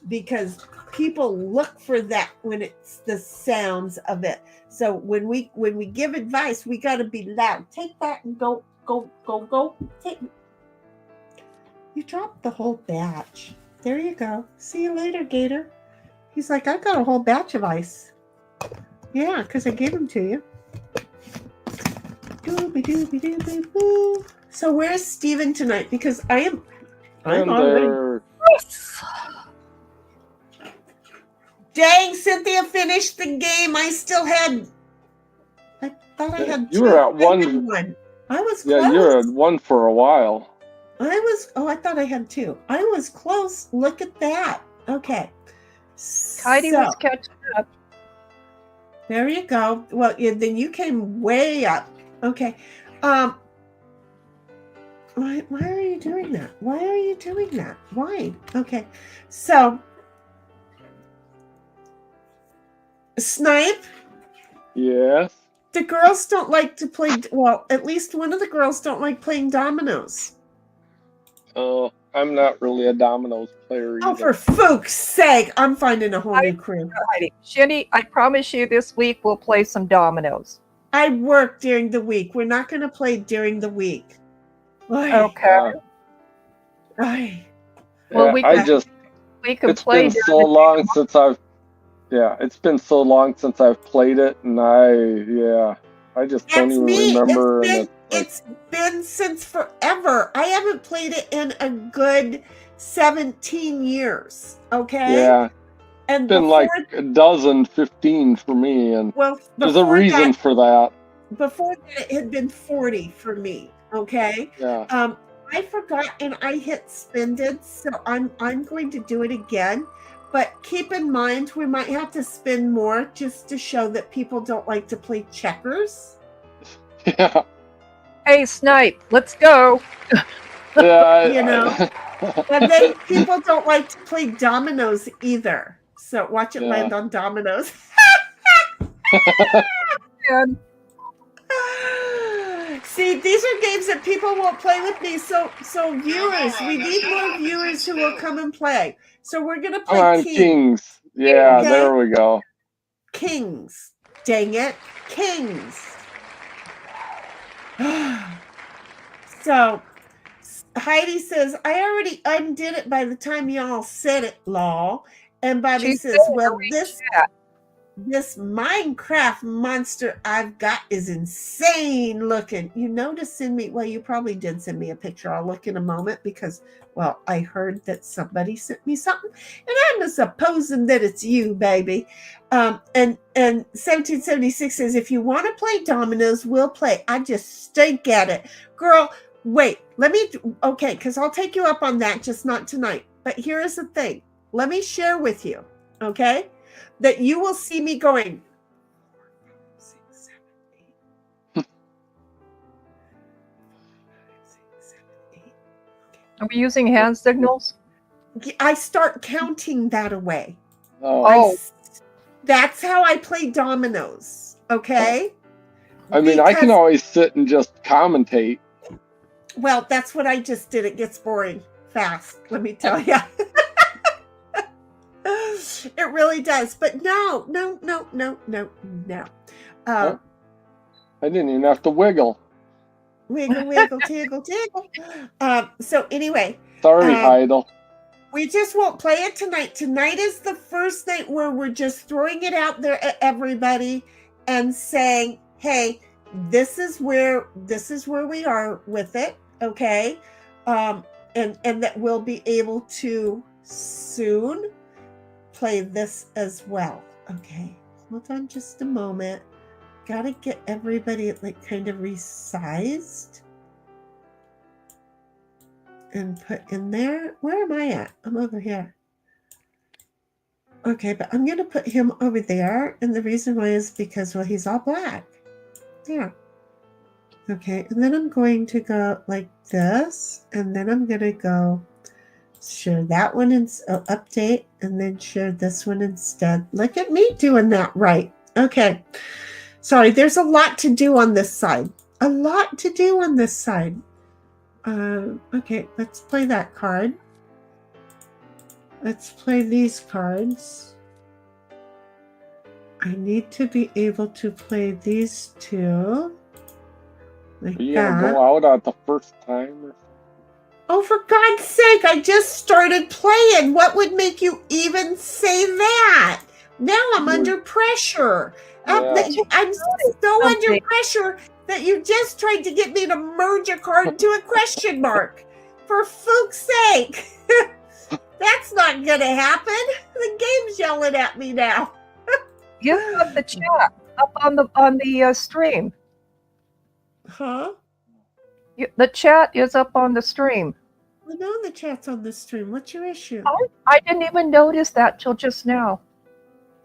because people look for that when it's the sounds of it. So when we give advice, we got to be loud. Take that and go. Take. You dropped the whole batch. There you go. See you later, Gator. He's like, I got a whole batch of ice. Yeah, because I gave them to you. Dooby. So where's Steven tonight? Because I'm And already. they're Dang, Cynthia finished the game. I still had. I thought I had you two. were at I had one. one. I was Yeah, close. you're at one for a while. I thought I had two. I was close. Look at that. Okay. Heidi So, was catching up. there you go. Well, then you came way up. Okay. Why are you doing that? Why are you doing that? Why? Okay. So, Snipe, Yes. the girls don't like to play. Well, at least one of the girls don't like playing dominoes. Oh, I'm not really a dominoes player Oh, either. for fuck's sake! I'm finding a whole new crew. Heidi. Shinny, I promise you this week we'll play some dominoes. I work during the week. We're not going to play during the week. Okay. Ay. Well, Yeah, we can it's play been during so the long since it's been so long since I've played it, and I just don't That's even me. remember. And It's been since forever. I haven't played it in a good 17 years. Okay. yeah, And it's been before, like a dozen, 15 for me, and well, there's a before reason for that. before that, it had been 40 for me. Okay. Yeah. I forgot and I hit spended, so I'm going to do it again. But keep in mind, we might have to spend more just to show that people don't like to play checkers. Yeah. Hey, Snipe, let's go. Yeah. You know? And then people don't like to play dominoes either. So watch it land on dominoes. And See, these are games that people won't play with me. So viewers, we need more viewers who will come and play. So we're gonna Come play on, Kings. Yeah, Okay. there we go. Kings. Dang it. Kings. So Heidi says, I already undid it by the time y'all said it, law. And Bobby she says, said well, in this chat. Minecraft monster I've got is insane looking. You know to send me, well, you probably did send me a picture. I'll look in a moment because, well, I heard that somebody sent me something and I'm supposing that it's you, baby. And 1776 says, if you want to play dominoes, we'll play. I just stink at it. Girl, wait, okay, because I'll take you up on that, just not tonight. But here's the thing. Let me share with you, okay? That you will see me going 4, 5, 6, 7, 8. 5, 6, 7, 8. Okay. Are we using hand signals? I start counting that away. Oh, That's how I play dominoes. Okay. I mean, I can always sit and just commentate. Well, that's what I just did. It gets boring fast. Let me tell you. It really does. But no. I didn't even have to wiggle. Wiggle, tiggle. So anyway. Sorry, Idle. We just won't play it tonight. Tonight is the first night where we're just throwing it out there at everybody and saying, hey, this is where we are with it. Okay. And that we'll be able to soon play this as well. Okay. Hold on just a moment. Gotta get everybody like kind of resized and put in there. Where am I at? I'm over here. Okay, but I'm going to put him over there. And the reason why is because, well, he's all black. Yeah. Okay, and then I'm going to go like this, and then I'm going to go share that one and update, and then share this one instead. Look at me doing that right. Okay. Sorry, there's a lot to do on this side. A lot to do on this side. Okay, let's play that card. Let's play these cards. I need to be able to play these two. Like Are you that. gonna go out at the first time? Or... Oh, for God's sake, I just started playing. What would make you even say that? Now I'm under pressure. Yeah. I'm so under pressure that you just tried to get me to merge a card to a question mark. For fuck's sake. That's not going to happen. The game's yelling at me now. You have the chat up on the stream. Huh? The chat is up on the stream. I know the chat's on the stream. What's your issue? I didn't even notice that till just now.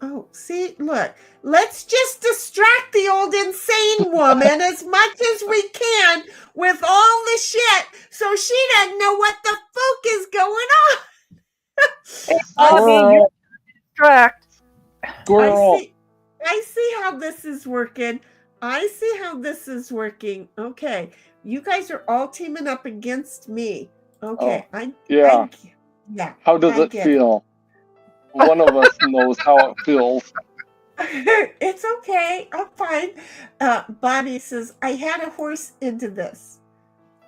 Oh, see, look, let's just distract the old insane woman as much as we can with all the shit so she doesn't know what the fuck is going on. Hey, Bobby, you distract. Squirrel. I see how this is working. I see how this is working. Okay, you guys are all teaming up against me. Okay, Yeah. Yeah. How does it feel? One of us knows how it feels. It's okay. I'm fine. Bobby says, I had a horse into this.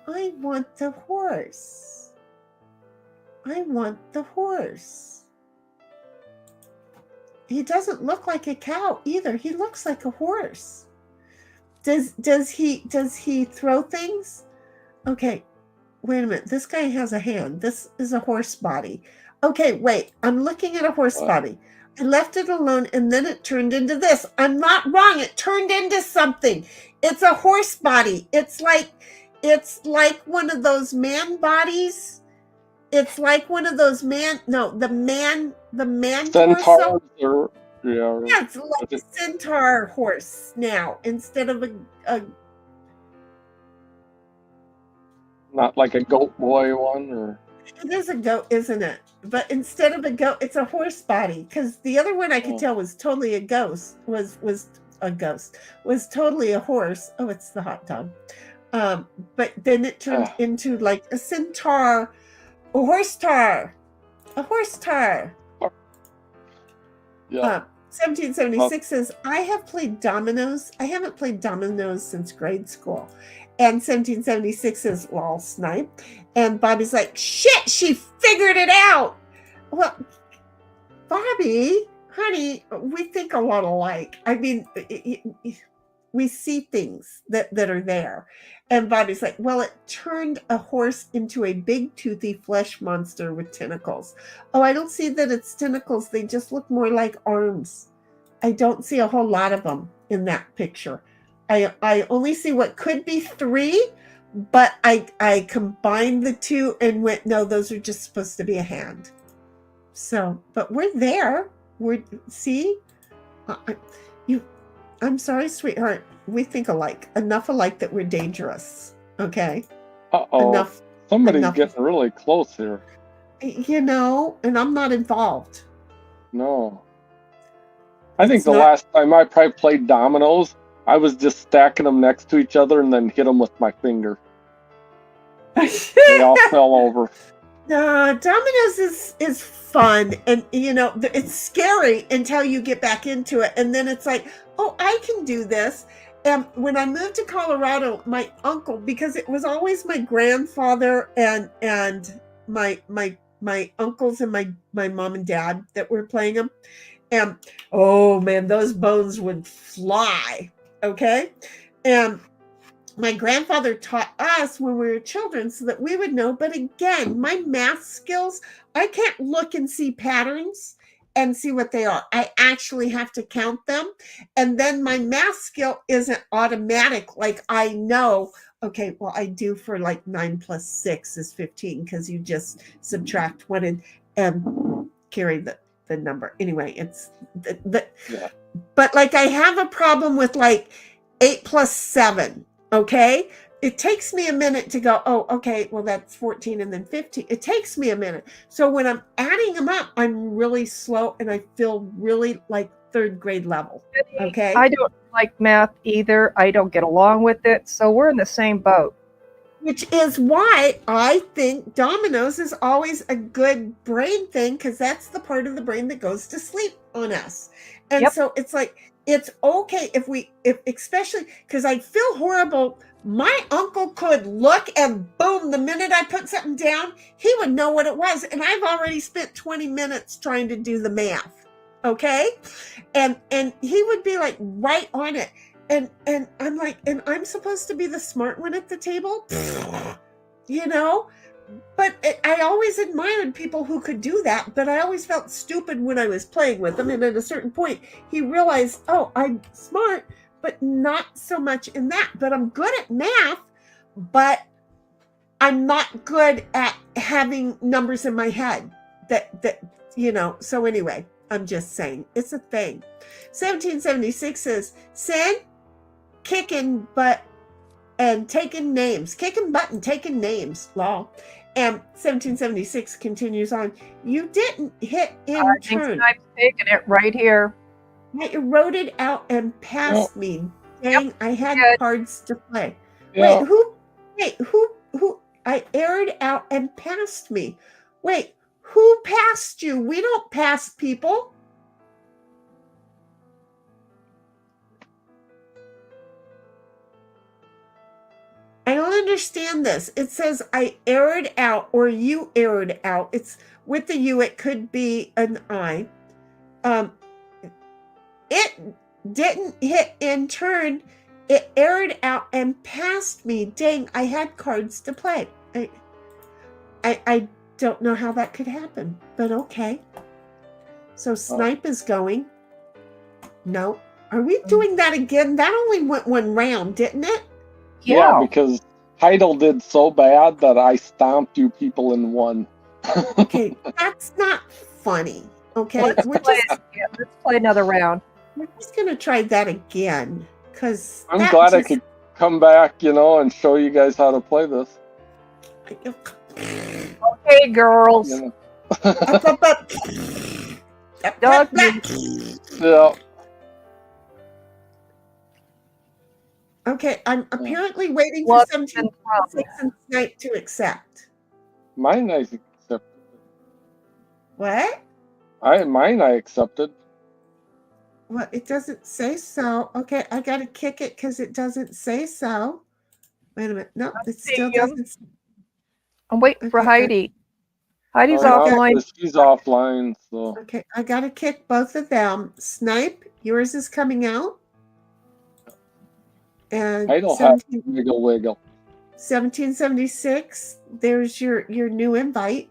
I want the horse. I want the horse. He doesn't look like a cow either. He looks like a horse. Does he throw things? Okay. Wait a minute. This guy has a hand. This is a horse body. Okay, wait. I'm looking at a horse body. I left it alone and then it turned into this. I'm not wrong. It turned into something. It's a horse body. It's like one of those man bodies. It's like one of those the man Centaurs torso. or Yeah, it's like a centaur horse now instead of a not like a goat boy one, or it is a goat, isn't it? But instead of a goat, it's a horse body. Because the other one I could tell was totally a ghost. Was totally a horse. Oh, it's the hot dog. But then it turned into like a centaur, a horse tar. yeah. 1776 says, I have played dominoes. I haven't played dominoes since grade school. And 1776 says, well, snipe. And Bobby's like, shit, she figured it out. Well, Bobby, honey, we think a lot alike. I mean, we see things that are there. And Bobby's like, well, it turned a horse into a big toothy flesh monster with tentacles. Oh, I don't see that it's tentacles. They just look more like arms. I don't see a whole lot of them in that picture. I only see what could be 3, but I combined the 2 and went, no, those are just supposed to be a hand. So, but we're there. See? I'm sorry, sweetheart. We think alike. Enough alike that we're dangerous. Okay? Uh-oh. Somebody's getting really close here. And I'm not involved. No. I think the last time I probably played dominoes, I was just stacking them next to each other and then hit them with my finger. They all fell over. No, dominoes is fun, and it's scary until you get back into it, and then it's like, oh, I can do this. And when I moved to Colorado, my uncle, because it was always my grandfather and my uncles and my mom and dad that were playing them, and oh man, those bones would fly. Okay, and my grandfather taught us when we were children so that we would know. But again, my math skills, I can't look and see patterns and see what they are. I actually have to count them. And then my math skill isn't automatic. Like I know, okay, well, I do for like 9 plus 6 is 15 because you just subtract 1 and carry the number. Anyway, it's yeah. But like I have a problem with like 8 plus 7. Okay? It takes me a minute to go, oh, okay, well, that's 14 and then 15. It takes me a minute. So when I'm adding them up, I'm really slow and I feel really like third grade level. Okay? I don't like math either. I don't get along with it. So we're in the same boat. Which is why I think dominoes is always a good brain thing, because that's the part of the brain that goes to sleep on us. And Yep. so it's like, it's okay if especially because I feel horrible. My uncle could look and boom, the minute I put something down, he would know what it was. And I've already spent 20 minutes trying to do the math. Okay. And he would be like right on it. And I'm like, and I'm supposed to be the smart one at the table, you know? But I always admired people who could do that, but I always felt stupid when I was playing with them. And at a certain point, he realized, oh, I'm smart, but not so much in that. But I'm good at math, but I'm not good at having numbers in my head that you know. So anyway, I'm just saying, it's a thing. 1776 says, Sin, kicking butt and taking names. Kicking butt and taking names. Lol. And 1776 continues on. You didn't hit in I think turn. Snipe's taking it right here. You wrote it out and passed me. Dang, Yep, I had did. cards to play. Yeah. Wait, who, I aired out and passed me. Wait, who passed you? We don't pass people. I don't understand this. It says I aired out or you aired out. It's with the U, it could be an I. It didn't hit in turn. It aired out and passed me. Dang, I had cards to play. I don't know how that could happen, but okay. So Snipe is going. No. Are we doing that again? That only went one round, didn't it? Yeah, because Heidel did so bad that I stomped you people in one. Okay, that's not funny. Okay, Let's play another round. we're just gonna try that again because I'm glad I could come back, you know, and show you guys how to play this. Okay, girls. You know. Dog Yeah. Okay, I'm apparently waiting for Love 1776 and Snipe to accept. Mine I accepted. What? Mine I accepted. Well, it doesn't say so. Okay, I gotta kick it because it doesn't say so. Wait a minute. No, it still doesn't. I'm waiting for Okay, Heidi. Heidi's Oh, no, offline. 'cause she's offline, so Okay, I gotta kick both of them. Snipe, yours is coming out. And I don't have wiggle wiggle. 1776, there's your new invite.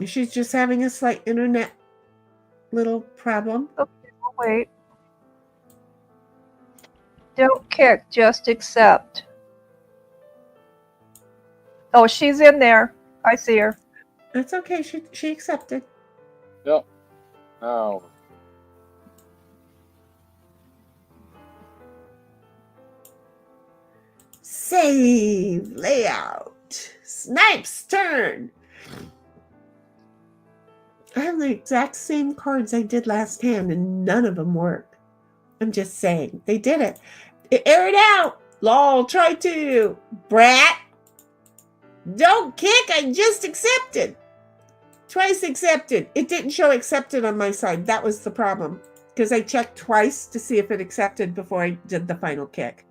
She's just having a slight internet little problem. Okay, we'll wait. Don't kick, just accept. Oh, she's in there. I see her. That's okay. She accepted. Yep. Oh. Save layout. Snipe's turn. I have the exact same cards I did last hand, and none of them work. I'm just saying. They did it. It aired out. Lol, try to. Brat. Don't kick. I just accepted. Twice accepted. It didn't show accepted on my side. That was the problem. Because I checked twice to see if it accepted before I did the final kick.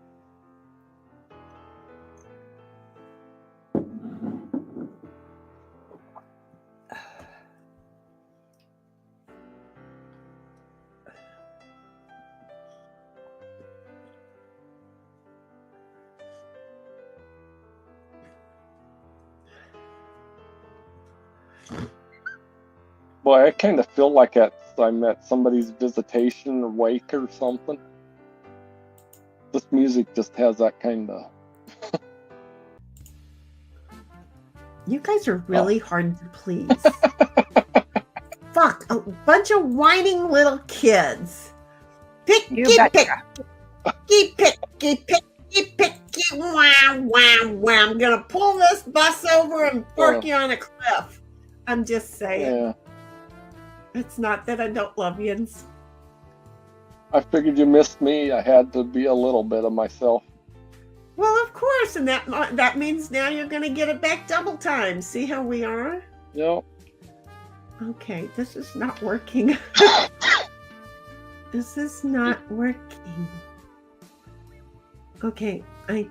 Boy, I kind of feel like I'm at somebody's visitation or wake or something. This music just has that kind of. You guys are really hard to please. Fuck, a bunch of whining little kids. You betcha. picky, wow, wow, wow. I'm gonna pull this bus over and park you on a cliff. I'm just saying. Yeah. It's not that I don't love yins. I figured you missed me. I had to be a little bit of myself. Well, of course, and that means now you're gonna get it back double time. See how we are? Yep. Okay, this is not working. This is not working. Okay, I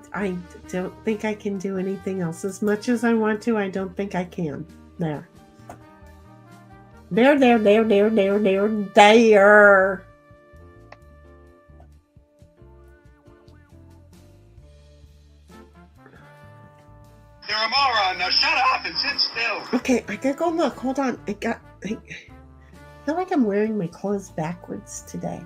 don't think I can do anything else. As much as I want to, I don't think I can. There. There. You're a moron. Now shut up and sit still. Okay, I gotta go look. Hold on. I feel like I'm wearing my clothes backwards today.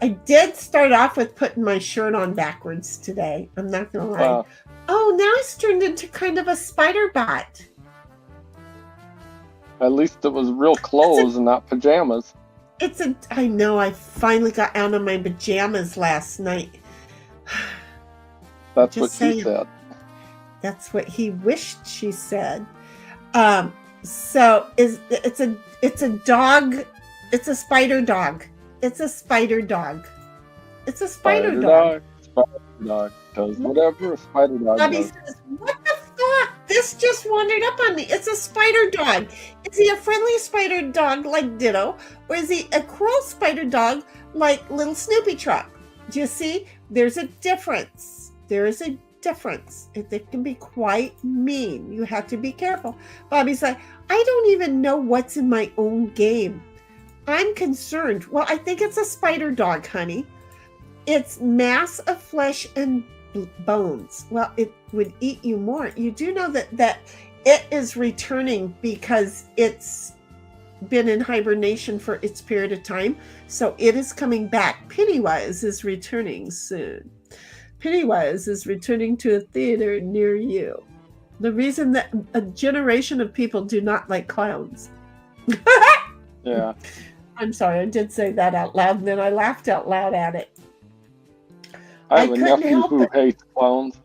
I did start off with putting my shirt on backwards today. I'm not gonna lie. Oh, now it's turned into kind of a spider bot. At least it was real clothes and not pajamas. I know, I finally got out of my pajamas last night. That's Just what saying. she said. That's what he wished she said. So it's a dog. It's a spider dog. It's a spider dog. It's a spider dog. Spider dog. Because whatever a spider dog Bobby does. says, "What the fuck? This just wandered up on me. It's a spider dog. Is he a friendly spider dog like Ditto, or is he a cruel spider dog like Little Snoopy Truck? Do you see? There's a difference. There is a difference. It can be quite mean. You have to be careful." Bobby's like, "I don't even know what's in my own game. I'm concerned." Well, I think it's a spider dog, honey. It's mass of flesh and bones. Well, it would eat you more. You do know that it is returning because it's been in hibernation for its period of time. So it is coming back. Pennywise is returning soon. Pennywise is returning to a theater near you. The reason that a generation of people do not like clowns. Yeah. I'm sorry, I did say that out loud, and then I laughed out loud at it. I have a couldn't nephew help who it. hates clowns.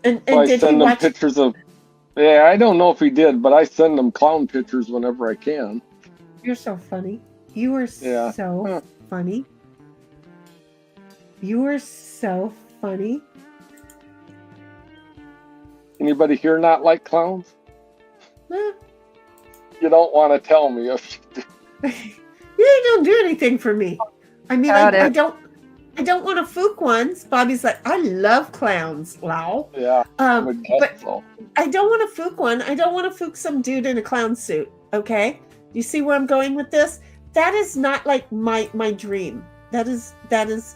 And So I did he send him watch? pictures of. Yeah, I don't know if he did, but I send him clown pictures whenever I can. You're so funny. You are Yeah. so funny. You are so funny. Anybody here not like clowns? Eh, You don't want to tell me if you do. You don't do anything for me. I mean, Got I it. don't want to fook ones. Bobby's like, I love clowns. Wow. Yeah, I would guess But so. I don't want to fook one. I don't want to fook some dude in a clown suit. Okay, you see where I'm going with this? That is not like my dream. That is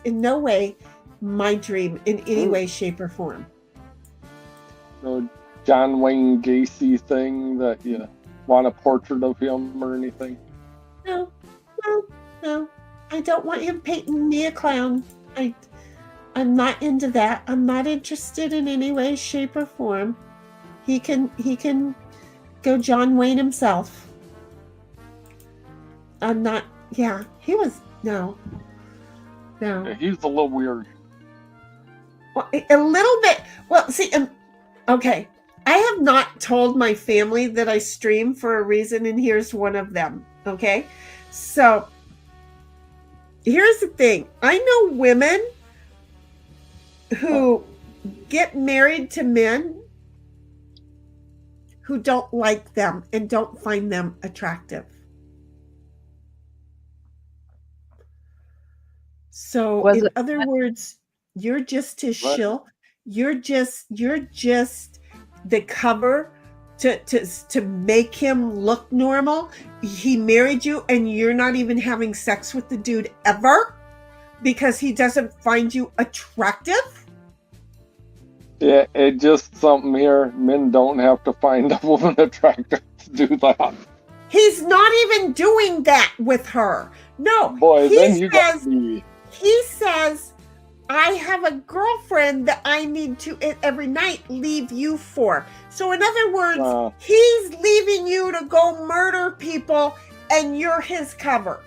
in no way my dream in any way, shape, or form. No John Wayne Gacy thing that you want a portrait of him or anything. No. I don't want him painting me a clown. I'm not into that. I'm not interested in any way, shape, or form. He can go John Wayne himself. I'm not. Yeah, he was no. Yeah, he's a little weird. Well, a little bit. Well, see, okay. I have not told my family that I stream for a reason, and here's one of them. Okay, so here's the thing. I know women who get married to men who don't like them and don't find them attractive. So, Was in it- other words, you're just his What? shill. You're just the cover to make him look normal. He married you, and you're not even having sex with the dude ever because he doesn't find you attractive. Yeah, it just something here. Men don't have to find a woman attractive to do that. He's not even doing that with her. No, Boy, he then you got says, me. he says, I have a girlfriend that I need to every night leave you for. So in other words, he's leaving you to go murder people, and you're his cover.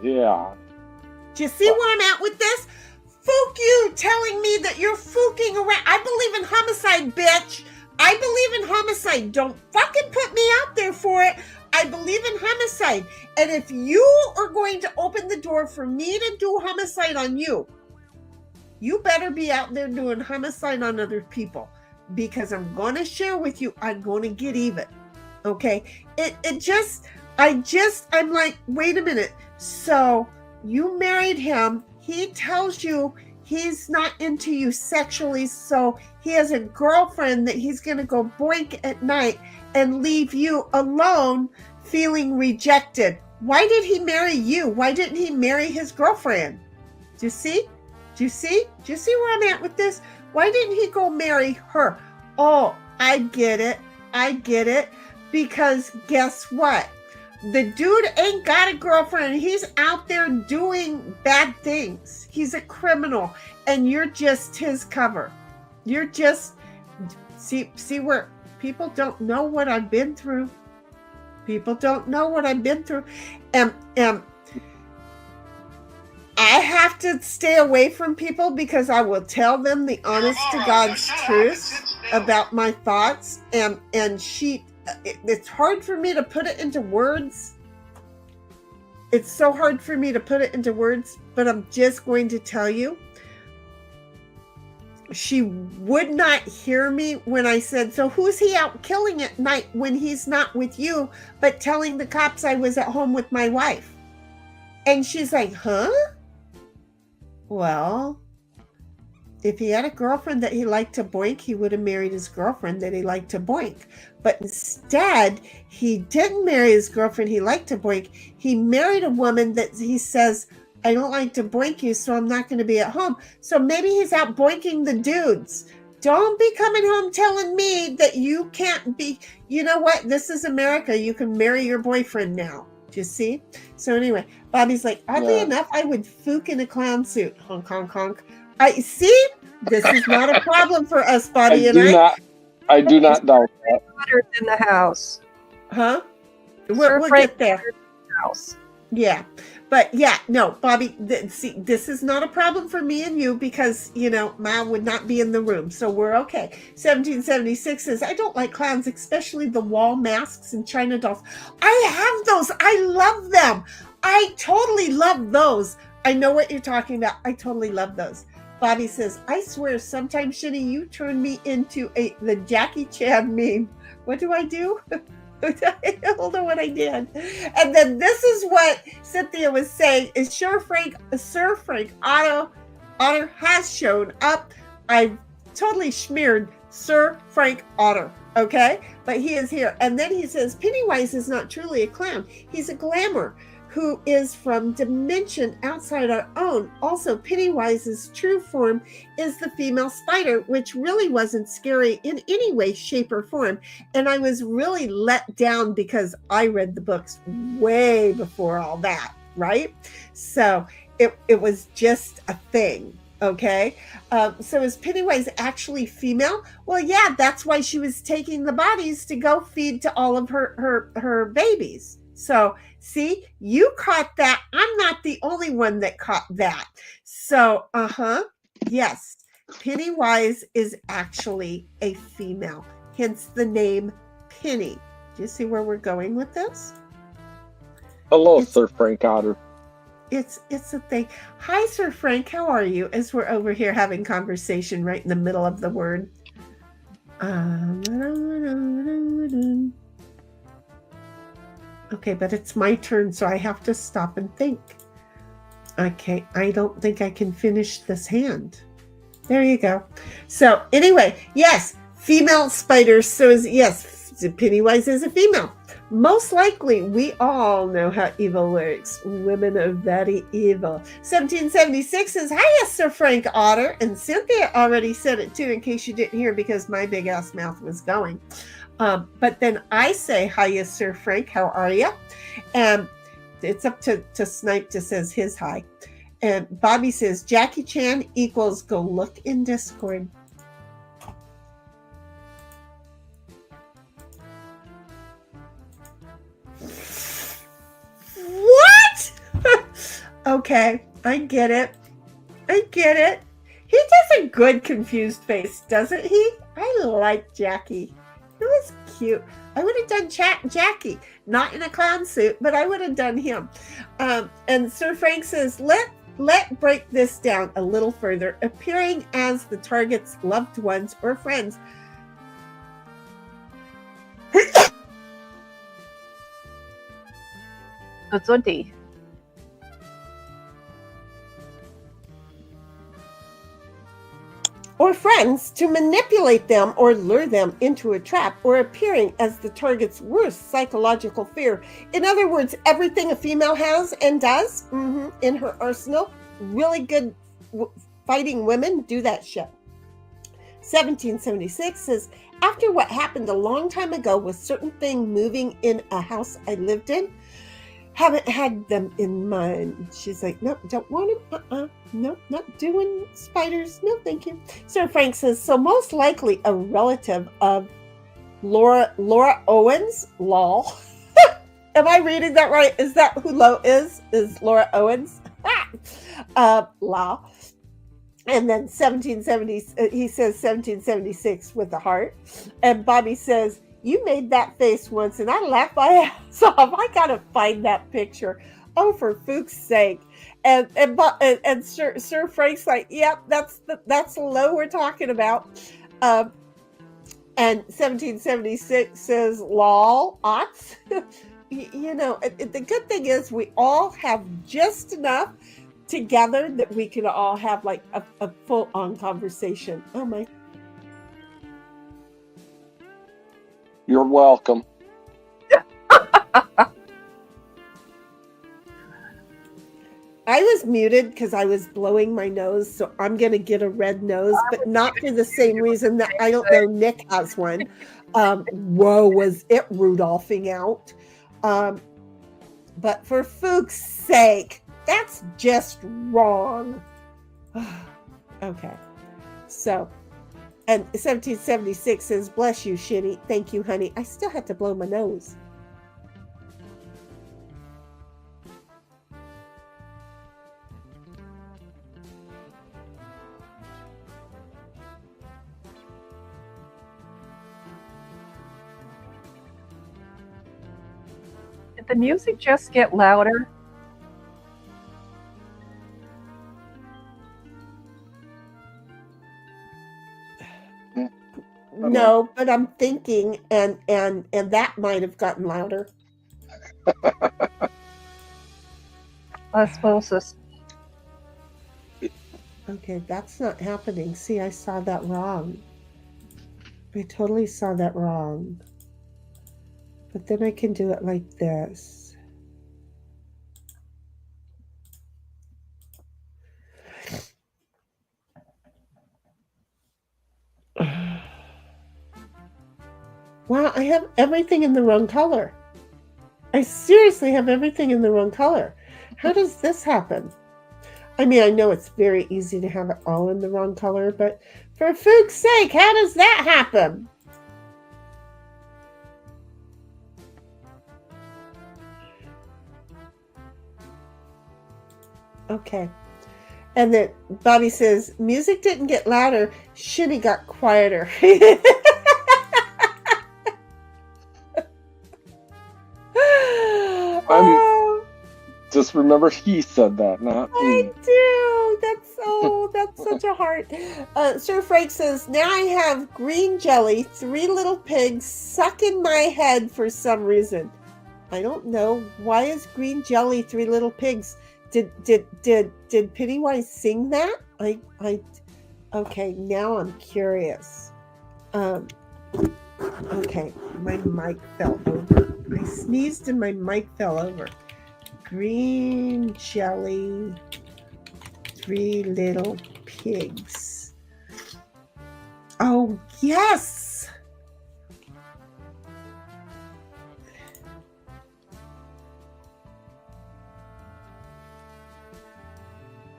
Yeah. Do you see where I'm at with this? Fook you telling me that you're fooking around. I believe in homicide, bitch. I believe in homicide. Don't fucking put me out there for it. I believe in homicide. And if you are going to open the door for me to do homicide on you, you better be out there doing homicide on other people, because I'm going to share with you, I'm going to get even. Okay? I'm like, wait a minute. So you married him. He tells you he's not into you sexually, so he has a girlfriend that he's going to go boink at night and leave you alone feeling rejected. Why did he marry you? Why didn't he marry his girlfriend? Do you see? Do you see where I'm at with this? Why didn't he go marry her? Oh, I get it. Because guess what? The dude ain't got a girlfriend. He's out there doing bad things. He's a criminal, and you're just his cover. You're just see where people don't know what I've been through. People don't know what I've been through. I have to stay away from people because I will tell them the honest to God's truth about my thoughts. And it's hard for me to put it into words. It's so hard for me to put it into words, but I'm just going to tell you. She would not hear me when I said, so who's he out killing at night when he's not with you, but telling the cops I was at home with my wife? And she's like, huh? Well, if he had a girlfriend that he liked to boink, he would have married his girlfriend that he liked to boink. But instead, he didn't marry his girlfriend he liked to boink. He married a woman that he says, I don't like to boink you, so I'm not going to be at home. So maybe he's out boinking the dudes. Don't be coming home telling me that you can't be, you know what? This is America. You can marry your boyfriend now. Do you see? So anyway, Bobby's like, oddly enough, I would fook in a clown suit. Honk, honk, honk. I see. This is not a problem for us, Bobby and I. I do not doubt that. In the house. Huh? We'll get there. House. Yeah. But yeah, no, Bobby, see, this is not a problem for me and you because, you know, Mom would not be in the room. So we're okay. 1776 says, I don't like clowns, especially the wall masks and China dolls. I have those. I love them. I totally love those. I know what you're talking about. I totally love those. Bobby says, I swear sometimes, Shitty, you turn me into the Jackie Chan meme. What do I do? I don't know what I did. And then this is what Cynthia was saying is Sir Frank Otter has shown up. I've totally smeared Sir Frank Otter, okay? But he is here. And then he says, Pennywise is not truly a clown. He's a glamour who is from dimension outside our own. Also, Pennywise's true form is the female spider, which really wasn't scary in any way, shape, or form. And I was really let down because I read the books way before all that, right? So it was just a thing, okay? So is Pennywise actually female? Well, yeah, that's why she was taking the bodies to go feed to all of her babies. So, see, you caught that. I'm not the only one that caught that. So, yes, Pennywise is actually a female, hence the name Penny. Do you see where we're going with this? Hello, Sir Frank Otter. It's a thing. Hi, Sir Frank. How are you? As we're over here having conversation right in the middle of the word. Okay, but it's my turn, so I have to stop and think. Okay, I don't think I can finish this hand. There you go. So anyway, yes, female spiders. So yes, Pennywise is a female. Most likely, we all know how evil works. Women are very evil. 1776 says, hiya, Sir Frank Otter. And Cynthia already said it too, in case you didn't hear, because my big ass mouth was going. But then I say, hiya, Sir Frank, how are you? And it's up to Snipe to says his hi. And Bobby says, Jackie Chan equals go look in Discord. What? Okay. I get it. I get it. He does a good confused face, doesn't he? I like Jackie. It was cute. I would have done Jackie, not in a clown suit, but I would have done him. And Sir Frank says, let break this down a little further, appearing as the target's loved ones or friends. Gesundheit. Or friends to manipulate them or lure them into a trap, or appearing as the target's worst psychological fear. In other words, everything a female has and does in her arsenal, really good fighting women do that shit. 1776 says, after what happened a long time ago with certain thing moving in a house I lived in, haven't had them in mind. She's like, nope, don't want them. Nope, not doing spiders. No, thank you. Sir Frank says, so most likely a relative of Laura Owens. Lol. Am I reading that right? Is that who Lo is? Is Laura Owens? Lol. And then 1770, he says 1776 with the heart. And Bobby says, you made that face once, and I laughed my ass off. I gotta find that picture. Oh, for Fook's sake! And Sir Frank's like, yep, that's the Lo we're talking about. And 1776 says, lol, ots. You know, the good thing is we all have just enough together that we can all have like a full-on conversation. Oh my. You're welcome. I was muted because I was blowing my nose, so I'm going to get a red nose, but not for the same reason that I don't know Nick has one. Whoa, was it Rudolphing out. But for Fook's sake, that's just wrong. Okay, so... And 1776 says, bless you, Shitty. Thank you, honey. I still have to blow my nose. Did the music just get louder? No, but I'm thinking, and that might have gotten louder. Osmosis. Okay, that's not happening. See, I saw that wrong. I totally saw that wrong. But then I can do it like this. Wow, I have everything in the wrong color. I seriously have everything in the wrong color. How does this happen? I mean, I know it's very easy to have it all in the wrong color, but for Fook's sake, how does that happen? Okay. And then Bobby says, music didn't get louder, Shinny got quieter. Just remember he said that, not me. I do. That's such a heart. Sir Frank says, now I have green jelly, 3 little pigs suck in my head for some reason. I don't know. Why is green jelly 3 little pigs? Did Pennywise sing that? Okay, now I'm curious. Okay, my mic fell over. I sneezed and my mic fell over. Green jelly, 3 little pigs. Oh, yes!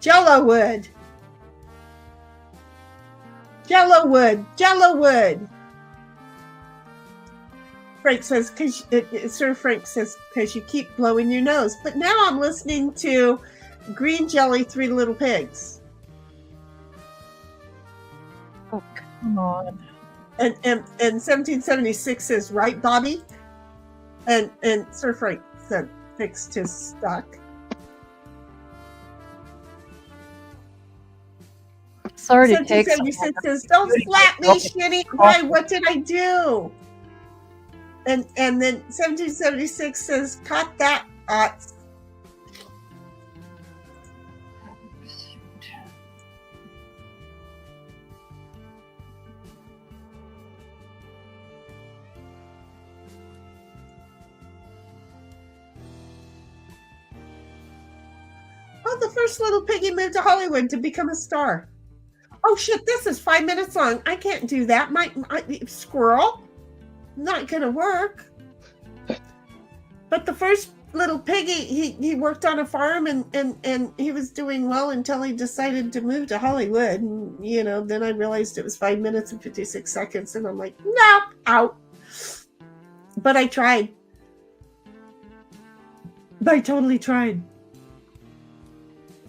Jello wood. Jello wood. Jello wood. Frank says, Sir Frank says, because you keep blowing your nose. But now I'm listening to green jelly, 3 little pigs. Oh, come on. And 1776 says, right, Bobby? And Sir Frank said, fixed his stock. Sorry to take 1776 says, don't slap me, shitty. Why? What did I do? And then 1776 says, cut that. Oh, the first little piggy moved to Hollywood to become a star. Oh shit, this is 5 minutes long. I can't do that. My squirrel. Not gonna work. But the first little piggy, he worked on a farm and he was doing well until he decided to move to Hollywood. And, you know, then I realized it was 5 minutes and 56 seconds. And I'm like, no, out. But I tried. I totally tried.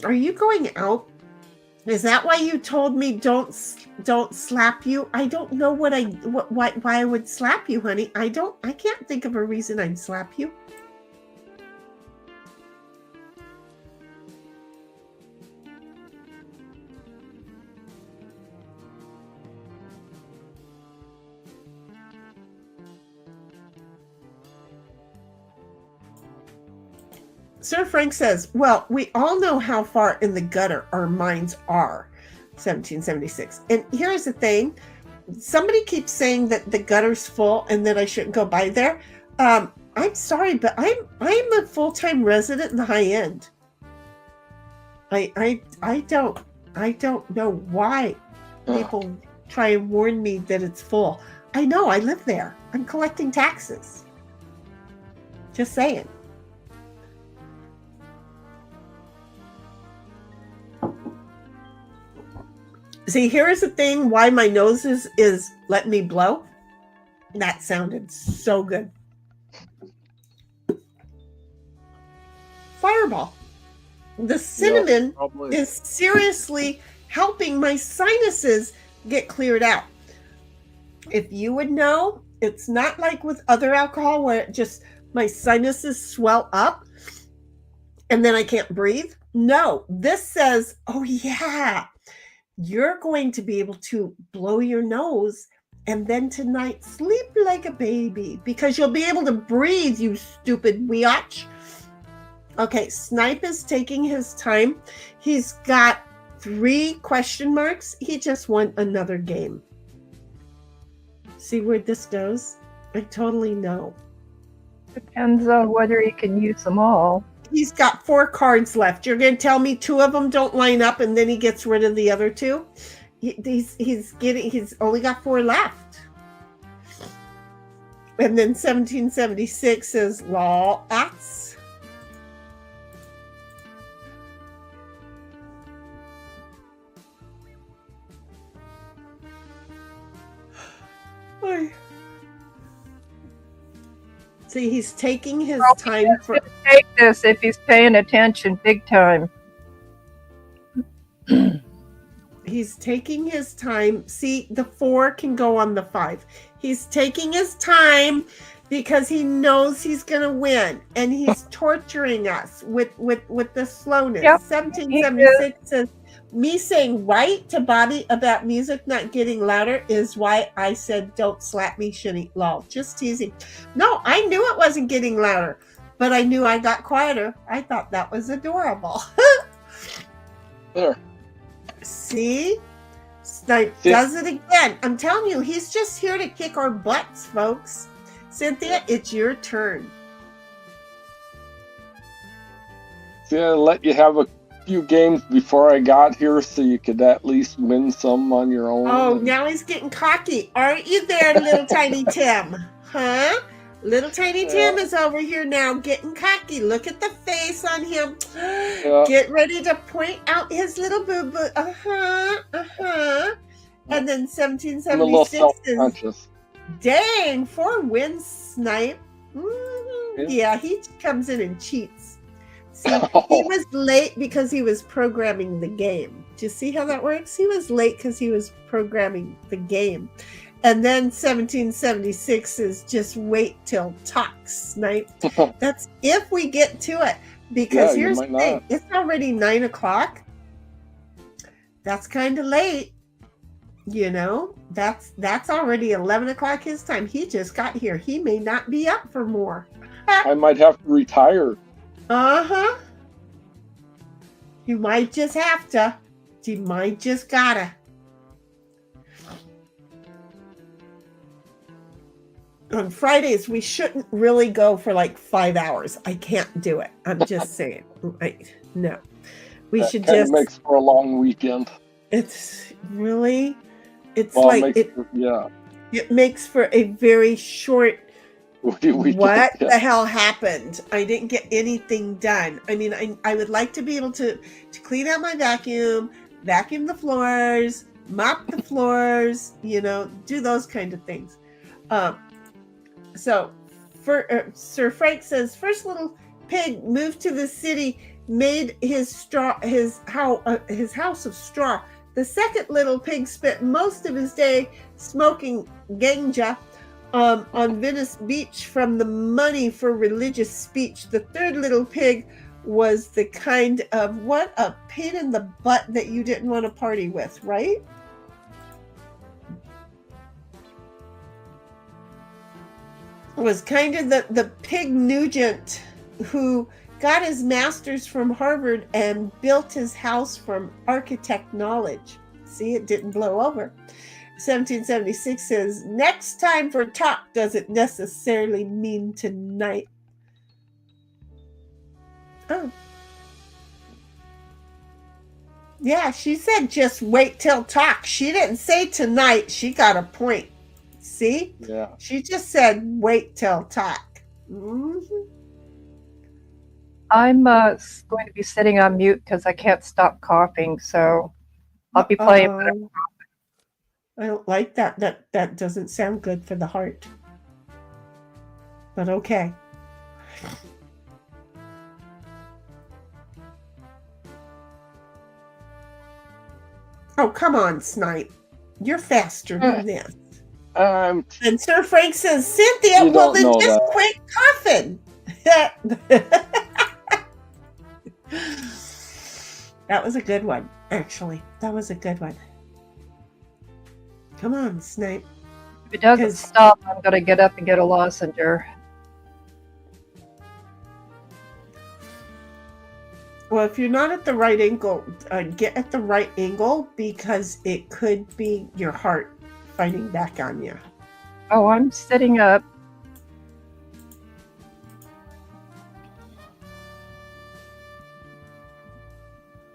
Are you going out? Is that why you told me don't slap you? I don't know why I would slap you, honey. I can't think of a reason I'd slap you. Sir Frank says, well, we all know how far in the gutter our minds are, 1776. And here's the thing. Somebody keeps saying that the gutter's full and that I shouldn't go by there. I'm sorry, but I'm a full-time resident in the high end. I don't know why people try and warn me that it's full. I know, I live there. I'm collecting taxes. Just saying. See, here's the thing why my nose is letting me blow. That sounded so good. Fireball. The cinnamon is seriously helping my sinuses get cleared out. If you would know, it's not like with other alcohol where it just my sinuses swell up and then I can't breathe. No, this says, oh yeah, you're going to be able to blow your nose and then tonight sleep like a baby because you'll be able to breathe, you stupid weotch. Okay, Snipe is taking his time. He's got 3 question marks. He just won another game. See where this goes? I totally know. Depends on whether he can use them all. He's got 4 cards left. You're going to tell me 2 of them don't line up and then he gets rid of the other 2? He's only got 4 left. And then 1776 says law acts. See, he's taking his time for. Take this if he's paying attention, big time. He's taking his time. See, the 4 can go on the 5. He's taking his time because he knows he's going to win, and he's torturing us with the slowness. Yep, 1776 says, me saying right to Bobby about music not getting louder is why I said don't slap me, shitty lol. Just teasing. No, I knew it wasn't getting louder, but I knew I got quieter. I thought that was adorable. There. See? Snipe does it again. I'm telling you, he's just here to kick our butts, folks. Cynthia, it's your turn. See, I let you have a few games before I got here so you could at least win some on your own. Oh, now he's getting cocky. Aren't you there, little tiny Tim? Huh? Little tiny Tim is over here now getting cocky. Look at the face on him. Get ready to point out his little boo-boo. And then 1776 I'm a little self-conscious. Dang, 4 wins, Snipe. Yeah, he comes in and cheats. See, he was late because he was programming the game. Do you see how that works? He was late because he was programming the game. And then 1776 is just wait till talks, Snipe. That's if we get to it. Because Yeah, you here's the might thing. not. It's already 9 o'clock. That's kind of late. You know, that's already 11 o'clock his time. He just got here. He may not be up for more. I might have to retire. Uh-huh. You might just have to. You might just gotta. On Fridays, we shouldn't really go for like 5 hours. I can't do it. I'm just saying. No. We That should kind of just... makes for a long weekend. It's really... It's Well, like... yeah. It makes for a very short... Weekend, What yeah. the hell happened? I didn't get anything done. I mean, I would like to be able to clean out my vacuum the floors, mop the floors, you know, do those kind of things. So, Sir Frank says, first little pig moved to the city, made his house of straw. The second little pig spent most of his day smoking ganja on Venice Beach from the money for religious speech. The third little pig was the kind of what a pain in the butt that you didn't want to party with, right? Was kind of the pig Nugent who got his master's from Harvard and built his house from architect knowledge. See, it didn't blow over. 1776 says, next time for talk doesn't necessarily mean tonight. Oh. Yeah, she said just wait till talk. She didn't say tonight. She got a point. See? Yeah. She just said wait till talk. Mm-hmm. I'm going to be sitting on mute because I can't stop coughing, so I'll be playing. I don't like that. That doesn't sound good for the heart. But okay. Oh, come on, Snipe. You're faster than this. And Sir Frank says, Cynthia, You well don't then know just that. quit coughing. That was a good one, actually. That was a good one. Come on, Snipe. If it doesn't 'Cause- stop, I'm going to get up and get a lozenge. Well, if you're not at the right angle, get at the right angle because it could be your heart fighting back on you. Oh, I'm sitting up.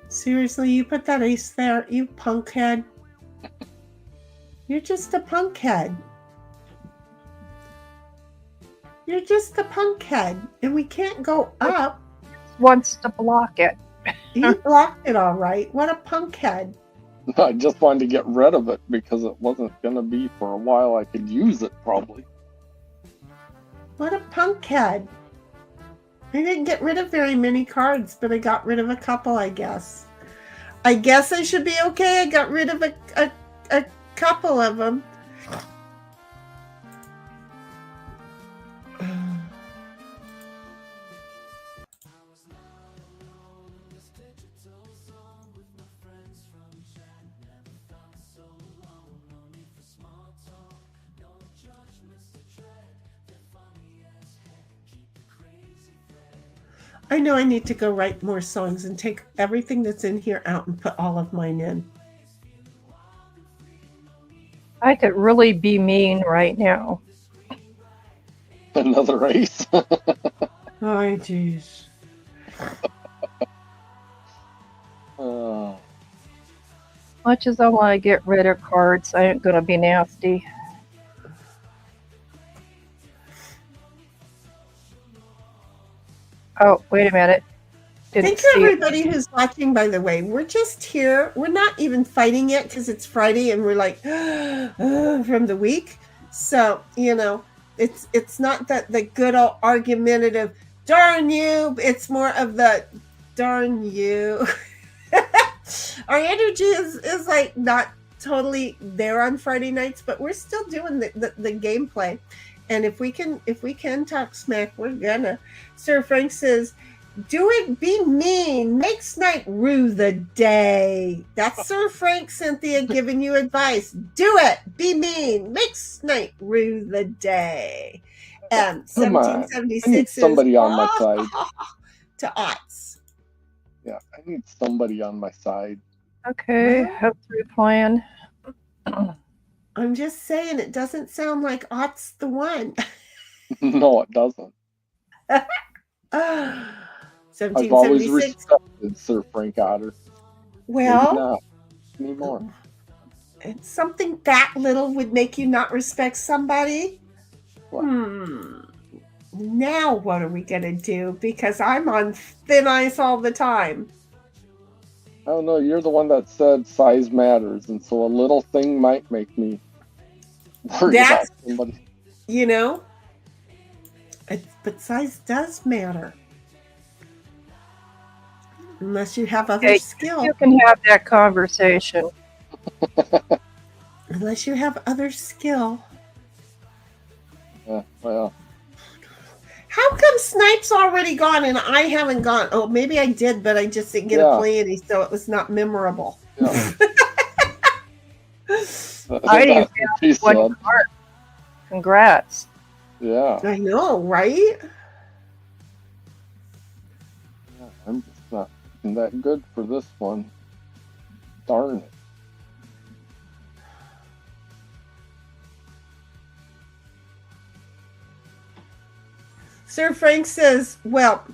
Seriously, you put that ace there, you punkhead. You're just a punkhead. You're just a punkhead, and we can't go up. Wants to block it. You blocked it all right. What a punkhead. I just wanted to get rid of it because it wasn't going to be for a while. I could use it probably. What a punkhead. I didn't get rid of very many cards, but I got rid of a couple, I guess. I guess I should be okay. I got rid of a couple of them. I know I need to go write more songs and take everything that's in here out and put all of mine in. I could really be mean right now. Another ace. Oh, jeez. Much as I want to get rid of cards, I ain't going to be nasty. Oh, wait a minute. Thank you, everybody who's watching, by the way. We're just here. We're not even fighting yet because it's Friday and we're like, from the week. So, you know, it's not that the good old argumentative, darn you. It's more of the darn you. Our energy is like not totally there on Friday nights, but we're still doing the gameplay. And if we can talk smack, we're gonna. Sir Frank says, do it, be mean, make Snipe rue the day. That's Sir Frank, Cynthia, giving you advice. Do it, be mean, make Snipe rue the day. Come on. I 1776 need somebody on my side. To Otts. Yeah, I need somebody on my side. Okay, have to plan. I'm just saying, it doesn't sound like Ott's the one. No, it doesn't. I've always 1776. respected Sir Frank Otter. Maybe Well, not anymore. it's something that little would make you not respect somebody. What? Now what are we gonna do? Because I'm on thin ice all the time. I don't know. You're the one that said size matters, and so a little thing might make me worry about somebody. You know, but size does matter. Unless you have other skill. You can have that conversation. Unless you have other skill. Yeah, well. How come Snipe's already gone and I haven't gone? Oh, maybe I did, but I just didn't get to play any, so it was not memorable. Yeah. I didn't have one card. Congrats. Yeah. I know, right? Yeah, I'm just not that good for this one. Darn it. Sir Frank says, well,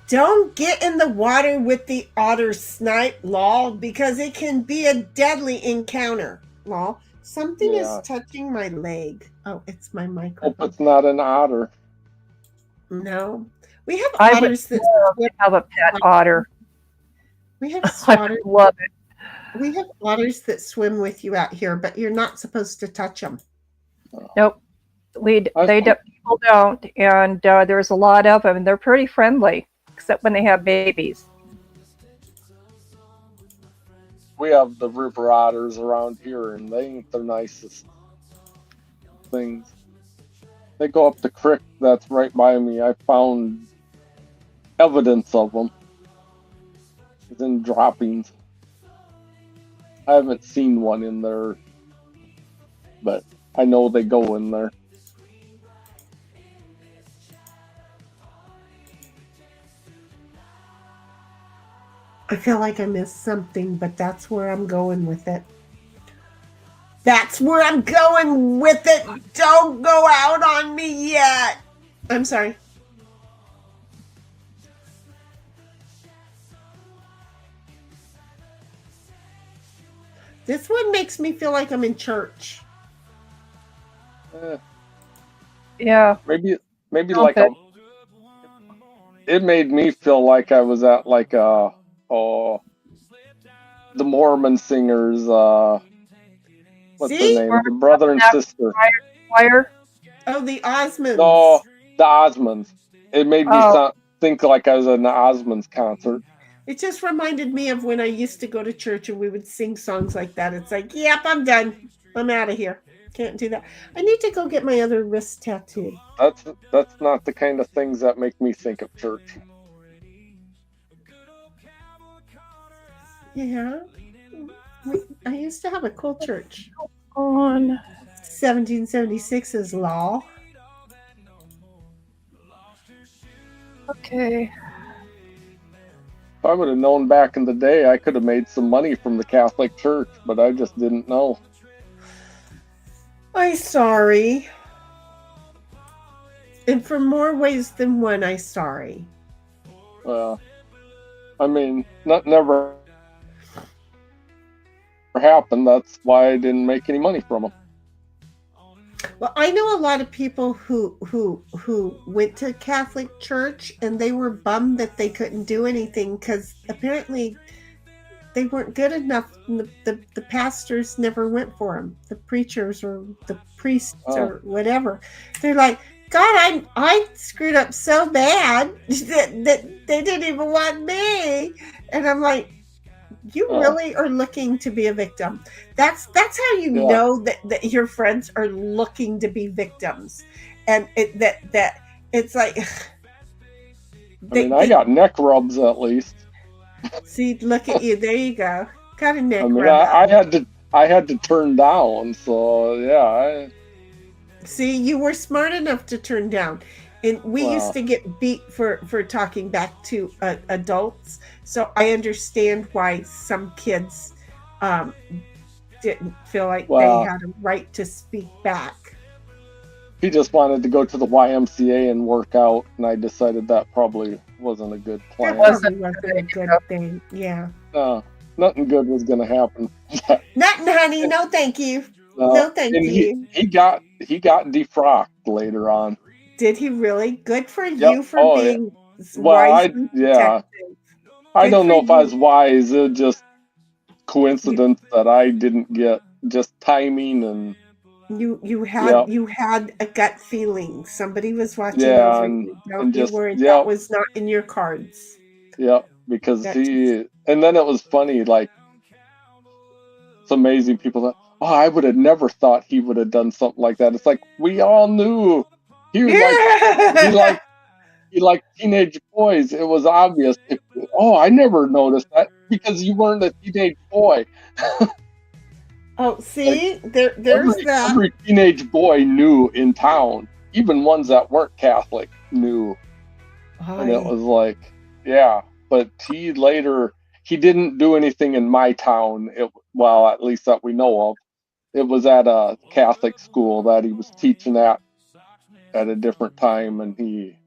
don't get in the water with the otter, Snipe, lol, because it can be a deadly encounter, lol. Something is touching my leg. Oh, it's my microphone. Hope it's not an otter. No. We have otters that have a pet otter. We have I love it. We have otters that swim with you out here, but you're not supposed to touch them. Nope. People don't, and there's a lot of them, and they're pretty friendly, except when they have babies. We have the river otters around here, and they ain't the nicest things. They go up the creek that's right by me. I found evidence of them. It's in droppings. I haven't seen one in there, but I know they go in there. I feel like I missed something, but that's where I'm going with it. That's where I'm going with it. Don't go out on me yet. I'm sorry. This one makes me feel like I'm in church. Yeah. Maybe like it made me feel like I was at like the Mormon singers. What's the name? The brother and sister. Choir. Oh, the Osmonds. No, the Osmonds. It made me think like I was at an Osmonds concert. It just reminded me of when I used to go to church and we would sing songs like that. It's like, yep, I'm done. I'm out of here. Can't do that. I need to go get my other wrist tattooed. That's not the kind of things that make me think of church. Yeah. I used to have a cool church. On 1776's law. Okay. If I would have known back in the day, I could have made some money from the Catholic Church, but I just didn't know. I'm sorry. And for more ways than one, I'm sorry. Well, I mean, never happened. That's why I didn't make any money from them. Well, I know a lot of people who went to Catholic church and they were bummed that they couldn't do anything because apparently they weren't good enough. The pastors never went for them. The preachers or the priests or whatever. They're like, God, I screwed up so bad that they didn't even want me. And I'm like, you really are looking to be a victim. That's how you Yeah. know that your friends are looking to be victims. And that it's like I mean, I got neck rubs at least. see, look at you. There you go. Got a neck I mean, rub. I had to turn down. So yeah, See, you were smart enough to turn down. And we used to get beat for talking back to adults. So I understand why some kids didn't feel like they had a right to speak back. he just wanted to go to the YMCA and work out, and I decided that probably wasn't a good plan. That probably wasn't a good thing. Yeah. Nothing good was going to happen. Nothing, honey. No, thank you. No, thank you. He got defrocked later on. Did he really? Good for you for being wise. Well, I don't know if I was wise. It was just coincidence that I didn't get just timing and you had a gut feeling. Somebody was watching over you. Don't you worry. That was not in your cards. Yeah, because and then it was funny, like it's amazing people that I would have never thought he would have done something like that. It's like we all knew he was he liked teenage boys. It was obvious. I never noticed that because you weren't a teenage boy. Oh, see, there's that. Every teenage boy knew in town, even ones that weren't Catholic knew. And it was like, yeah. But he didn't do anything in my town. At least that we know of. It was at a Catholic school that he was teaching at a different time, and they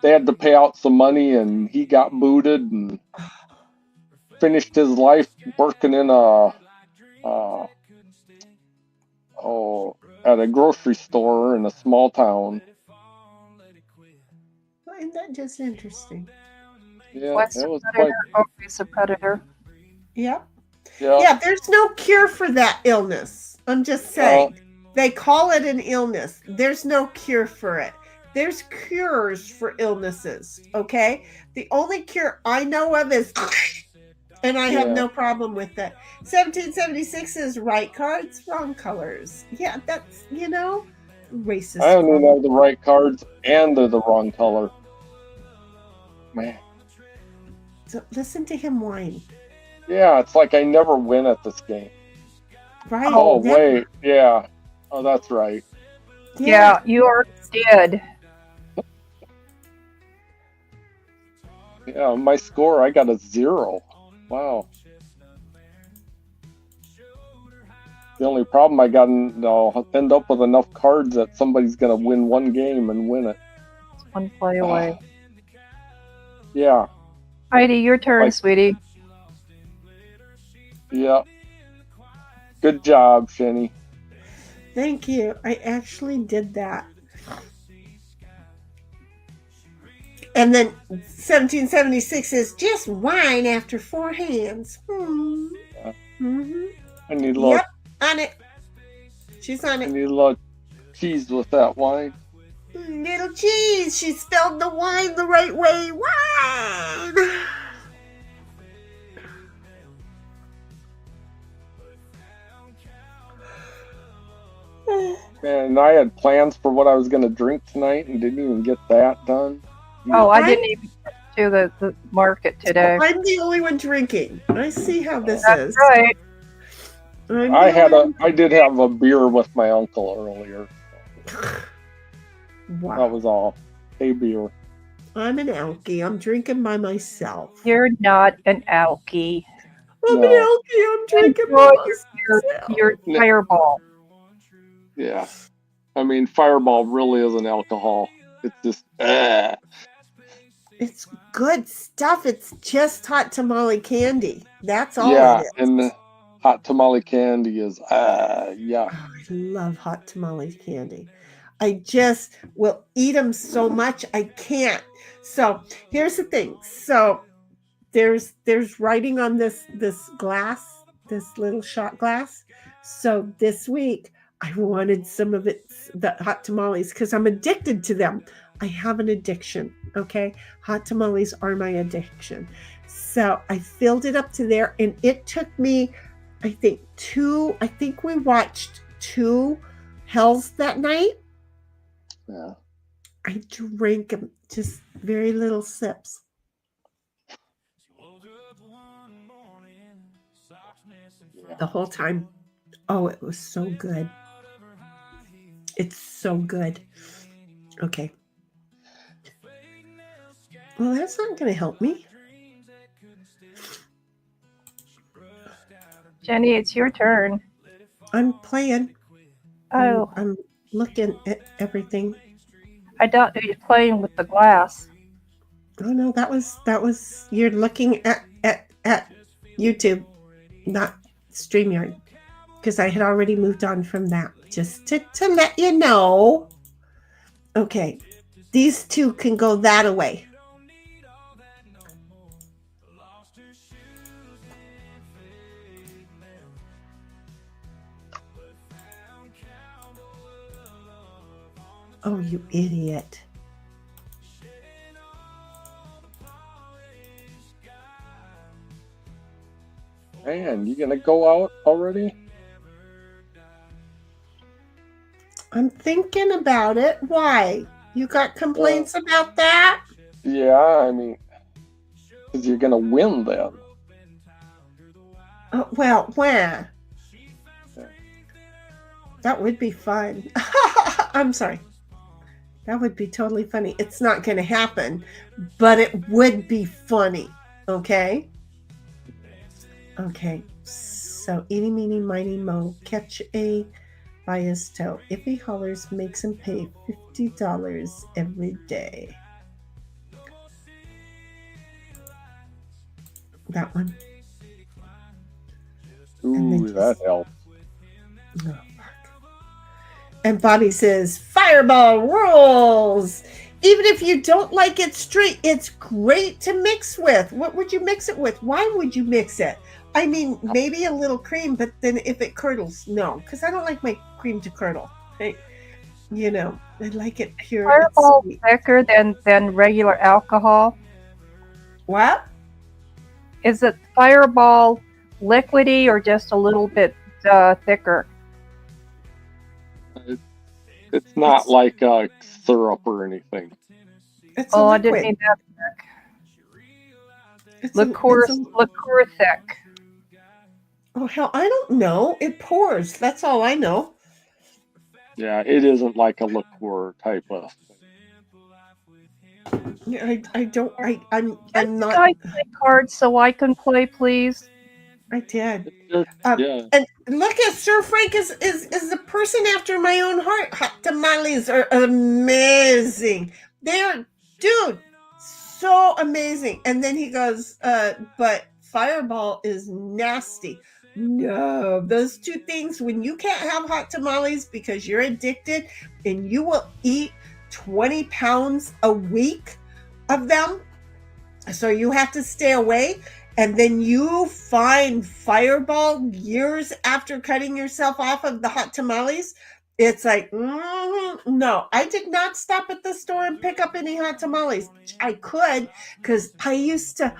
had to pay out some money, and he got booted and finished his life working in at a grocery store in a small town. Isn't that just interesting? Yeah, What's it was always a predator. Yep. Yeah. Yeah, there's no cure for that illness. I'm just saying. They call it an illness. There's no cure for it. There's cures for illnesses, okay? The only cure I know of is, and I have no problem with that. 1776 is right cards, wrong colors. Yeah, that's, racist. I don't even have the right cards, and they're the wrong color. Man. So listen to him whine. Yeah, it's like I never win at this game. Right. Oh, wait. Yeah. Oh, that's right. Yeah, you are dead. Yeah, my score, I got a 0. Wow. The only problem I got, I'll end up with enough cards that somebody's going to win one game and win it. It's one play away. Yeah. Heidi, your turn, sweetie. Yeah. Good job, Shenny. Thank you. I actually did that. And then 1776 is just wine after 4 hands. Yeah. Mm-hmm. I need a little. Yep, on it. She's on it. I need a little cheese with that wine. Little cheese. She spelled the wine the right way. Wine. Man, I had plans for what I was going to drink tonight and didn't even get that done. Oh, I didn't even get to the market today. I'm the only one drinking. I see how this is. That's right. I did have a beer with my uncle earlier. Wow. That was all. A beer. I'm an alkie. I'm drinking by myself. You're not an alkie. I'm an alkie. I'm drinking by myself. Your fireball. Yeah. I mean, Fireball really is an alcohol. It's just, It's good stuff. It's just hot tamale candy. That's all yeah, it is. and the hot tamale candy is, yeah. Oh, I love hot tamale candy. I just will eat them so much I can't. So here's the thing. So there's writing on this glass, this little shot glass. So this week I wanted some of it, the hot tamales, because I'm addicted to them. I have an addiction, okay? Hot tamales are my addiction. So I filled it up to there, and it took me, I think we watched 2 Hells that night. Yeah. I drank them, just very little sips. The whole time. Oh, it was so good. It's so good. Okay. Well, that's not going to help me. Jenny, it's your turn. I'm playing. Oh, I'm looking at everything. I thought you were playing with the glass. Oh no, that was you're looking at YouTube, not StreamYard, because I had already moved on from that. Just to let you know. Okay, these 2 can go that away. Oh, you idiot. Man, you gonna go out already? I'm thinking about it. Why? You got complaints about that? Yeah, I mean, because you're gonna win then. Oh, well, when? That would be fun. I'm sorry. That would be totally funny. It's not going to happen, but it would be funny. Okay? Okay. So, eeny, meeny, miny, mo, catch a by his toe. If he hollers, makes him pay $50 every day. That one. Ooh, that helps. Oh, fuck. And Bobby says, Fireball rules! Even if you don't like it straight, it's great to mix with. What would you mix it with? Why would you mix it? I mean, maybe a little cream, but then if it curdles, no. Because I don't like my cream to curdle. I like it pure. Fireball thicker than regular alcohol? What? Is it Fireball liquidy or just a little bit thicker? It's not like a syrup or anything. It's I didn't mean that thick. Liqueur thick. Oh, hell, I don't know. It pours. That's all I know. Yeah, it isn't like a liqueur type of thing. Yeah, I'm not. Can I play cards so I can play, please? I did. Yeah. And look at Sir Frank is the person after my own heart. Hot tamales are amazing. They're, dude, so amazing. And then he goes, but Fireball is nasty. No, those 2 things, when you can't have hot tamales because you're addicted and you will eat 20 pounds a week of them, so you have to stay away, and then you find Fireball years after cutting yourself off of the hot tamales, it's like, no. I did not stop at the store and pick up any hot tamales. I could, because I used to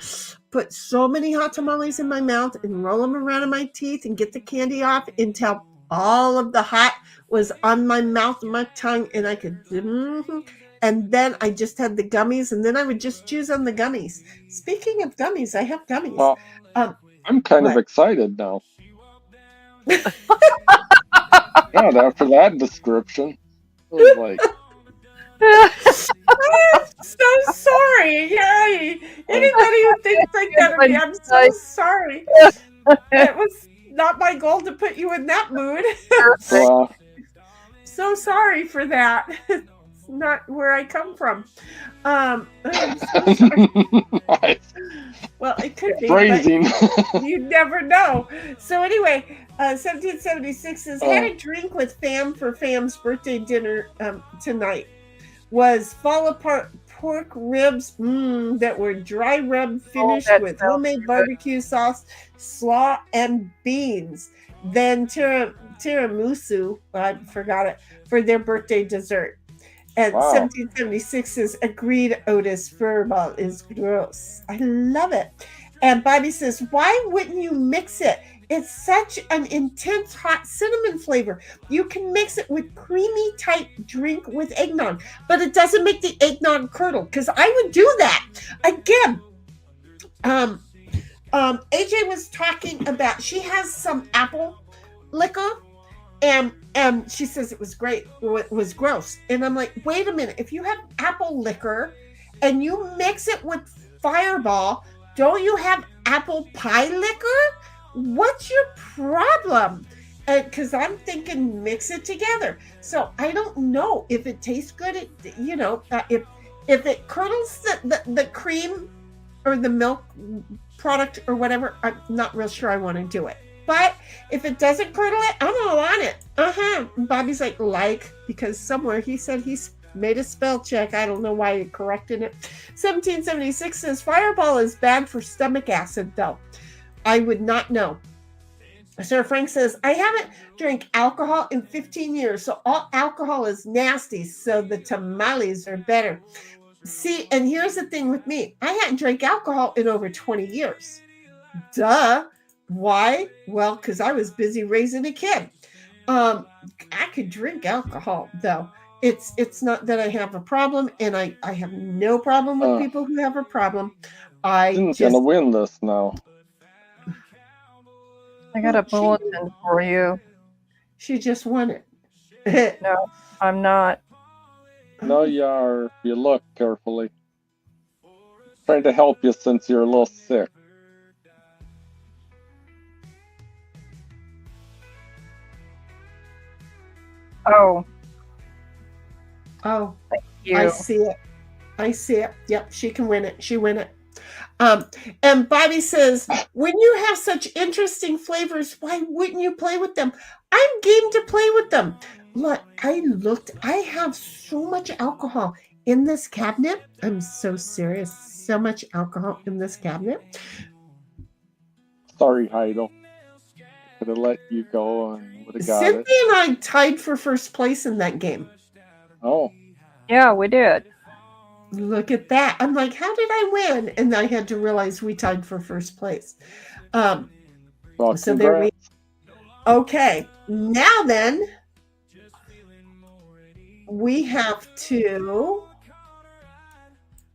put so many hot tamales in my mouth and roll them around in my teeth and get the candy off until all of the hot was on my mouth and my tongue, and I could, and then I just had the gummies, and then I would just choose on the gummies. Speaking of gummies, I have gummies. Well, I'm kind of excited now. Yeah, after that description, I was like, I'm so sorry. Yeah, anybody who thinks like that of me, I'm so sorry. It was not my goal to put you in that mood. So sorry for that. It's not where I come from. I'm so sorry. Well, it could be. Phrasing. You never know. So anyway, 1776 says, had a drink with Fam for Fam's birthday dinner tonight. Was fall apart pork ribs that were dry rub finished with homemade barbecue sauce, slaw, and beans. Then tiramisu, I forgot it, for their birthday dessert. And Wow. 1776 says, agreed, Otis, furball is gross. I love it. And Bobby says, why wouldn't you mix it? It's such an intense hot cinnamon flavor. You can mix it with creamy type drink with eggnog, but it doesn't make the eggnog curdle, because I would do that. Again, AJ was talking about, she has some apple liquor, and she says it was great, it was gross. And I'm like, wait a minute, if you have apple liquor and you mix it with Fireball, don't you have apple pie liquor? What's your problem? Because I'm thinking mix it together. So I don't know if it tastes good. If it curdles the cream or the milk product or whatever, I'm not real sure I want to do it. But if it doesn't curdle it, I'm all on it. Bobby's like, because somewhere he said he's made a spell check. I don't know why he corrected it. 1776 says Fireball is bad for stomach acid, though. I would not know. Sir Frank says, I haven't drank alcohol in 15 years, so all alcohol is nasty, so the tamales are better. See, and here's the thing with me. I hadn't drank alcohol in over 20 years. Duh. Why? Well, because I was busy raising a kid. I could drink alcohol, though. It's not that I have a problem, and I have no problem with people who have a problem. I'm gonna win this now. I got a bulletin for you. She just won it. No, I'm not. No, you are. You look carefully. Trying to help you since you're a little sick. Oh, Oh, thank you. I see it. I see it. Yep, she can win it. She win it. And Bobby says, when you have such interesting flavors, why wouldn't you play with them? I'm game to play with them. Look, I have so much alcohol in this cabinet. I'm so serious. So much alcohol in this cabinet. Sorry, Heidel. Could have let you go and would have got Cynthia it. and I tied for first place in that game. Oh, Yeah, we did. Look at that. I'm like, how did I win? And I had to realize we tied for first place. well, So there we. congrats. Okay, now then, we have to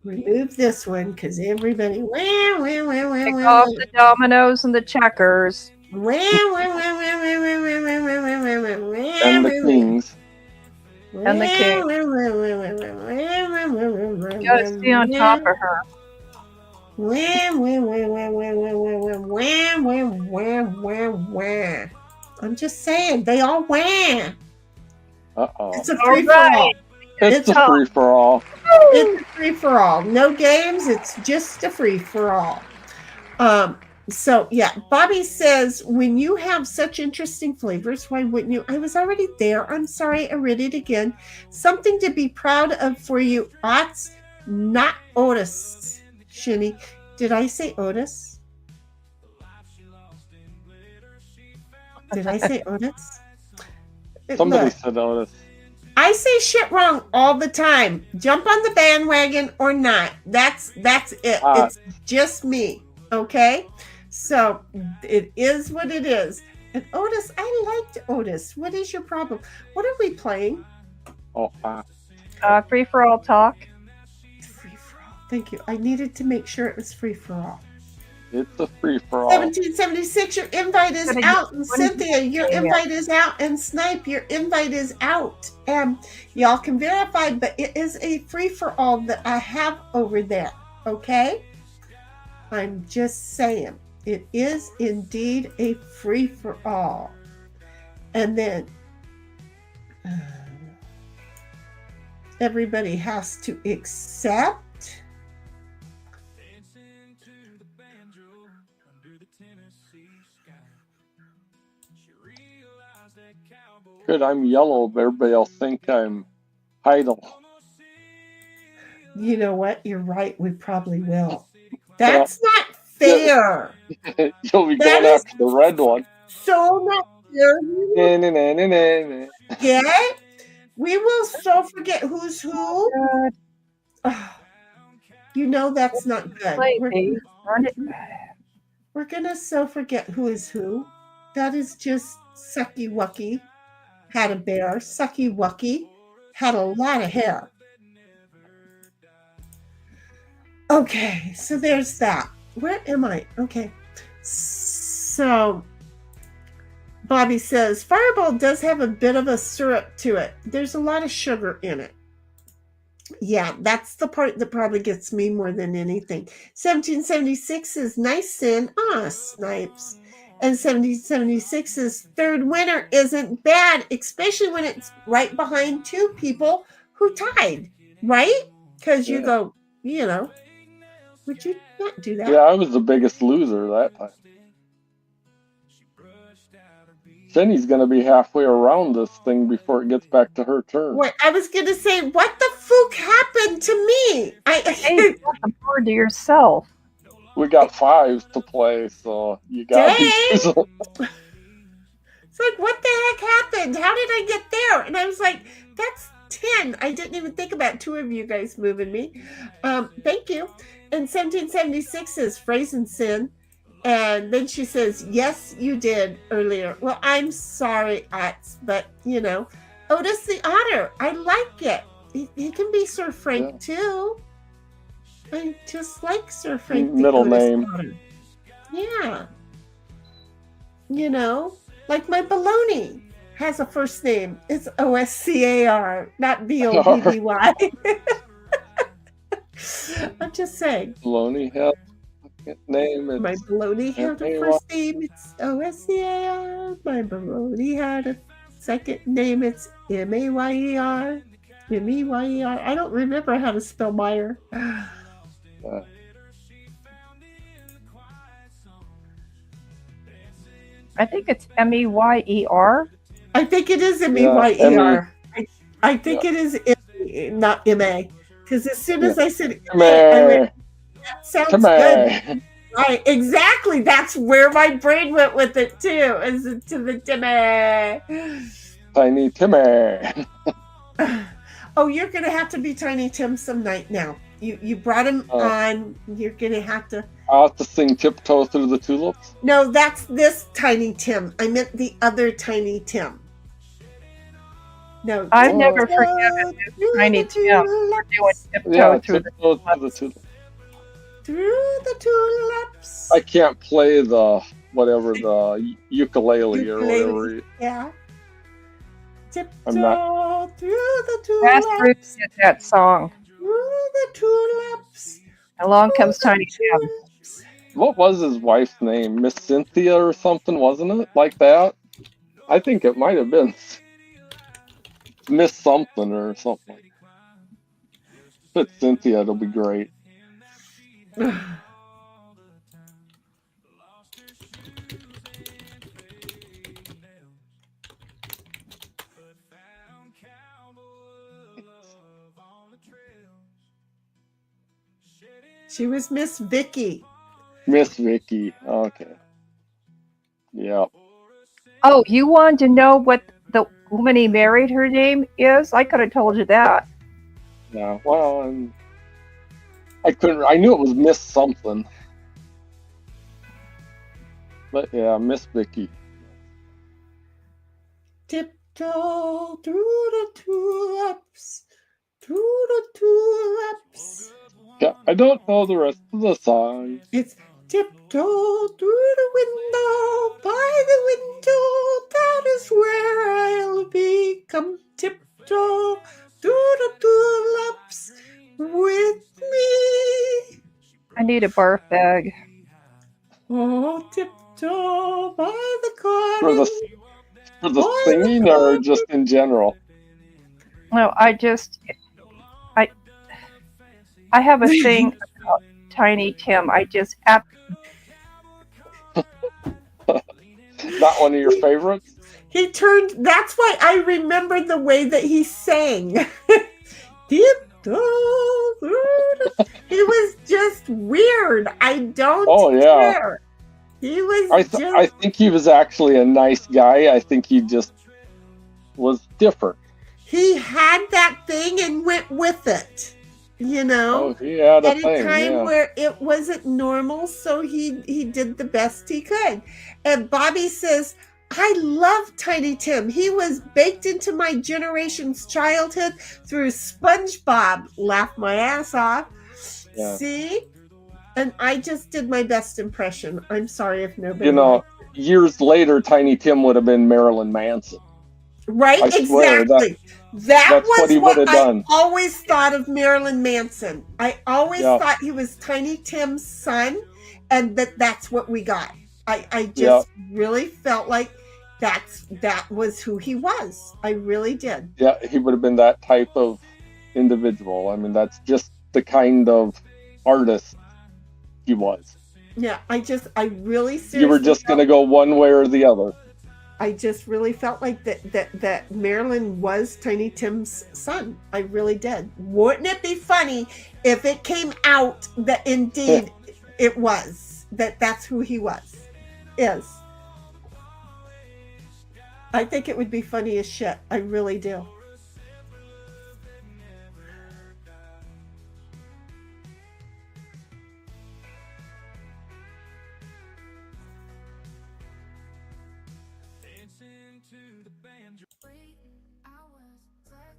remove this one because everybody. Take off the dominoes and the checkers. And the kings. And the king. You gotta stay on top of her. I'm just saying, they all wham. Uh-oh. It's a All free for all. right. It's a free-for-all. It's a free for all. No games. It's just a free for all. So yeah, Bobby says, when you have such interesting flavors, why wouldn't you? I was already there. I'm sorry, I read it again. Something to be proud of for you, Ots, not Otis. Shinny, did I say Otis? Did I say Otis? Somebody Look, said Otis. I say shit wrong all the time. Jump on the bandwagon or not. That's it. It's just me. Okay? So it is what it is. And Otis, I liked Otis. What is your problem? What are we playing? Oh, Free for all talk. Free for all. Thank you. I needed to make sure it was free for all. it's a free-for-all. 1776, your invite is But out. And what is- Cynthia, your yeah. invite is out. And Snipe, your invite is out. And y'all can verify, but it is a free for all that I have over there. Okay? I'm just saying. It is indeed a free for all. And then everybody has to accept. Good, I'm yellow, but everybody else think I'm Heidel. You know what? You're right. We probably will. That's not fair. You'll be That going is- after the red one. So not Na, na, na, na, na, na. Yeah. We will so forget who's who. God, Oh, you know that's not good. play, We're, babe. Run it. we're gonna so forget who is who. That is just Sucky Wucky. Had a bear. Sucky Wucky had a lot of hair. Okay, so there's that. Where am I? Okay. So Bobby says Fireball does have a bit of a syrup to it. There's a lot of sugar in it. Yeah, that's the part that probably gets me more than anything. 1776 is nice sin. Snipes. And 1776's third winner isn't bad, especially when it's right behind two people who tied, right? Because you Yeah. go, would you not do that? Yeah, I was the biggest loser that time. Jenny's gonna be halfway around this thing before it gets back to her turn. What I was gonna say, what the fuck happened to me? Hey, you got the board to yourself. We got 5s to play, so you gotta be Dang. careful. It's like, what the heck happened? How did I get there? And I was like, that's 10. I didn't even think about 2 of you guys moving me. Thank you. And 1776 is Frozen Sin. And then she says, yes, you did earlier. Well, I'm sorry, Ots, but, Otis the Otter. I like it. He can be Sir Frank, too. I just like Sir Frank the Middle Otis name. Otter. Yeah. Like my baloney has a first name. It's Oscar, not Bobby. I'm just saying. Baloney has a name. My baloney had a first name. It's Oscar. My baloney had a second name. It's Mayer. Meyer. I don't remember how to spell Meyer. I think it's Meyer. I think it is Meyer. I think it is not Ma. Because as soon as I said Ma, I went, that sounds good. Right, exactly. That's where my brain went with it too. Is to the Timmy. Tiny Timmy. Oh, you're gonna have to be Tiny Tim some night now. You brought him on. You're gonna have to. I'll have to sing Tiptoe Through the Tulips. No, that's this Tiny Tim. I meant the other Tiny Tim. No, I've never forgiven Tiny Tim for doing Tiptoe Through the Tulips. Through the tulips. I can't play the ukulele or whatever. Yeah. Tiptoe through the tulips. Grassroots did that song. Through the tulips. Along comes Tiny Tim. What was his wife's name? Miss Cynthia or something, wasn't it? Like that? I think it might have been Miss something or something. If it's Cynthia, it'll be great. She was Miss Vicky. Miss Vicky. Okay. Yeah. Oh, you wanted to know what the woman he married, her name is? I could have told you that. Yeah. Well, I couldn't. I knew it was Miss something. But yeah, Miss Vicky. Tiptoe through the tulips. Through the tulips. Yeah, I don't know the rest of the song. It's tiptoe through the window, by the window, that is where I'll be. Come tiptoe through the tulips with me. I need a barf bag. Oh, tiptoe by the garden. For the singing or just in general? No, I have a thing about Tiny Tim. I just Not one of your favorites? That's why I remember the way that he sang. Tiptoe through the... It was just weird. I don't care. He was I think he was actually a nice guy. I think he just was different. he had that thing and went with it, you know. Oh, he had a At a thing, time yeah. where it wasn't normal, so he did the best he could. And Bobby says, I love Tiny Tim. He was baked into my generation's childhood through SpongeBob. Laugh my ass off. Yeah. See? And I just did my best impression. I'm sorry if nobody You know, liked it. years later, Tiny Tim would have been Marilyn Manson. Right? I swear, Exactly. That that's what was he what would have I done. always thought of Marilyn Manson. I always Yeah. thought he was Tiny Tim's son, and that's what we got. I Yeah. just really felt like that was who he was. I really did. Yeah, he would have been that type of individual. I mean, that's just the kind of artist he was. Yeah, I really seriously You were just going to go one way or the other. I just really felt like that Marilyn was Tiny Tim's son. I really did. Wouldn't it be funny if it came out that indeed it was, that's who he is. I think it would be funny as shit. I really do.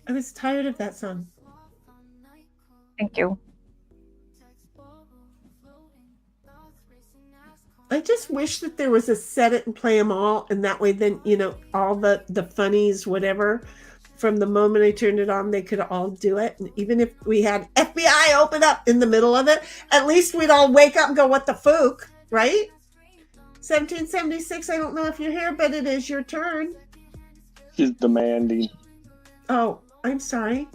I was tired of that song. Thank you. I just wish that there was a set it and play them all, and that way then, you know, all the funnies, whatever, from the moment I turned it on, they could all do it. And even if we had FBI open up in the middle of it, at least we'd all wake up and go, what the fook, right? 1776, I don't know if you're here, but it is your turn. She's demanding. Oh, I'm sorry.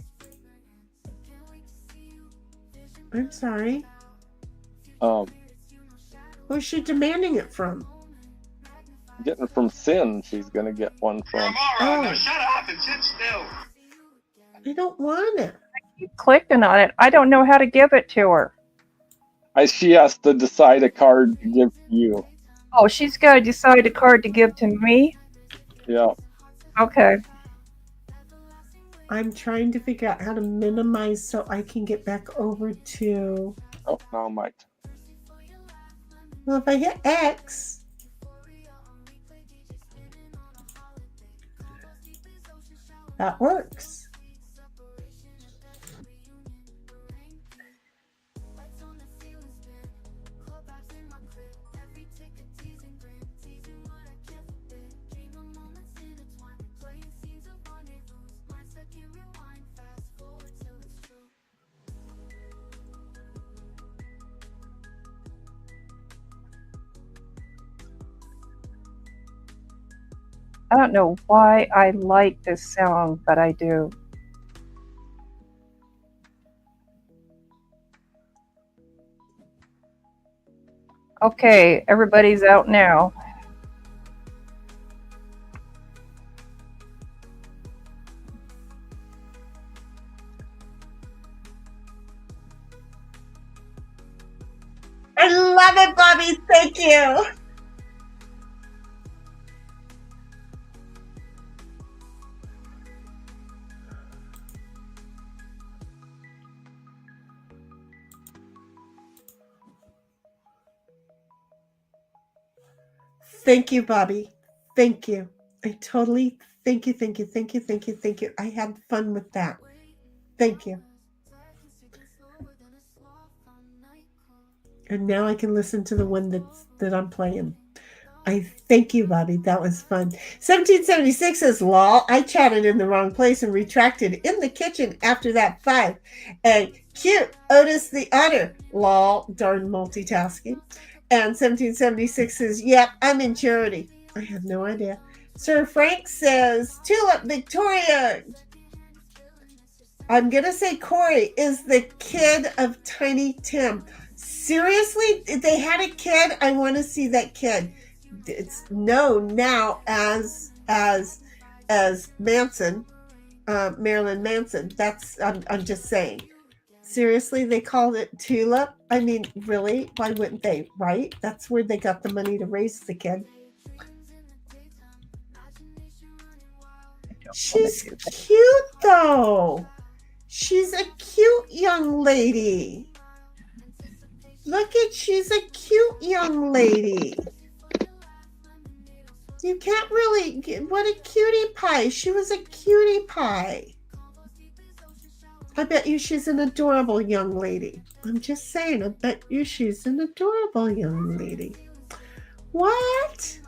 I'm sorry. Who's she demanding it from? Getting it from Sin, she's going to get one You're a from. moron. Oh. Now shut up and sit still. I don't want it. Keep clicking on it. I don't know how to give it to her. She has to decide a card to give to you. Oh, she's got to decide a card to give to me? Yeah. Okay. I'm trying to figure out how to minimize so I can get back over to... Oh, now Mike. Well, if I hit X... that works. I don't know why I like this song, but I do. Okay, everybody's out now. I love it, Bobby. Thank you. Thank you, Bobby. Thank you. I totally thank you. I had fun with that. Thank you. And now I can listen to the one that I'm playing. I thank you, Bobby. That was fun. 1776 says, lol, I chatted in the wrong place and retracted in the kitchen after that 5. And cute, Otis the Otter, lol, darn multitasking. And 1776 says, yep, I'm in charity. I have no idea. Sir Frank says, Tulip Victoria. I'm going to say Corey is the kid of Tiny Tim. Seriously? If they had a kid, I want to see that kid. It's known now as Manson, Marilyn Manson. That's I'm just saying. seriously, they called it Tulip. I mean, really? Why wouldn't they? Right? That's where they got the money to raise the kid. She's cute though. She's a cute young lady. Look at, she's a cute young lady. You can't really get, what a cutie pie. She was a cutie pie. I bet you she's an adorable young lady. I'm just saying, I bet you she's an adorable young lady. What?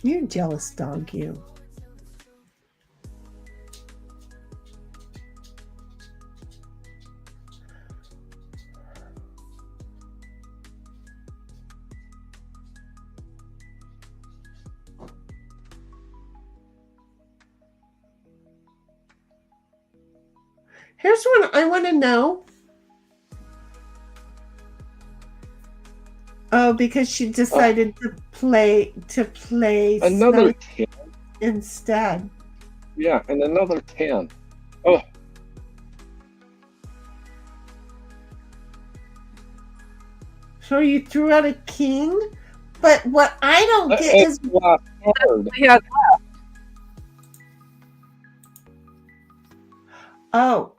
You're a jealous dog, you. Here's one I want to know. Oh, because she decided to play Another 10. instead. Yeah, and another 10. Oh, So you threw out a king? But what I don't get is it's last card. Yeah, oh,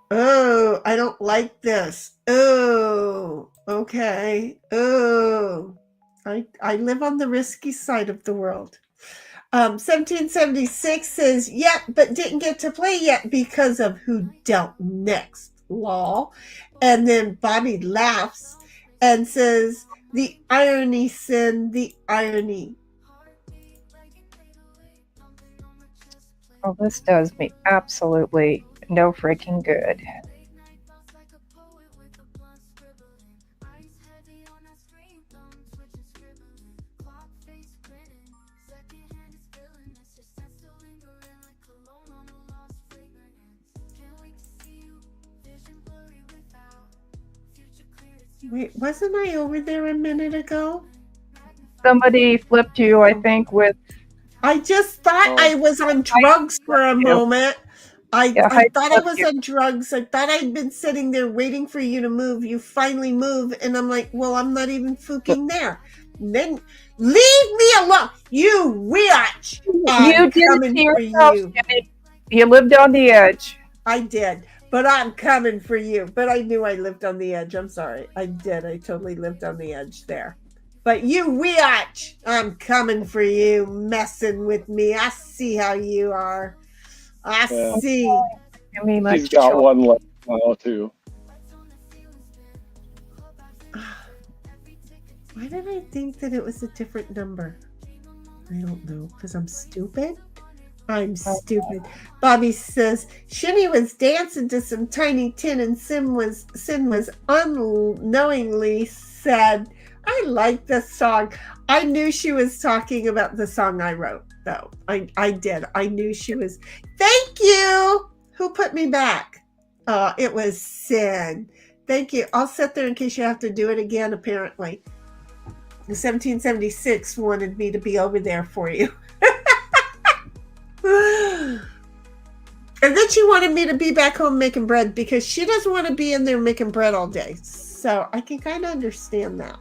I don't like this. Oh, okay. Oh, I live on the risky side of the world. 1776 says, yeah, but didn't get to play yet because of who dealt next. Lol. And then Bobby laughs and says, the irony, Sin, the irony. well, this does me absolutely no freaking good. Wait, wasn't I over there a minute ago? Somebody flipped you, I think, with I just thought I was on drugs for a moment. I thought I was on drugs. I thought I'd been sitting there waiting for you to move. You finally move, and I'm like, well, I'm not even fucking there. And then leave me alone. You witch. you did it coming to for yourself, you. Jimmy. You lived on the edge. I did, but I'm coming for you. But I knew I lived on the edge. I'm sorry. I did. I totally lived on the edge there. But you witch, I'm coming for you, messing with me. I see how you are. I see. Jimmy, my He's got children. one left now, too. Why did I think that it was a different number? I don't know, because I'm stupid. I'm stupid. Bobby says Shimmy was dancing to some Tiny Tin, and Sin was unknowingly said, I like this song. I knew she was talking about the song I wrote, though. I did. I knew she was. Thank you. Who put me back? It was Sin. Thank you. I'll sit there in case you have to do it again, apparently. The 1776 wanted me to be over there for you. And then she wanted me to be back home making bread because she doesn't want to be in there making bread all day. So I can kind of understand that.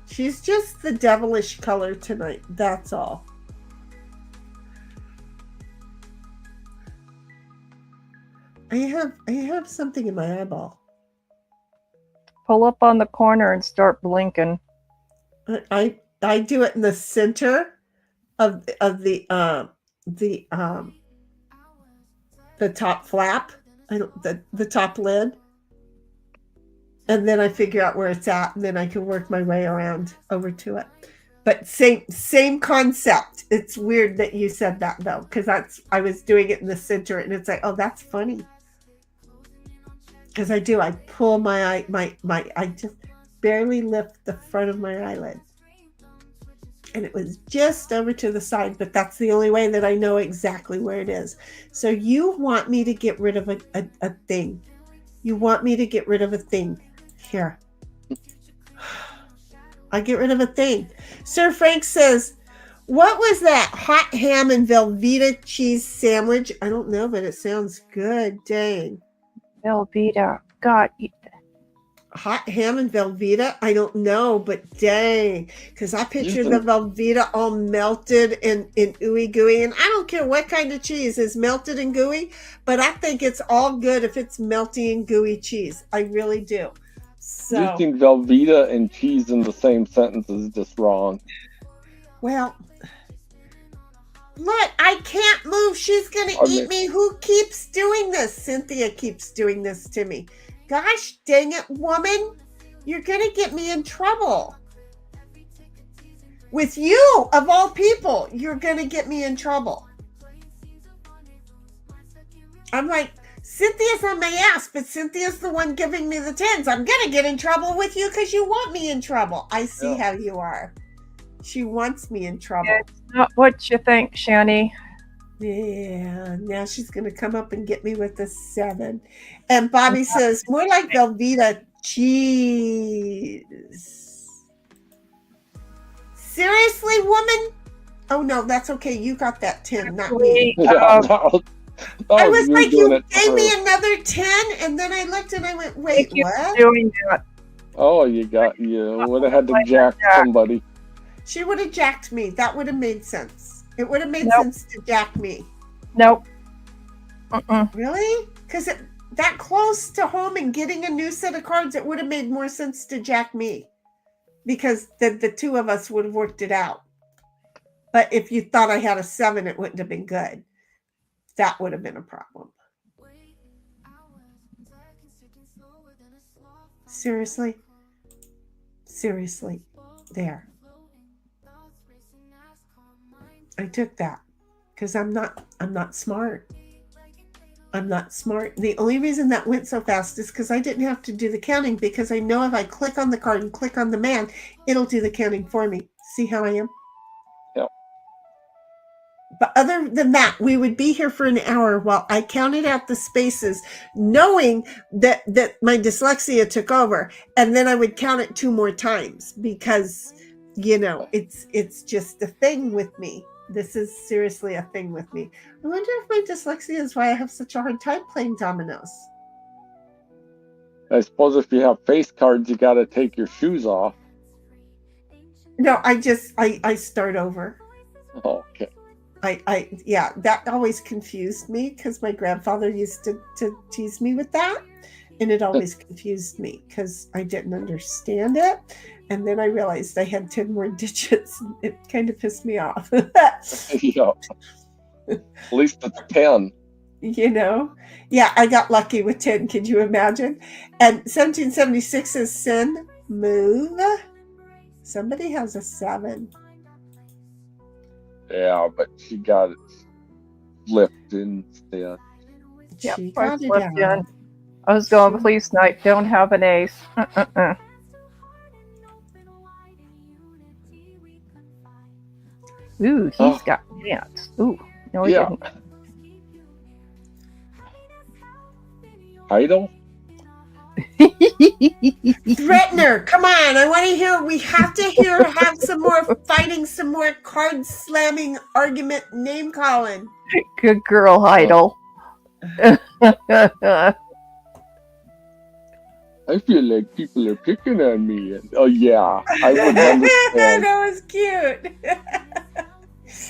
She's just the devilish color tonight. That's all. I have something in my eyeball. Pull up on the corner and start blinking. I do it in the center of the top flap. The top lid. And then I figure out where it's at, and then I can work my way around over to it. But same concept. It's weird that you said that though, because I was doing it in the center, and it's like, oh, that's funny. Because I pull my I just barely lift the front of my eyelid, and it was just over to the side. But that's the only way that I know exactly where it is. So you want me to get rid of a thing? You want me to get rid of a thing? Here. I get rid of a thing. Sir Frank says, What was that? Hot ham and Velveeta cheese sandwich? I don't know, but it sounds good. Dang. Velveeta. God, Hot ham and Velveeta? I don't know, but dang. Because I picture the Velveeta all melted and ooey gooey. And I don't care what kind of cheese is melted and gooey, but I think it's all good if it's melty and gooey cheese. I really do. So, using Velveeta and cheese in the same sentence is just wrong. well, look, I can't move. She's going to eat me. Who keeps doing this? Cynthia keeps doing this to me. Gosh dang it, woman. You're going to get me in trouble. With you, of all people, you're going to get me in trouble. I'm like, Cynthia's on my ass, but Cynthia's the one giving me the tens. I'm going to get in trouble with you because you want me in trouble. I see how you are. She wants me in trouble. it's not what you think, Shani. Yeah, now she's going to come up and get me with a 7. And Bobby says, more like Velveeta cheese. Seriously, woman? Oh, no, that's okay. You got that 10, not me. I was like, you gave me another 10, and then I looked and I went, wait, what? Doing that. Oh, you would have had to jack somebody. She would have jacked me. That would have made sense. It would have made sense to jack me. Nope. Really? Because that close to home and getting a new set of cards, it would have made more sense to jack me. Because the two of us would have worked it out. But if you thought I had a 7, it wouldn't have been good. That would have been a problem. Seriously? Seriously. There. I took that because I'm not smart. I'm not smart. The only reason that went so fast is because I didn't have to do the counting, because I know if I click on the card and click on the man, it'll do the counting for me. See how I am? Yep. But other than that, we would be here for an hour while I counted out the spaces, knowing that my dyslexia took over, and then I would count it 2 more times because, it's just a thing with me. This is seriously a thing with me. I wonder if my dyslexia is why I have such a hard time playing dominoes. I suppose if you have face cards, you got to take your shoes off. No, I start over. Oh, okay. That always confused me because my grandfather used to tease me with that. And it always confused me because I didn't understand it. And then I realized I had 10 more digits. It kind of pissed me off. Yeah. At least it's 10. Yeah, I got lucky with 10. Could you imagine? And 1776 is sin, move. Somebody has a 7. Yeah, but she got it flipped instead. Yeah, She got it flipped out. in. I was going, please, night. Don't have an ace. Ooh, he's got pants. Ooh, no, he didn't. Idle? Threatener, come on. I want to hear, we have to have some more fighting, some more card slamming, argument, name calling. Good girl, Idle. I feel like people are picking on me. Oh, yeah. I wouldn't understand. That was cute.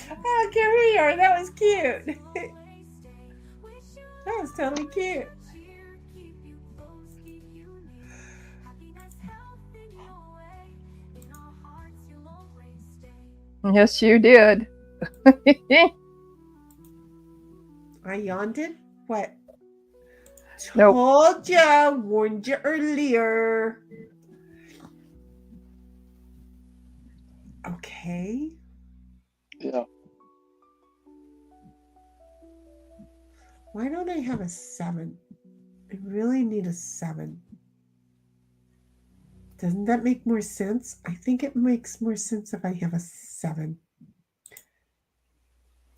I don't care who you are. That was cute. That was totally cute. Yes, you did. I yawned it? What? Nope. Told ya, warned you earlier. Okay. Yeah. Why don't I have a 7? I really need a 7. Doesn't that make more sense? I think it makes more sense if I have a 7.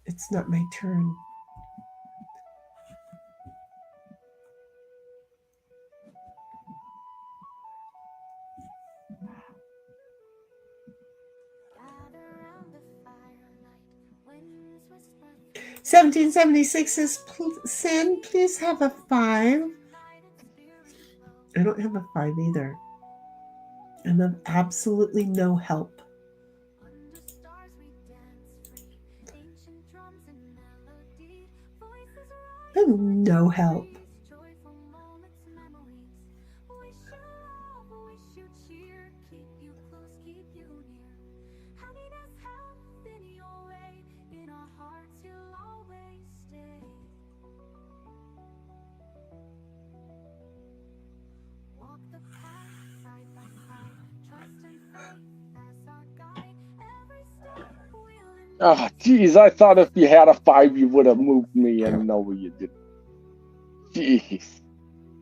It's not my turn. 1776 says, Sin, please have a 5. I don't have a 5 either. And I'm absolutely no help. No help. Oh, geez, I thought if you had a 5, you would have moved me, and no, you didn't. Jeez.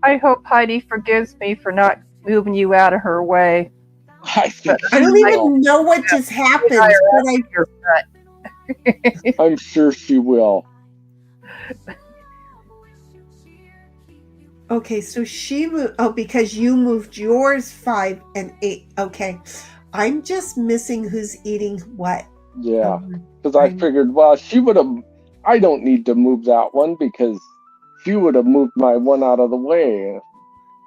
I hope Heidi forgives me for not moving you out of her way. I think I don't she will. even know what just happened, but I'm sure she will. okay, so she moved. Oh, because you moved yours 5 and 8. Okay, I'm just missing who's eating what. Yeah, because I figured, well, she would have. I don't need to move that one because she would have moved my one out of the way.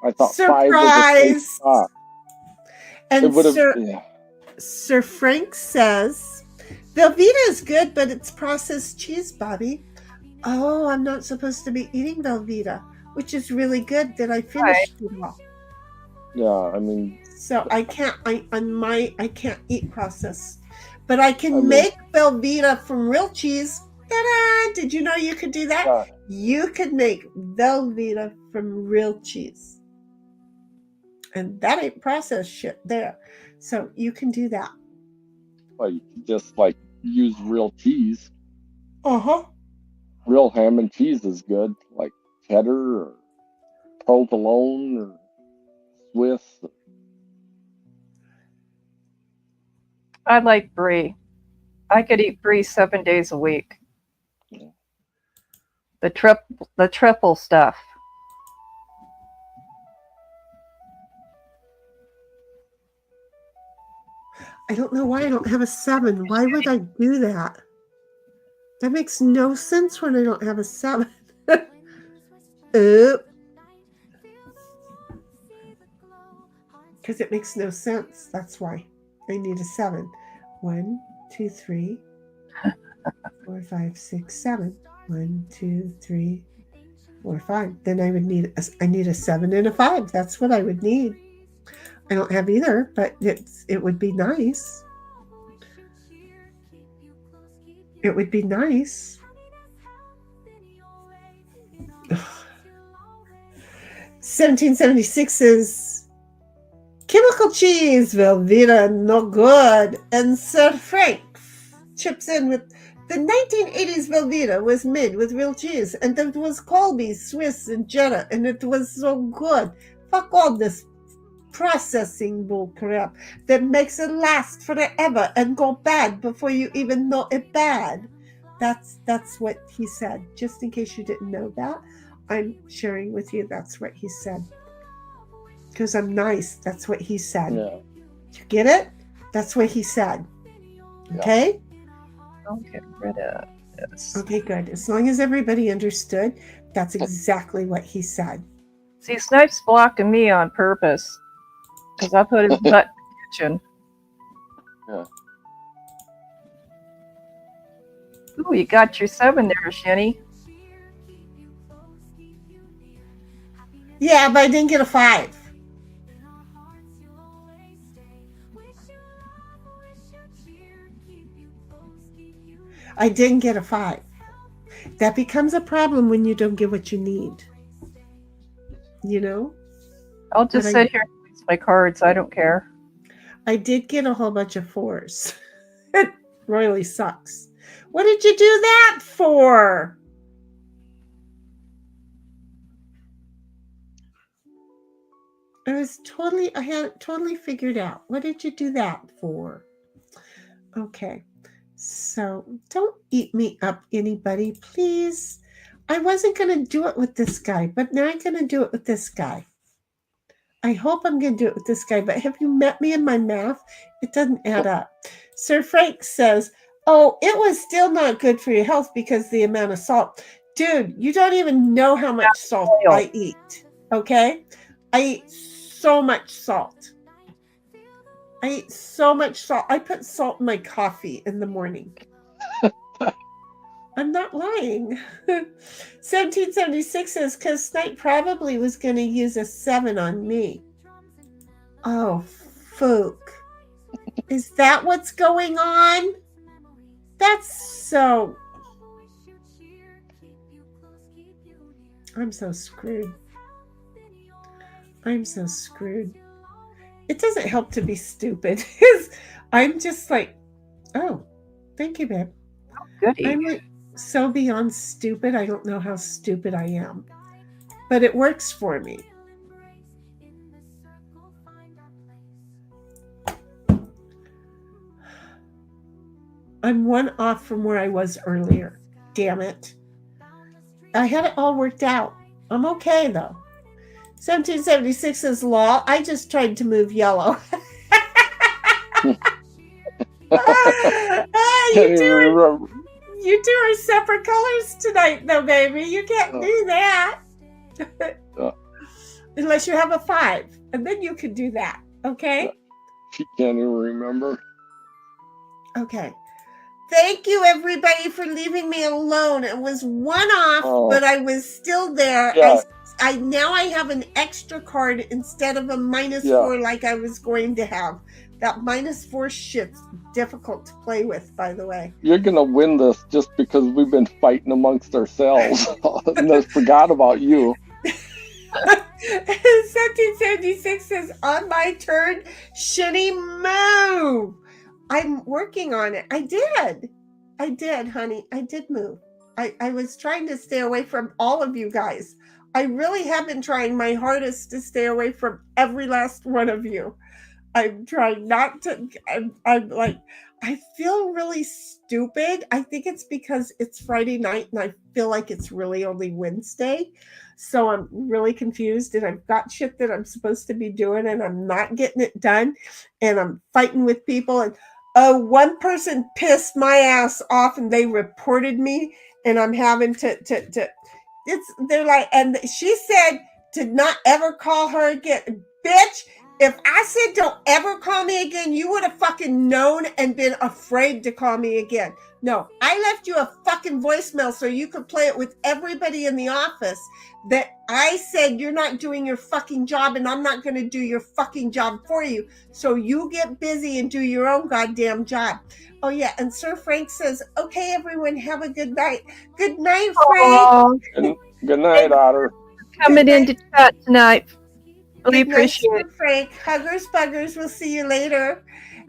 I thought 5 was a safe spot. And Sir, Sir Frank says, Velveeta is good, but it's processed cheese, Bobby. Oh, I'm not supposed to be eating Velveeta, which is really good that I finished it all. Yeah, I mean. So I can't. I can't eat processed, but I can make Velveeta from real cheese. Ta-da! Did you know you could do that? Yeah. You could make Velveeta from real cheese. And that ain't processed shit there. So you can do that. Well, you can just use real cheese. Uh-huh. Real ham and cheese is good, like cheddar or provolone or Swiss. I like brie. I could eat brie 7 days a week. Yeah. The triple stuff. I don't know why I don't have a 7. Why would I do that? That makes no sense when I don't have a 7. Because it makes no sense. That's why I need a 7. 1, 2, 3, 4, 5, 6, 7. 1, 2, 3, 4, 5. Then I need a 7 and a 5. That's what I would need. I don't have either, but it would be nice. It would be nice. 1776 is chemical cheese, Velveeta, no good. And Sir Frank chips in with the 1980s Velveeta was made with real cheese, and it was Colby, Swiss, and Cheddar, and it was so good. Fuck all this processing bull crap that makes it last forever and go bad before you even know it bad. That's what he said. Just in case you didn't know that, I'm sharing with you. That's what he said. Because I'm nice. That's what he said. Yeah. You get it? That's what he said. Okay? I'll get rid of this. Okay, good. As long as everybody understood, that's exactly what he said. See, Snipe's blocking me on purpose. Because I put his butt in the kitchen. Yeah. Ooh, you got your 7 there, Shenny. Yeah, but I didn't get a 5. I didn't get a 5. That becomes a problem when you don't get what you need. You know? I'll just sit here and use my cards. I don't care. I did get a whole bunch of 4s. It really sucks. What did you do that for? I had it totally figured out. What did you do that for? Okay. So don't eat me up, anybody, please. I wasn't going to do it with this guy, but now I'm going to do it with this guy. I hope I'm going to do it with this guy, but have you met me in my math? It doesn't add up. Sir Frank says, Oh, it was still not good for your health because the amount of salt. Dude, you don't even know how much salt I eat. Okay? I eat so much salt. I eat so much salt. I put salt in my coffee in the morning. I'm not lying. 1776 says, because Snipe probably was going to use a 7 on me. Oh, Fook. Is that what's going on? That's so... I'm so screwed. I'm so screwed. It doesn't help to be stupid. I'm just like, oh, thank you, babe. Goody. I'm like so beyond stupid. I don't know how stupid I am. But it works for me. I'm one off from where I was earlier. Damn it. I had it all worked out. I'm okay, though. 1776 says, law. I just tried to move yellow. You two are separate colors tonight, though, baby. You can't do that. Unless you have a 5. And then you can do that. Okay? She can't even remember. Okay. Thank you, everybody, for leaving me alone. It was one off, but I was still there. Yeah. Now I have an extra card instead of a -4 like I was going to have. That -4 shit's difficult to play with, by the way. You're going to win this just because we've been fighting amongst ourselves. And I forgot about you. 1776 says, on my turn, shitty move. I'm working on it. I did, honey. I did move. I was trying to stay away from all of you guys. I really have been trying my hardest to stay away from every last one of you. I'm trying not to. I'm like, I feel really stupid. I think it's because it's Friday night and I feel like it's really only Wednesday. So I'm really confused and I've got shit that I'm supposed to be doing and I'm not getting it done. And I'm fighting with people. And one person pissed my ass off and they reported me and I'm having to they're like, and she said to not ever call her again. Bitch, if I said don't ever call me again, you would have fucking known and been afraid to call me again. No, I left you a fucking voicemail so you could play it with everybody in the office that I said you're not doing your fucking job and I'm not going to do your fucking job for you. So you get busy and do your own goddamn job. Oh, yeah. And Sir Frank says, okay, everyone, have a good night. Good night, Frank. Good night, Otter. Coming in to chat tonight. Really Good night, appreciate it. Frank. Huggers, buggers. We'll see you later.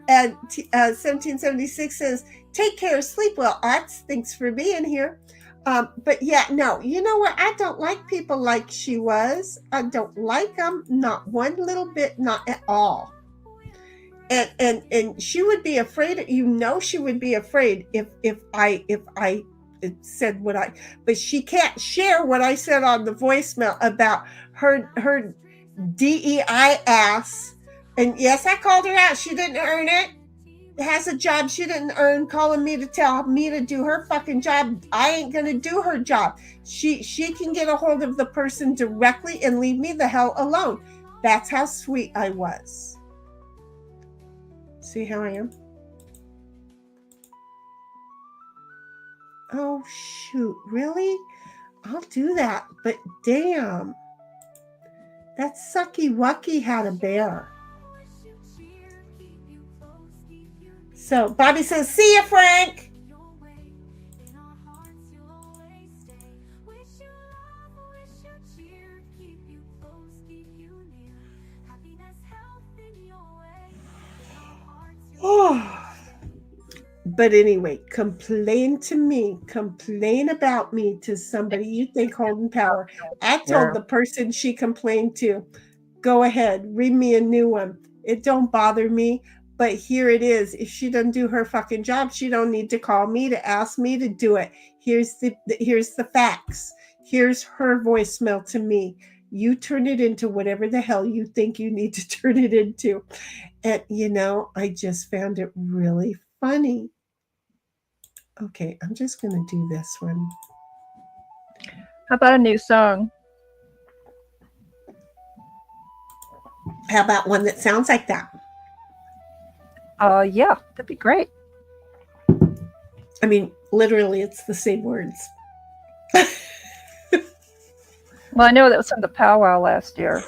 And 1776 says, take care, sleep well. Ots, thanks for being here. But yeah, no, you know what? I don't like people like she was. I don't like them, not one little bit, not at all. And she would be afraid. You know, she would be afraid if I said what I. But she can't share what I said on the voicemail about her DEI ass. And yes, I called her out. She didn't earn it. Has a job she didn't earn, calling me to tell me to do her fucking job. I ain't gonna do her job. She can get a hold of the person directly and leave me the hell alone. That's how sweet I was. See how I am? Oh shoot, really? I'll do that, but damn. That sucky wucky had a bear. So Bobby says, see ya, Frank. Oh. But anyway, complain about me to somebody you think holding power. I told the person she complained to, go ahead, read me a new one. It don't bother me. But here it is. If she doesn't do her fucking job, she don't need to call me to ask me to do it. Here's the facts. Here's her voicemail to me. You turn it into whatever the hell you think you need to turn it into. And, you know, I just found it really funny. Okay, I'm just going to do this one. How about a new song? How about one that sounds like that? Yeah, that'd be great. I mean, literally, it's the same words. Well, I know that was from the powwow last year.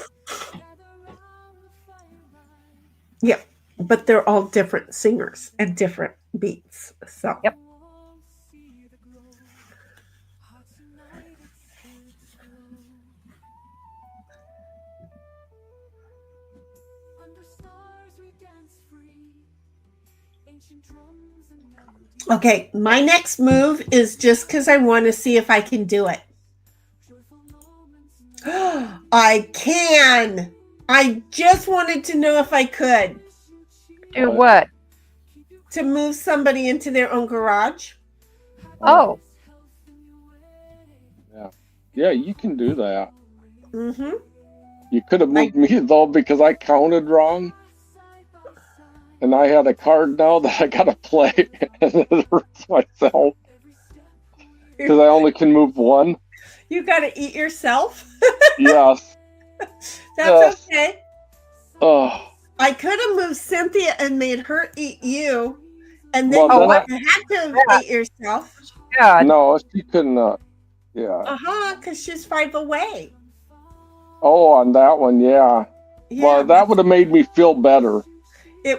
Yeah, but they're all different singers and different beats. So, Yep. Okay, my next move is just because I want to see if I can do it. I can. I just wanted to know if I could. Do what? To move somebody into their own garage. Oh, Yeah, you can do that. Mm-hmm. You could have moved me though because I counted wrong. And I had a card now that I gotta play, and it hurts myself because I only can move one. You got to eat yourself. Yes. That's okay. Oh. I could have moved Cynthia and made her eat you, and then Well, you then wouldn't have had to eat yourself. God. No, she couldn't. Yeah. Because she's 5 away. Oh, on that one, yeah. Yeah, Well, that would have made me feel better.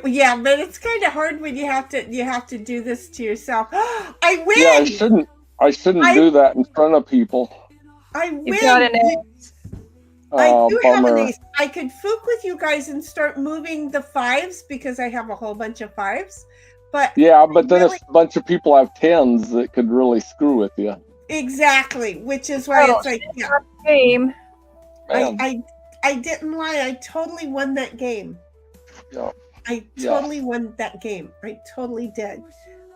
Yeah, but it's kind of hard when you have to do this to yourself. I win. Yeah, I shouldn't do that in front of people. I win. You got an ace. I do have an Bummer. ace. I could fook with you guys and start moving the 5s because I have a whole bunch of 5s. But Yeah, but then really, if a bunch of people have 10s, it could really screw with you. exactly, which is why Oh, it's like, yeah, game. Man. I didn't lie. I totally won that game. Yeah. I Yeah. totally won that game. I totally did.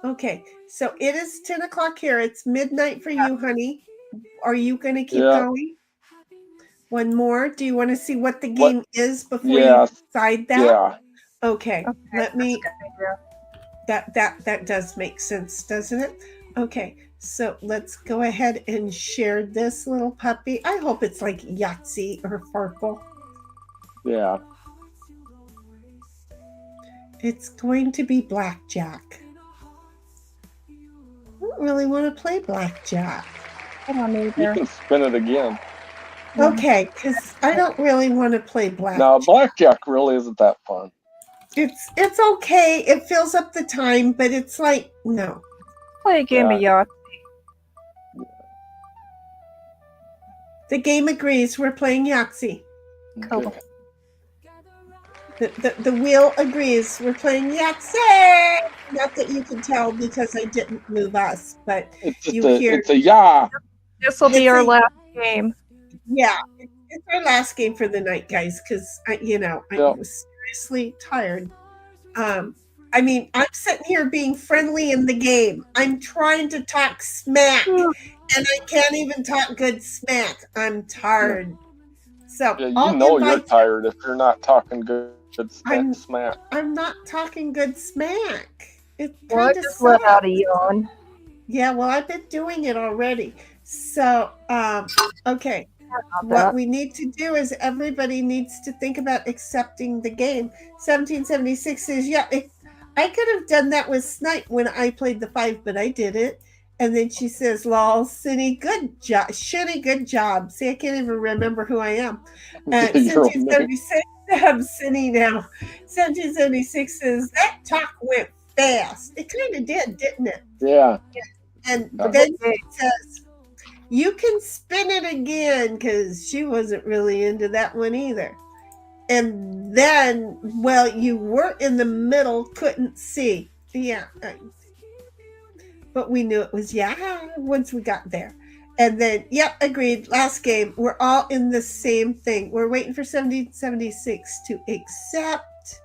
Okay, so it is 10 o'clock here. It's midnight for you, honey. Are you going to keep Yeah. going? One more? Do you want to see what the game is before Yes. you decide that? Yeah. Okay, let me. That's a good idea. That does make sense, doesn't it? Okay, so let's go ahead and share this little puppy. I hope it's like Yahtzee or Farkle. Yeah. It's going to be blackjack. I don't really want to play blackjack. I don't You either. can spin it again. Okay, because I don't really want to play blackjack. No, blackjack really isn't that fun. It's okay. It fills up the time, but it's like, no. Play a game of Yahtzee. The game agrees. We're playing Yahtzee. Cool. The wheel agrees. We're playing Yahtzee. Not that you can tell because I didn't move us, but It's just you hear. it's a yeah. This will be It's our a- last game. Yeah, it's our last game for the night, guys, because I Yeah. was seriously tired. I mean, I'm sitting here being friendly in the game. I'm trying to talk smack, and I can't even talk good smack. I'm tired. So Yeah, I'll you know you're invite- tired if you're not talking good I'm- smack. I'm not talking good smack. It Well, I kind of just let sucks. out a yawn. Yeah, well, I've been doing it already. So, okay. About What that. we need to do is everybody needs to think about accepting the game. 1776 says, yeah, I could have done that with Snipe when I played the 5, but I didn't. And then she says, lol, Cindy, good job. Shitty, good job. See, I can't even remember who I am. You're amazing. 1776, I'm Cindy now. 1776 says, that talk went fast. It kind of did, didn't it? Yeah. And Yeah. then it says, you can spin it again, because she wasn't really into that one either. And then, well, you were in the middle, couldn't see. Yeah. But we knew it was once we got there. And then, yep, agreed. Last game. We're all in the same thing. We're waiting for 1776 to accept.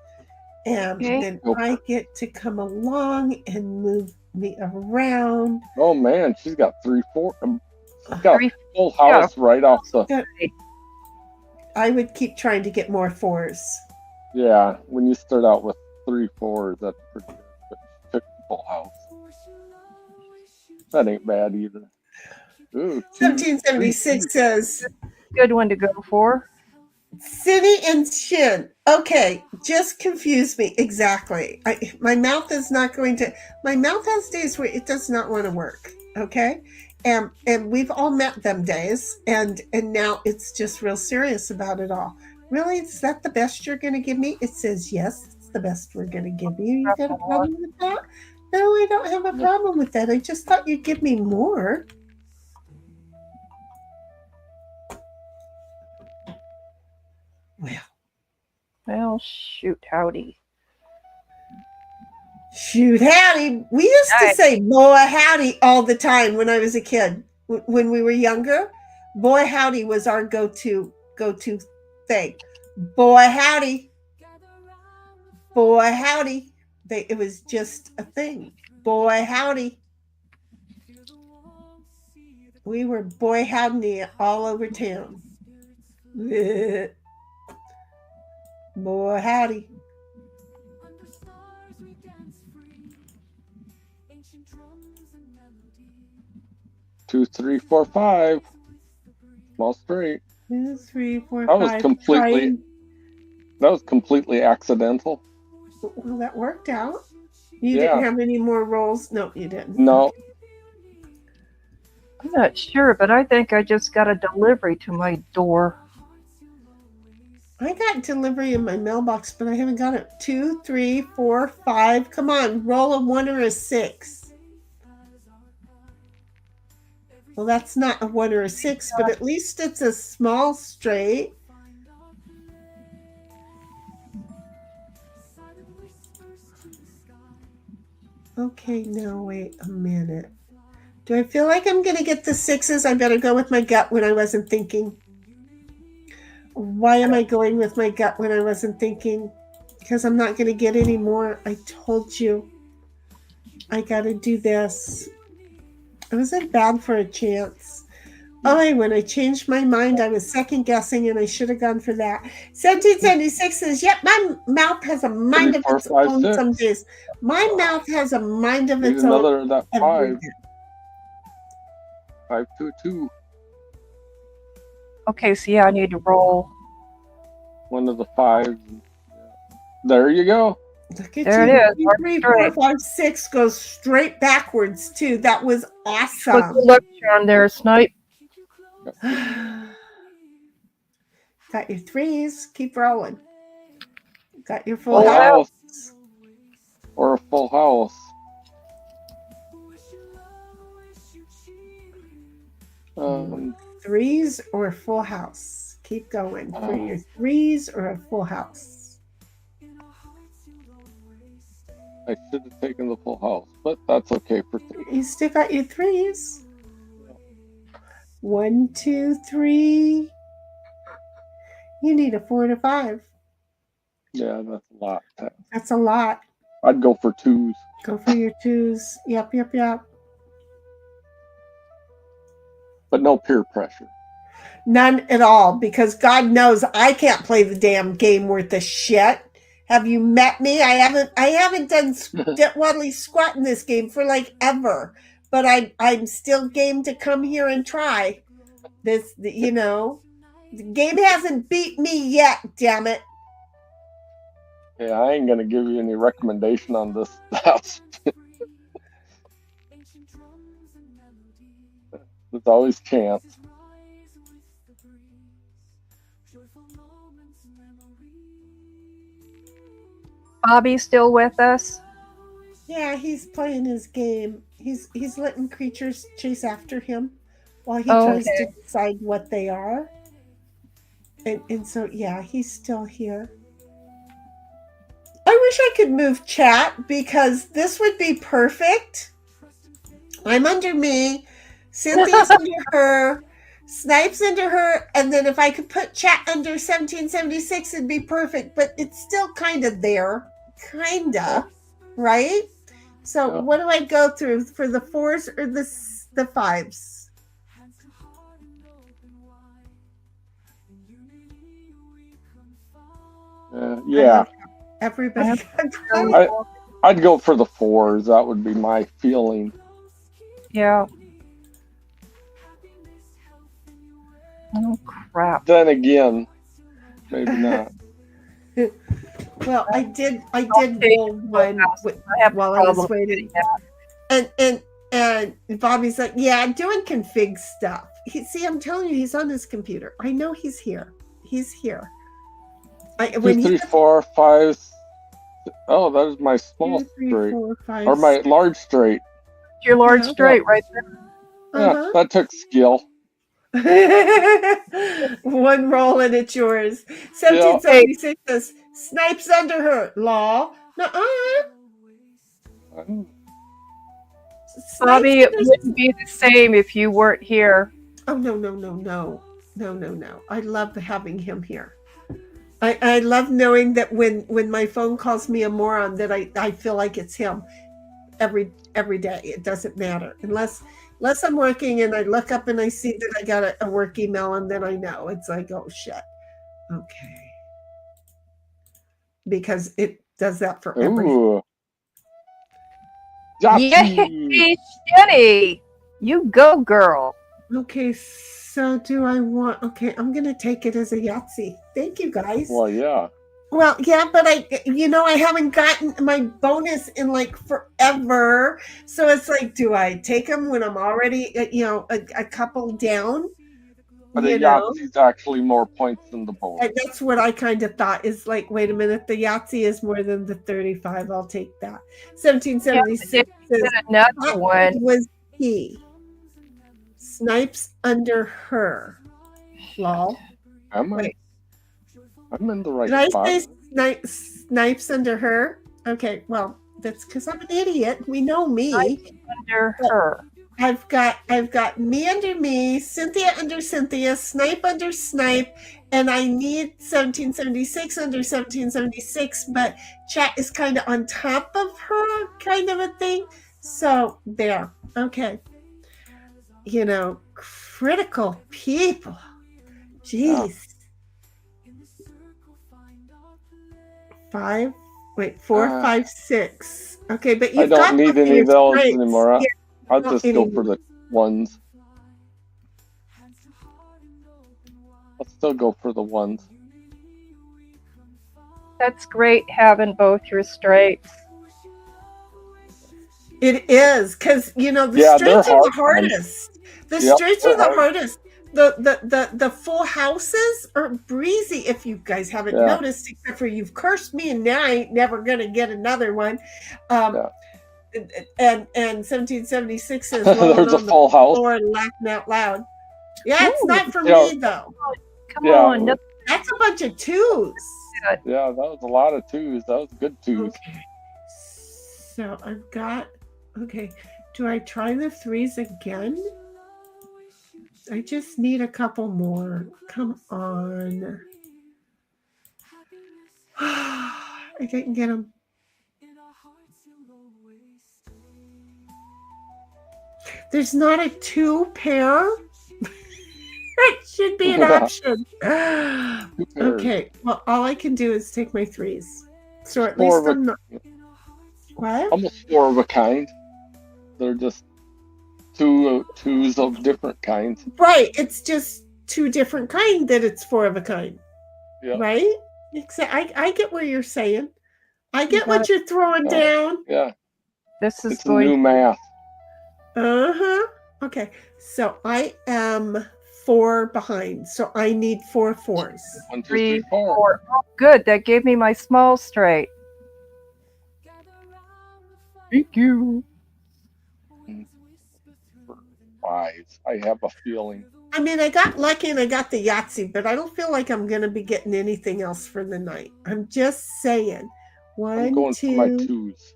And Okay. then I get to come along and move me around. Oh man, she's got 3-4. She's got Three- a full house right off the. I would keep trying to get more 4s. Yeah, when you start out with 3 4s, that's pretty good. But she took the full house. That ain't bad either. Ooh, 1776 says Good one to go for. City and Shin. Okay, just confused me. Exactly. My mouth is not going to. My mouth has days where it does not want to work. Okay, and we've all met them days, and now it's just real serious about it all. Really, is that the best you're going to give me? It says yes. It's the best we're going to give you. You got a problem with that? No, I don't have a problem with that. I just thought you'd give me more. Well, shoot, howdy. Shoot, howdy. We used to Nice. say boy, howdy all the time when I was a kid. When we were younger, boy, howdy was our go-to thing. Boy, howdy. Boy, howdy. It was just a thing. Boy, howdy. We were boy, howdy all over town. Boy, howdy. 2, 3, 4, 5. Small straight. 2, 3, 4, That was 5. completely. That was completely accidental. Well, that worked out. You Yeah. didn't have any more rolls? No, you didn't. No, I'm not sure, but I think I just got a delivery to my door. I got delivery in my mailbox, but I haven't got it. 2, 3, 4, 5. Come on, roll a 1 or a 6. Well, that's not a 1 or a 6, but at least it's a small straight. Okay, now wait a minute. Do I feel like I'm going to get the 6s? I better go with my gut when I wasn't thinking. Why am I going with my gut when I wasn't thinking? Because I'm not going to get any more. I told you. I got to do this. I wasn't bad for a chance. Oh, when I changed my mind, I was second guessing and I should have gone for that. 1776 says, yep, my mouth has a mind 3, of 4, its 5, own 6. some days. My mouth has a mind of Need its own. another of that every 5. day. 5, 2, 2. Okay, so yeah, I need to roll. One of the 5s. There you go. Look at There you. it is. 2, Mark 3, straight. 4, 5, 6 goes straight backwards too. That was Put awesome. the look on there, Snipe. Got your 3s. Keep rolling. Got your Full full house. house. Or a full house. Um, 3s or a full house. Keep going for your 3s or a full house. I should have taken the full house, but that's okay for 3. You still got your 3s. 1, 2, 3. You need a 4 and a 5. Yeah, that's a lot. That's a lot. I'd go for 2s. Go for your 2s. Yep. But no peer pressure. None at all, because God knows I can't play the damn game worth of shit. Have you met me? I haven't done waddly squat in this game for like ever, but I'm still game to come here and try this. You know, the game hasn't beat me yet. Damn it! Yeah, I ain't gonna give you any recommendation on this house. There's always chance. Bobby still with us? Yeah, he's playing his game. He's letting creatures chase after him while he Oh, tries okay. to decide what they are. And so yeah, he's still here. I wish I could move chat because this would be perfect. I'm under me, Cynthia's under her, Snipes under her, and then if I could put chat under 1776, it'd be perfect. But it's still kind of there, kinda, right? So Yeah. what do I go through for the 4s or the 5s? Yeah, Everybody. I'd go for the 4s. That would be my feeling. Yeah. Oh crap. Then again, maybe not. Well, I did Okay. roll one I have while I was waiting. And Bobby's like, yeah, I'm doing config stuff. See, I'm telling you, he's on his computer. I know he's here. He's here. 2, 3, 4, 5. Oh, that is my small 2, 3, straight. 4, 5, Or my large straight. Your large Yeah. straight right there. Yeah, that took skill. One roll and it's yours. 1776 says, snipes under her. Law. Nuh-uh. Bobby, it wouldn't be the same if you weren't here. Oh, no. I love having him here. I love knowing that when my phone calls me a moron, that I feel like it's him every day. It doesn't matter. Unless I'm working and I look up and I see that I got a work email, and then I know. It's like, oh, shit. Okay. Because it does that for everything. Ooh. Yay, Jenny! You go, girl. Okay, so do I want... Okay, I'm going to take it as a Yahtzee. Thank you, guys. Well, yeah. Well, yeah, but I haven't gotten my bonus in like forever. So it's like, do I take them when I'm already, a couple down? But the Yahtzee's actually more points than the bonus. And that's what I kind of thought is like, wait a minute, the Yahtzee is more than the 35. I'll take that. 1776 says, Another one. was he. Snipes under her. Lol. Am I? Wait. I'm in the right Did spot. I say snipes under her? Okay, well, that's because I'm an idiot. We know me. Under her. I've got me under me, Cynthia under Cynthia, Snipe under Snipe, and I need 1776 under 1776, but chat is kind of on top of her, kind of a thing. So there. Okay. Critical people. Jeez. 4, 5, 6. Okay, but you've got I don't need any of those straights. anymore. Yeah, I'll just go for the ones. I'll still go for the ones. That's great having both your straights. It is, because the straights are the hardest. The straights are the hardest. The full houses are breezy, if you guys haven't noticed, except for you've cursed me and now I ain't never gonna get another one. And 1776 is rolling There's a on full the house. floor and laughing out loud. Yeah, it's not for Yeah. me though. Come on. No, That's a bunch of twos. Yeah, that was a lot of twos. That was good twos. Okay. So I've got, do I try the threes again? I just need a couple more. Come on. I didn't get them. There's not a 2 pair. It should be an option. Okay. Well, all I can do is take my threes. So at least I'm not. What? Almost 4 of a kind. They're just twos of different kinds. Right. It's just 2 different kinds that it's 4 of a kind. Yeah. Right? I get what you're saying. I get what you're throwing down. Yeah. this is It's new math. Uh-huh. Okay. So I am 4 behind. So I need 4 4s. 1, 2, 3, 3, 4. 4. Oh, good. That gave me my small straight. Thank you. 5s. I have a feeling. I mean, I got lucky and I got the Yahtzee, but I don't feel like I'm going to be getting anything else for the night. I'm just saying. I'm 1, going 2. for my 2s.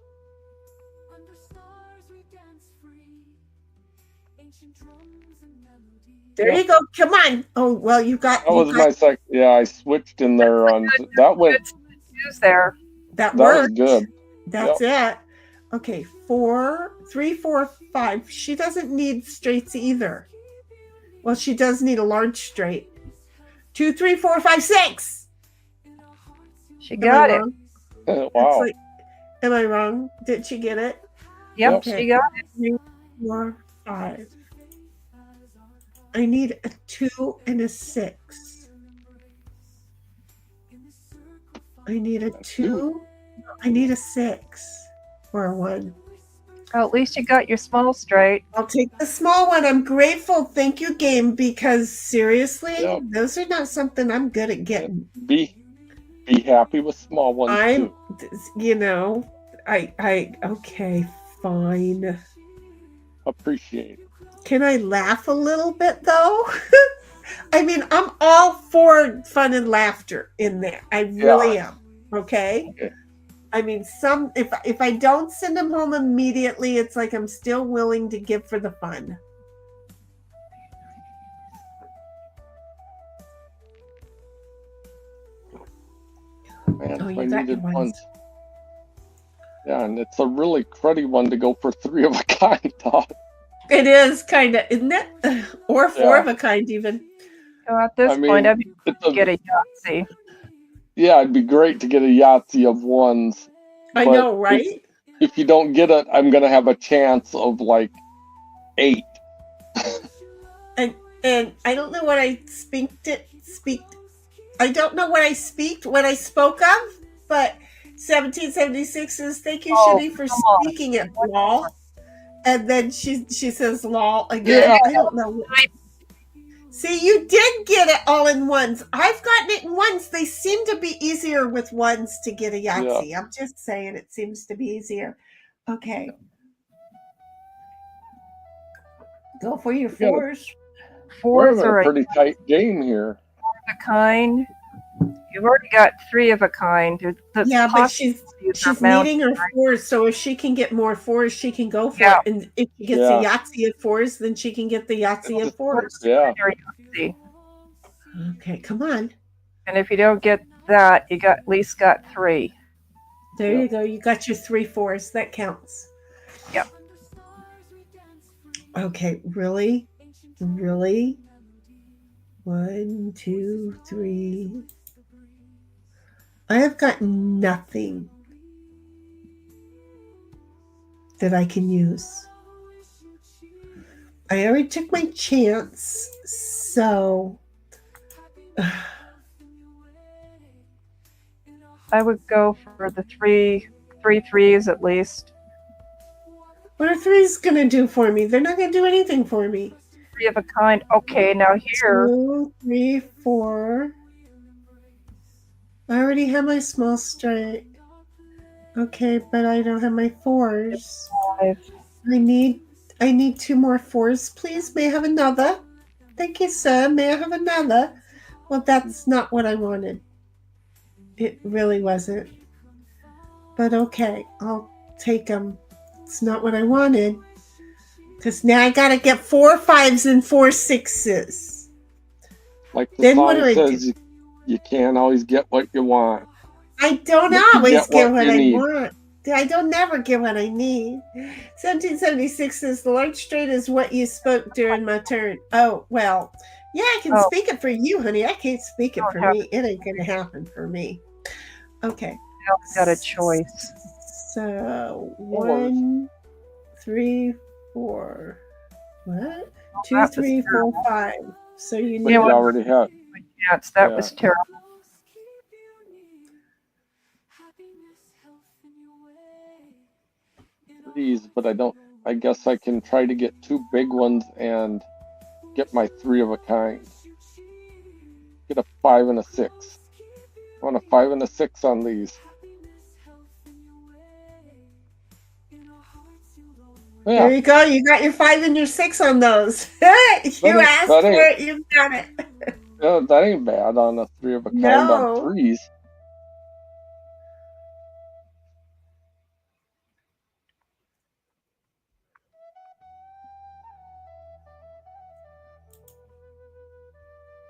There you go. Come on. Oh, well, you got. That was my second. Yeah, I switched in there on that went. Use there. That That was worked. good. That's it. Okay, 3, 4, 5. She doesn't need straights either. Well, she does need a large straight. 2, 3, 4, 5, 6. She got it. Wow. Am I wrong? Did she get it? Yep, Okay. she got it. 3, 4, 5. I need a 2 and a 6. I need a 2. I need a 6 or a 1. Oh, at least you got your small straight. I'll take the small one. I'm grateful. Thank you, game, because seriously, Yep. those are not something I'm good at getting. Be happy with small ones I'm, too. Okay, fine. Appreciate it. Can I laugh a little bit though? I mean, I'm all for fun and laughter in there. I really am. Okay. I mean, if I don't send them home immediately, it's like I'm still willing to give for the fun. Man, Oh, if you I got needed your ones. ones. Yeah, and it's a really cruddy one to go for 3 of a kind, dog. It is kind of, isn't it? Or 4 of a kind, even. So at this point, I'd get a Yahtzee. Yeah, it'd be great to get a Yahtzee of ones. I know, right? If you don't get it, I'm gonna have a chance of like 8. And I don't know what I I don't know what I spoke of, but 1776 says, thank you, Shitty, for speaking it, lol. And then she says lol again. Yeah. I don't know. See, you did get it all in ones. I've gotten it in ones. They seem to be easier with ones to get a Yahtzee. Yeah. I'm just saying it seems to be easier. Okay. Go for your 4s. 4s are a pretty tight game here. 4 of a kind. You've already got 3 of a kind. Yeah, but she's needing her 4s, so if she can get more 4s, she can go for it. And if she gets a Yahtzee of 4s, then she can get the Yahtzee of 4s. Yeah. Okay, come on. And if you don't get that, you at least got 3. There you go. You got your 3 4s. That counts. Yep. Okay, really? Really? 1, 2, 3. I have got nothing that I can use. I already took my chance, so I would go for the 3 3s at least. What are 3s going to do for me? They're not going to do anything for me. 3 of a kind. Okay, now here. 2, 3, 4. I already have my small straight. Okay, but I don't have my 4s. 5. I need 2 more 4s, please. May I have another? Thank you, sir. May I have another? Well, that's not what I wanted. It really wasn't. But okay, I'll take them. It's not what I wanted. Because now I got to get 4 5s and 4 6s. Like the then song what do says, you can't always get what you want. I don't But always get what I need. want. I don't never get what I need. 1776 says the large straight is what you spoke during my turn. Oh, well, yeah, I can speak it for you, honey. I can't speak it for me. It ain't going to happen for me. Okay. I've got a choice. So 1, 3, 4. What? 2, 3, 4, 5. So you But know you already have. Yes, that was terrible. These, but I don't. I guess I can try to get 2 big ones and get my 3 of a kind. Get a 5 and a 6. I want a 5 and a 6 on these. Yeah. There you go. You got your 5 and your 6 on those. You asked for it. You got it. No, that ain't bad on a 3 of a kind on 3s.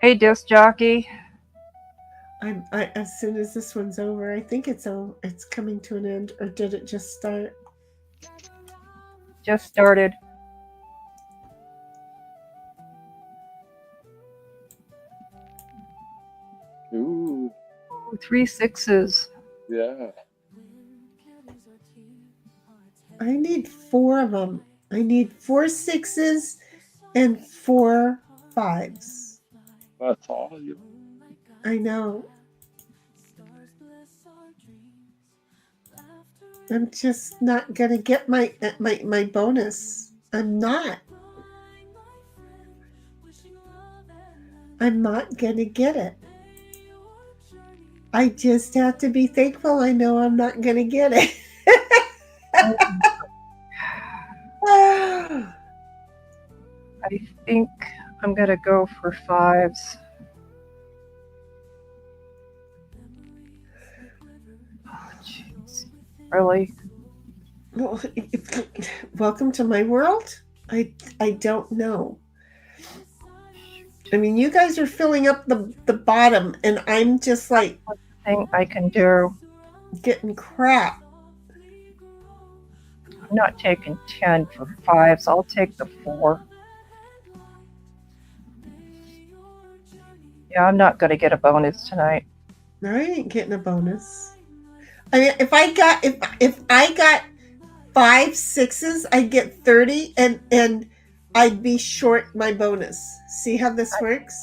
Hey, disc jockey. As soon as this one's over, I think it's coming to an end, or did it just start? Just started. Ooh. 3 6s. Yeah. I need 4 of them. I need 4 6s and 4 5s. That's all. I know. I'm just not gonna get my bonus. I'm not. I'm not gonna get it. I just have to be thankful. I know I'm not gonna get it. I think I'm gonna go for 5s. Oh, jeez. Really? Well, welcome to my world. I don't know. I mean, you guys are filling up the bottom, and I'm just like Thing I can do. getting crap. I'm not taking 10 for 5s. I'll take the 4. Yeah, I'm not gonna get a bonus tonight. I ain't getting a bonus. I mean, if I got 5 6s, I'd get 30, and I'd be short my bonus. See how this works?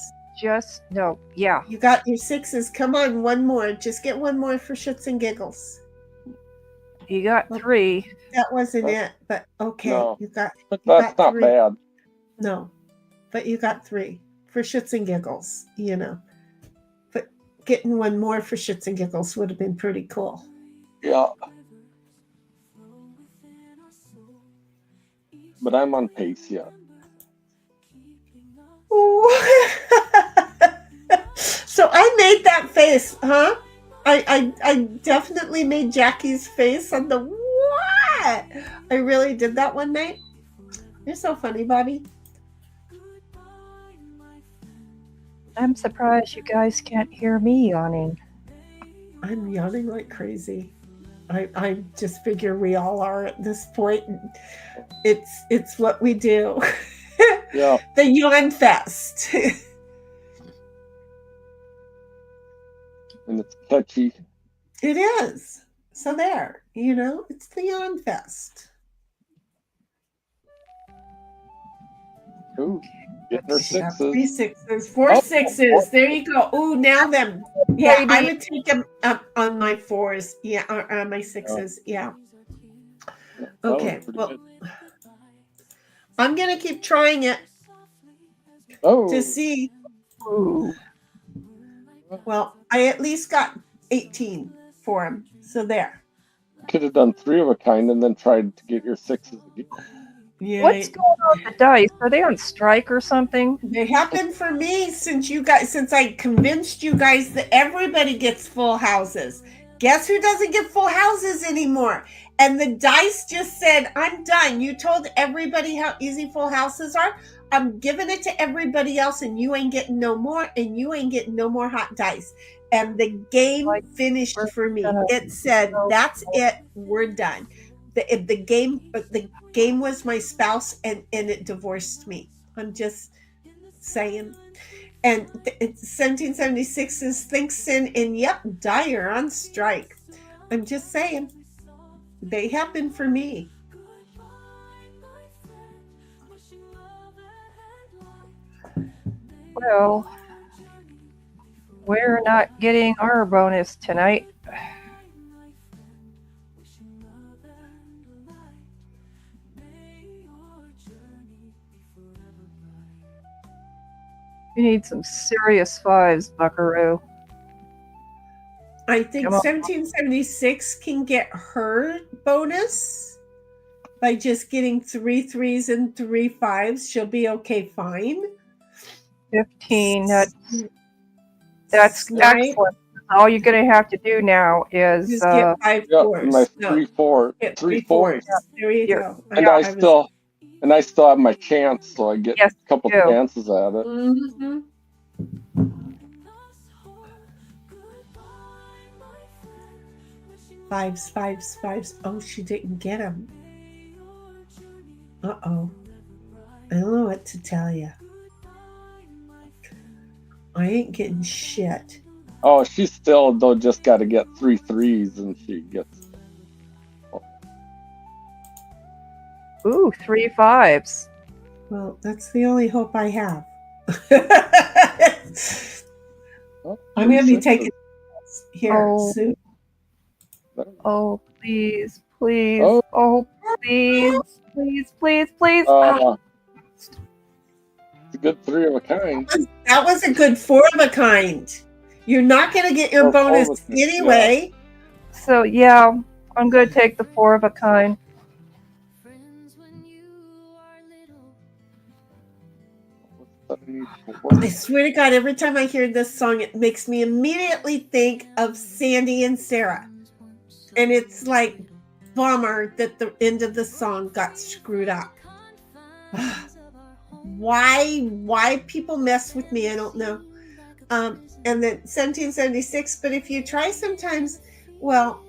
Just no. Yeah. You got your 6s. Come on, one more. Just get one more for shits and giggles. You got 3. That wasn't it, but okay. No. You got That's got not 3. bad. No, but you got 3 for shits and giggles, you know. But getting one more for shits and giggles would have been pretty cool. Yeah. But I'm on pace yet. So I made that face, huh? I definitely made Jackie's face on the what? I really did that one night. You're so funny, Bobby. I'm surprised you guys can't hear me yawning. I'm yawning like crazy. I just figure we all are at this point. It's what we do. Yeah. The yawn fest. And it's catchy. It is. So there, you know, it's the yawn fest. Ooh, getting her Yeah, 6s. 3 6s, 4 Oh, 6s. There you go. Ooh, now them. Yeah, I Maybe. would take them up on my 4s. Yeah, or my 6s. Yeah. That was Okay. pretty Well, good. I'm gonna keep trying it Oh, to see. Ooh. Well, I at least got 18 for him. So there. could have done 3 of a kind and then tried to get your 6s again. Yeah. What's going on with the dice? Are they on strike or something? They happened for me since I convinced you guys that everybody gets full houses. Guess who doesn't get full houses anymore? And the dice just said, I'm done. You told everybody how easy full houses are. I'm giving it to everybody else, and you ain't getting no more, and you ain't getting no more hot dice. And the game finished for me. It said, that's it. We're done. The game was my spouse, and it divorced me. I'm just saying. And 1776 is Thinkson and yep, Dyer on strike. I'm just saying. They happen for me. Well, we're not getting our bonus tonight. You need some serious 5s, Buckaroo. I think Come on. 1776 can get her bonus by just getting 3 3s and 3 5s. She'll be okay, fine. 15. That's Right? excellent. All you're going to have to do now is Just get 5 Yeah, 4s. my No, 3 4. get 3 3 4. 4s. There you Yeah. go. And I still have my chance, so I get Yes, a couple you do. chances at it. Mm-hmm. Fives. Oh, she didn't get them. Uh-oh. I don't know what to tell you. I ain't getting shit. Oh, she still though just got to get 3 3s, and she gets. Ooh, 3 5s. Well, that's the only hope I have. Oh, I'm going to be 3 taking here Oh. soon. Oh, please, please. Oh. Oh, please, please, please, please. It's a good 3 of a kind. That was a good 4 of a kind. You're not going to get your Or 4 of bonus a kind, anyway. So, yeah, I'm going to take the 4 of a kind. I swear to God, every time I hear this song, it makes me immediately think of Sandy and Sarah. And it's like, bummer that the end of the song got screwed up. Why people mess with me, I don't know. And then 1776, but if you try sometimes, well,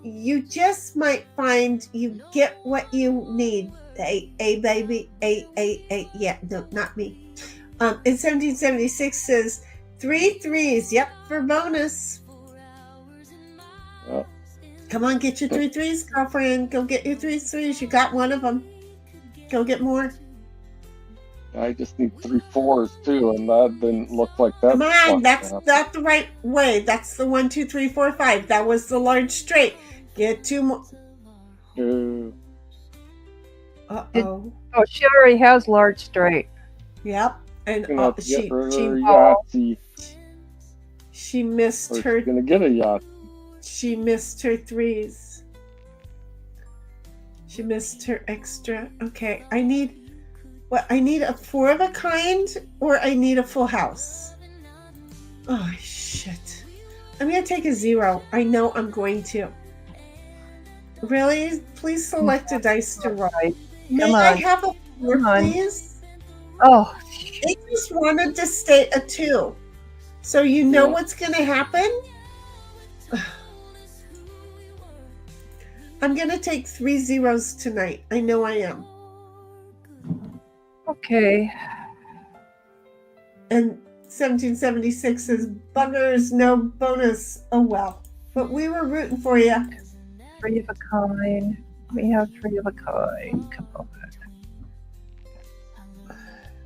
you just might find you get what you need. A baby, a, yeah, no, not me. In 1776 says 3 3s, yep, for bonus. Oh. Come on, get your 3 3s, girlfriend. Go get your 3 3s. You got one of them. Go get more. I just need 3 4s too, and that didn't look like that. Come on, that's not the right way. That's the 1 2 3 4 5. That was the large straight. Get 2 more. Uh-oh. Oh, she already has large straight. Yep. And Gonna have to get rid of her Yahtzee. she missed Or her. she's gonna get a Yahtzee. She missed her 3s. She missed her extra. Okay, I need what? I need a 4 of a kind, or I need a full house. Oh shit! I'm gonna take a 0. I know I'm going to. Really? Please select a dice to roll. May Come I on. have a 4, Come on. please? Oh, They just wanted to stay a 2. So you know Yeah. what's going to happen? I'm going to take 3 zeros tonight. I know I am. okay. And 1776 says, buggers, no bonus. Oh, well. But we were rooting for you. 3 of a kind. We have 3 of a kind. Come on.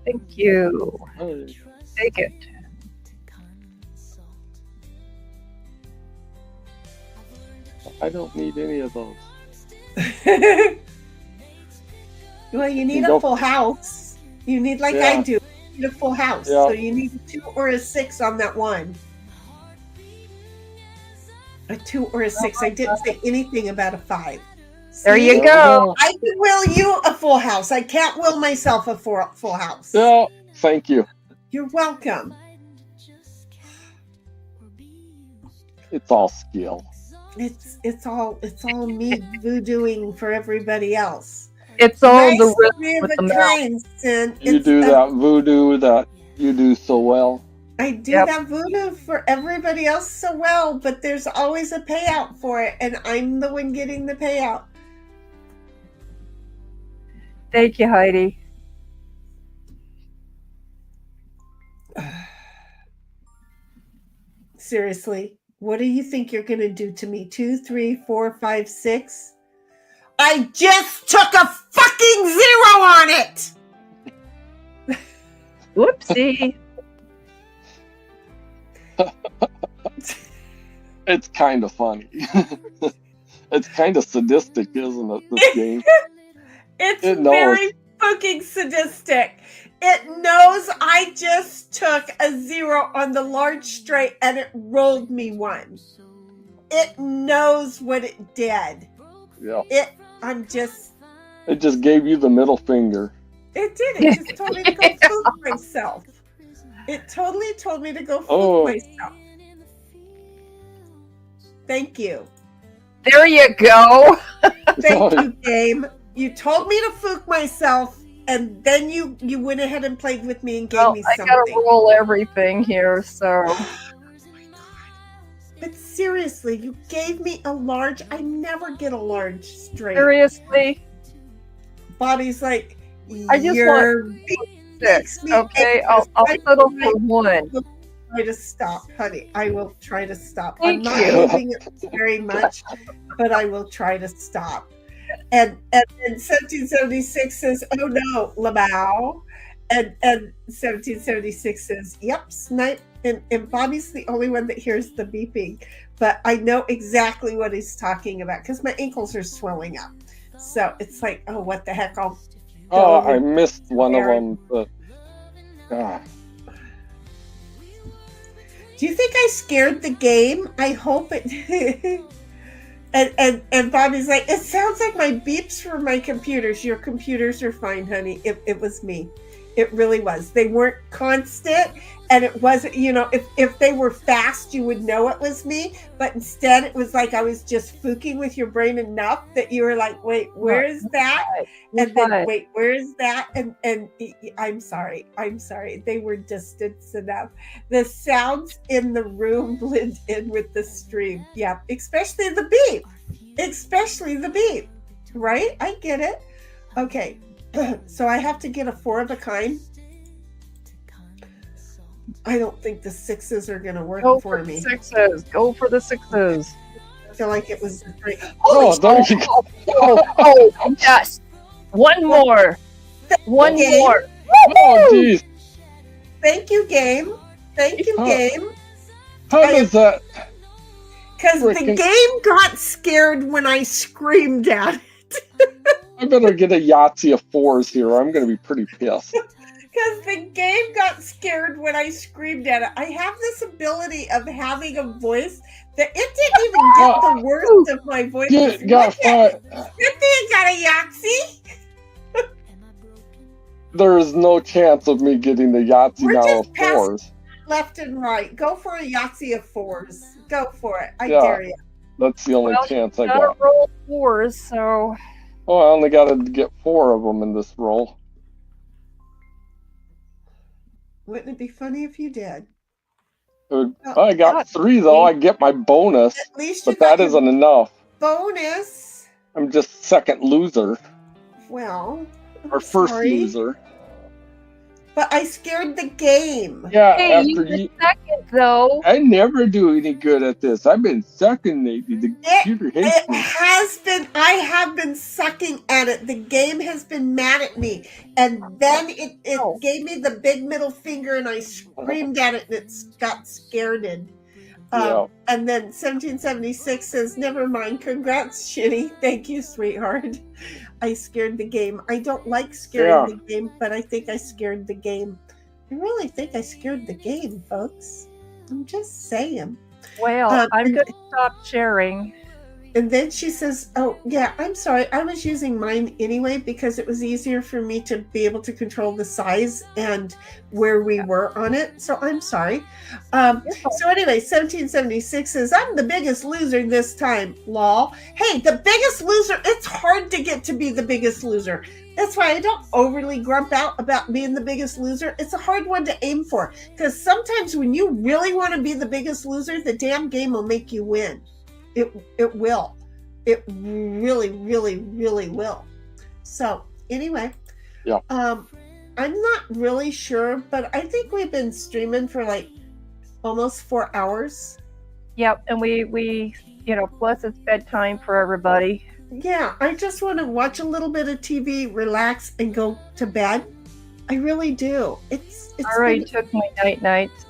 Thank you. Hey, Take it. I don't need any of those. Well, you need Go. a full house. You need, like Yeah. I do, you need a full house. Yeah. So you need a 2 or a 6 on that one. A 2 or a 6. I didn't say anything about a 5. There See? you go. I can will you a full house. I can't will myself a full house. Yeah, thank you. You're welcome. It's all skill. It's all me voodooing for everybody else. It's all Nice the risk 3 of with a the mouth. kind, Sin. You It's do a- that voodoo that you do so well. I do Yep. that voodoo for everybody else so well, but there's always a payout for it, and I'm the one getting the payout. Thank you, Heidi. Seriously, what do you think you're going to do to me? 2, 3, 4, 5, 6? I just took a fucking 0 on it! Whoopsie. It's kind of funny. It's kind of sadistic, isn't it, this game? It's It knows. very fucking sadistic. It knows I just took a 0 on the large straight and it rolled me 1. It knows what it did. Yeah. It just gave you the middle finger. did. It just told me to go fool myself. It totally told me to go fool Oh. myself. Thank you. There you go. Thank you, game. You told me to fool myself, and then you went ahead and played with me and gave Well, me I something. gotta roll everything here, so. Oh my God. But seriously, you gave me a large. I never get a large straight. Seriously? Bobby's like, I just you're want makes 6. me Okay, anxious. I'll I settle will for 1. try to stop, honey. I will try to stop. Thank I'm not you. moving it very much, but I will try to stop. And 1776 says, "Oh no, Lamau." And 1776 says, "Yep, snipe." And Bobby's the only one that hears the beeping, but I know exactly what he's talking about because my ankles are swelling up. So it's like, oh, what the heck? I'll Oh, go I with missed one of Aaron. them. But, Do you think I scared the game? I hope it. and Bobby's like, it sounds like my beeps for my computers. Your computers are fine, honey. It was me. It really was. They weren't constant, and it wasn't, if they were fast, you would know it was me. But instead, it was like I was just fooking with your brain enough that you were like, wait, where is that? And then, wait, where is that? And I'm sorry. They were distance enough. The sounds in the room blend in with the stream. Yeah, especially the beep. Right? I get it. Okay. So I have to get a 4 of a kind. I don't think the 6s are going to work for me. Go for the 6s. I feel like it was the 3. oh, there you go. Oh, yes. One more. One more. Oh, jeez. Thank you, game. Thank you, game. How does that? Because the game got scared when I screamed at it. I better get a Yahtzee of 4s here. Or I'm going to be pretty pissed. Because the game got scared when I screamed at it. I have this ability of having a voice that it didn't even get the worst of my voice. Got 5. Cynthia got a Yahtzee. There is no chance of me getting the Yahtzee We're now just of past 4s. Left and right. Go for a Yahtzee of 4s. Go for it. I dare you. That's the only chance I gotta got. roll 4s, so. Oh, I only got to get 4 of them in this roll. Wouldn't it be funny if you did? I got 3 though. I get my bonus, At least you but got that isn't enough. bonus. I'm just second loser Well, or first sorry, loser. but I scared the game. Yeah, Hey, after you were second, though. I never do any good at this. I've been sucking lately. The computer hates It me. has been. I have been sucking at it. The game has been mad at me, and then it gave me the big middle finger, and I screamed at it, and it got scared. And then 1776 says, "Never mind. Congrats, Shitty. Thank you, sweetheart. I scared the game. I don't like scaring the game, but I think I scared the game. I really think I scared the game, folks. I'm just saying." Well, I'm going to stop sharing. And then she says, "Oh, yeah, I'm sorry. I was using mine anyway because it was easier for me to be able to control the size and where we were on it. So I'm sorry." So anyway, 1776 says, "I'm the biggest loser this time, lol." Hey, the biggest loser, it's hard to get to be the biggest loser. That's why I don't overly grump out about being the biggest loser. It's a hard one to aim for because sometimes when you really want to be the biggest loser, the damn game will make you win. It will. It really, really, really will. So anyway, I'm not really sure, but I think we've been streaming for like almost 4 hours. Yep, and we plus it's bedtime for everybody. Yeah, I just want to watch a little bit of TV, relax, and go to bed. I really do. It's already took my nights.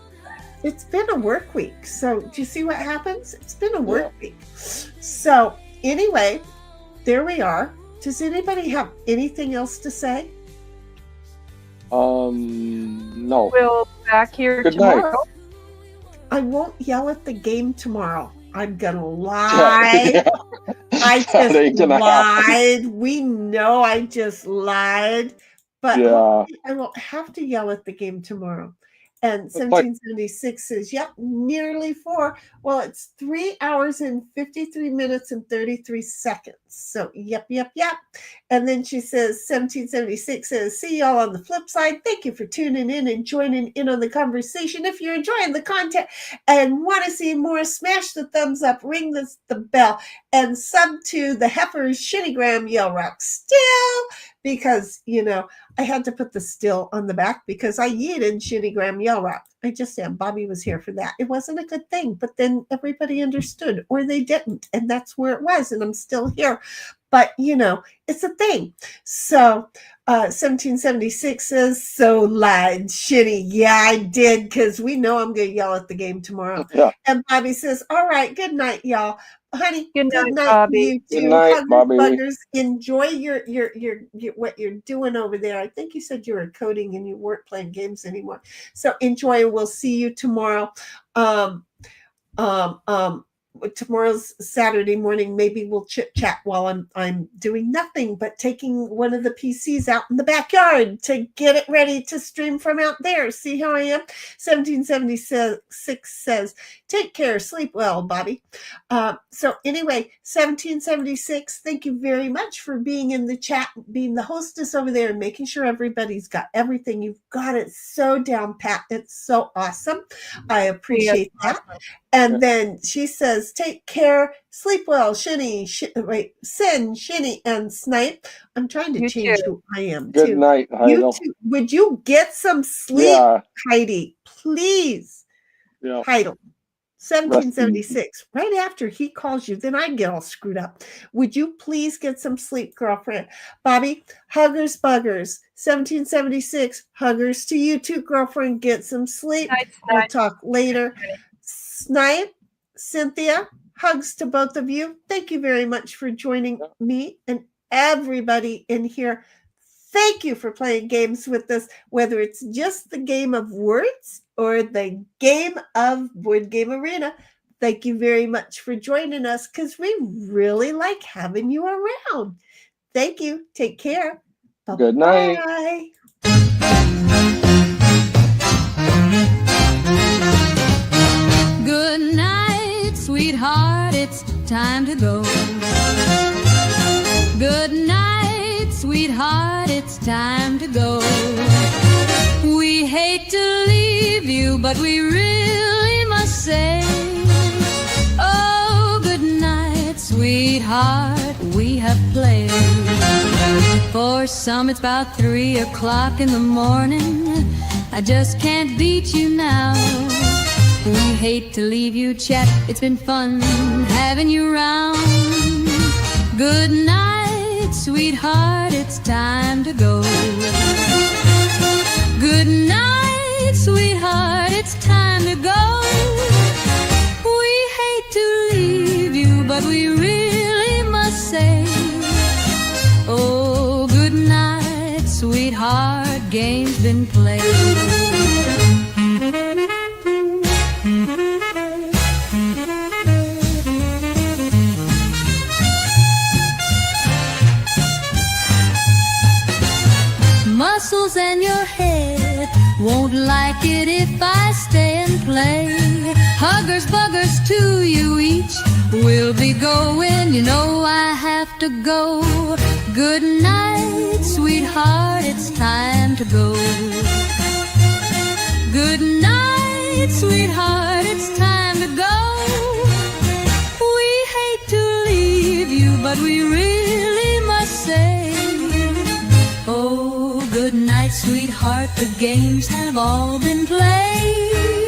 It's been a work week. So do you see what happens? It's been a work week. So anyway, there we are. Does anybody have anything else to say? No. We'll be back here Good tomorrow. night. I won't yell at the game tomorrow. I'm gonna lie. I just lied. We know I just lied. But I won't have to yell at the game tomorrow. And 1776 says, "Yep, nearly 4. Well, it's 3 hours and 53 minutes and 33 seconds. So, yep. And then she says, 1776 says, "See y'all on the flip side. Thank you for tuning in and joining in on the conversation. If you're enjoying the content and want to see more, smash the thumbs up, ring the bell, and sub to the Heifer's Shittygram Yell Rock still." Because, I had to put the still on the back because I yeeted Shittygram Yell Rock. I just am. Bobby was here for that. It wasn't a good thing, but then everybody understood or they didn't. And that's where it was. And I'm still here. but it's a thing. So 1776 says, so lied, shitty. Yeah, I did, because we know I'm going to yell at the game tomorrow. Yeah. And Bobby says, all right, good night, y'all. Honey, Good night, Bobby. You Good too. night, Huggers, Bobby. buggers. Enjoy your what you're doing over there. I think you said you were coding and you weren't playing games anymore. So enjoy. We'll see you tomorrow. Tomorrow's Saturday morning. Maybe we'll chit chat while I'm doing nothing but taking one of the PCs out in the backyard to get it ready to stream from out there. See how I am? 1776 says, take care, sleep well, Bobby. So anyway, 1776, thank you very much for being in the chat, being the hostess over there and making sure everybody's got everything. You've got it so down pat. It's so awesome. I appreciate that. And then she says, take care, sleep well, Sin, Shinny, and Snipe. I'm trying to change who I am, Good too. night, You Heidel. too. Would you get some sleep, Yeah. Heidi? Please. Yeah. Heidel. 1776. Right after he calls you, then I get all screwed up. Would you please get some sleep, girlfriend? Bobby, huggers, buggers. 1776, huggers to you too, girlfriend. Get some sleep. We'll talk later. Snipe, Cynthia, hugs to both of you. Thank you very much for joining me and everybody in here. Thank you for playing games with us, whether it's just the game of words or the game of Board Game Arena. Thank you very much for joining us because we really like having you around. Thank you. Take care. Bye-bye. Good night. Good night, sweetheart, it's time to go. Good night, sweetheart, it's time to go. We hate to leave you, but we really must say, oh, good night, sweetheart, we have played. For some it's about 3 o'clock in the morning. I just can't beat you now. We hate to leave you, chat. It's been fun having you round. Good night, sweetheart, it's time to go. Good night, sweetheart, it's time to go. We hate to leave you, but we really must say, oh, good night, sweetheart, game's been played. Muscles and your head won't like it if I stay and play. Huggers, buggers to you each. We'll be going, you know I have to go. Good night, sweetheart, it's time to go. Good night, sweetheart, it's time to go. We hate to leave you, but we really must say, oh, good night, sweetheart, the games have all been played.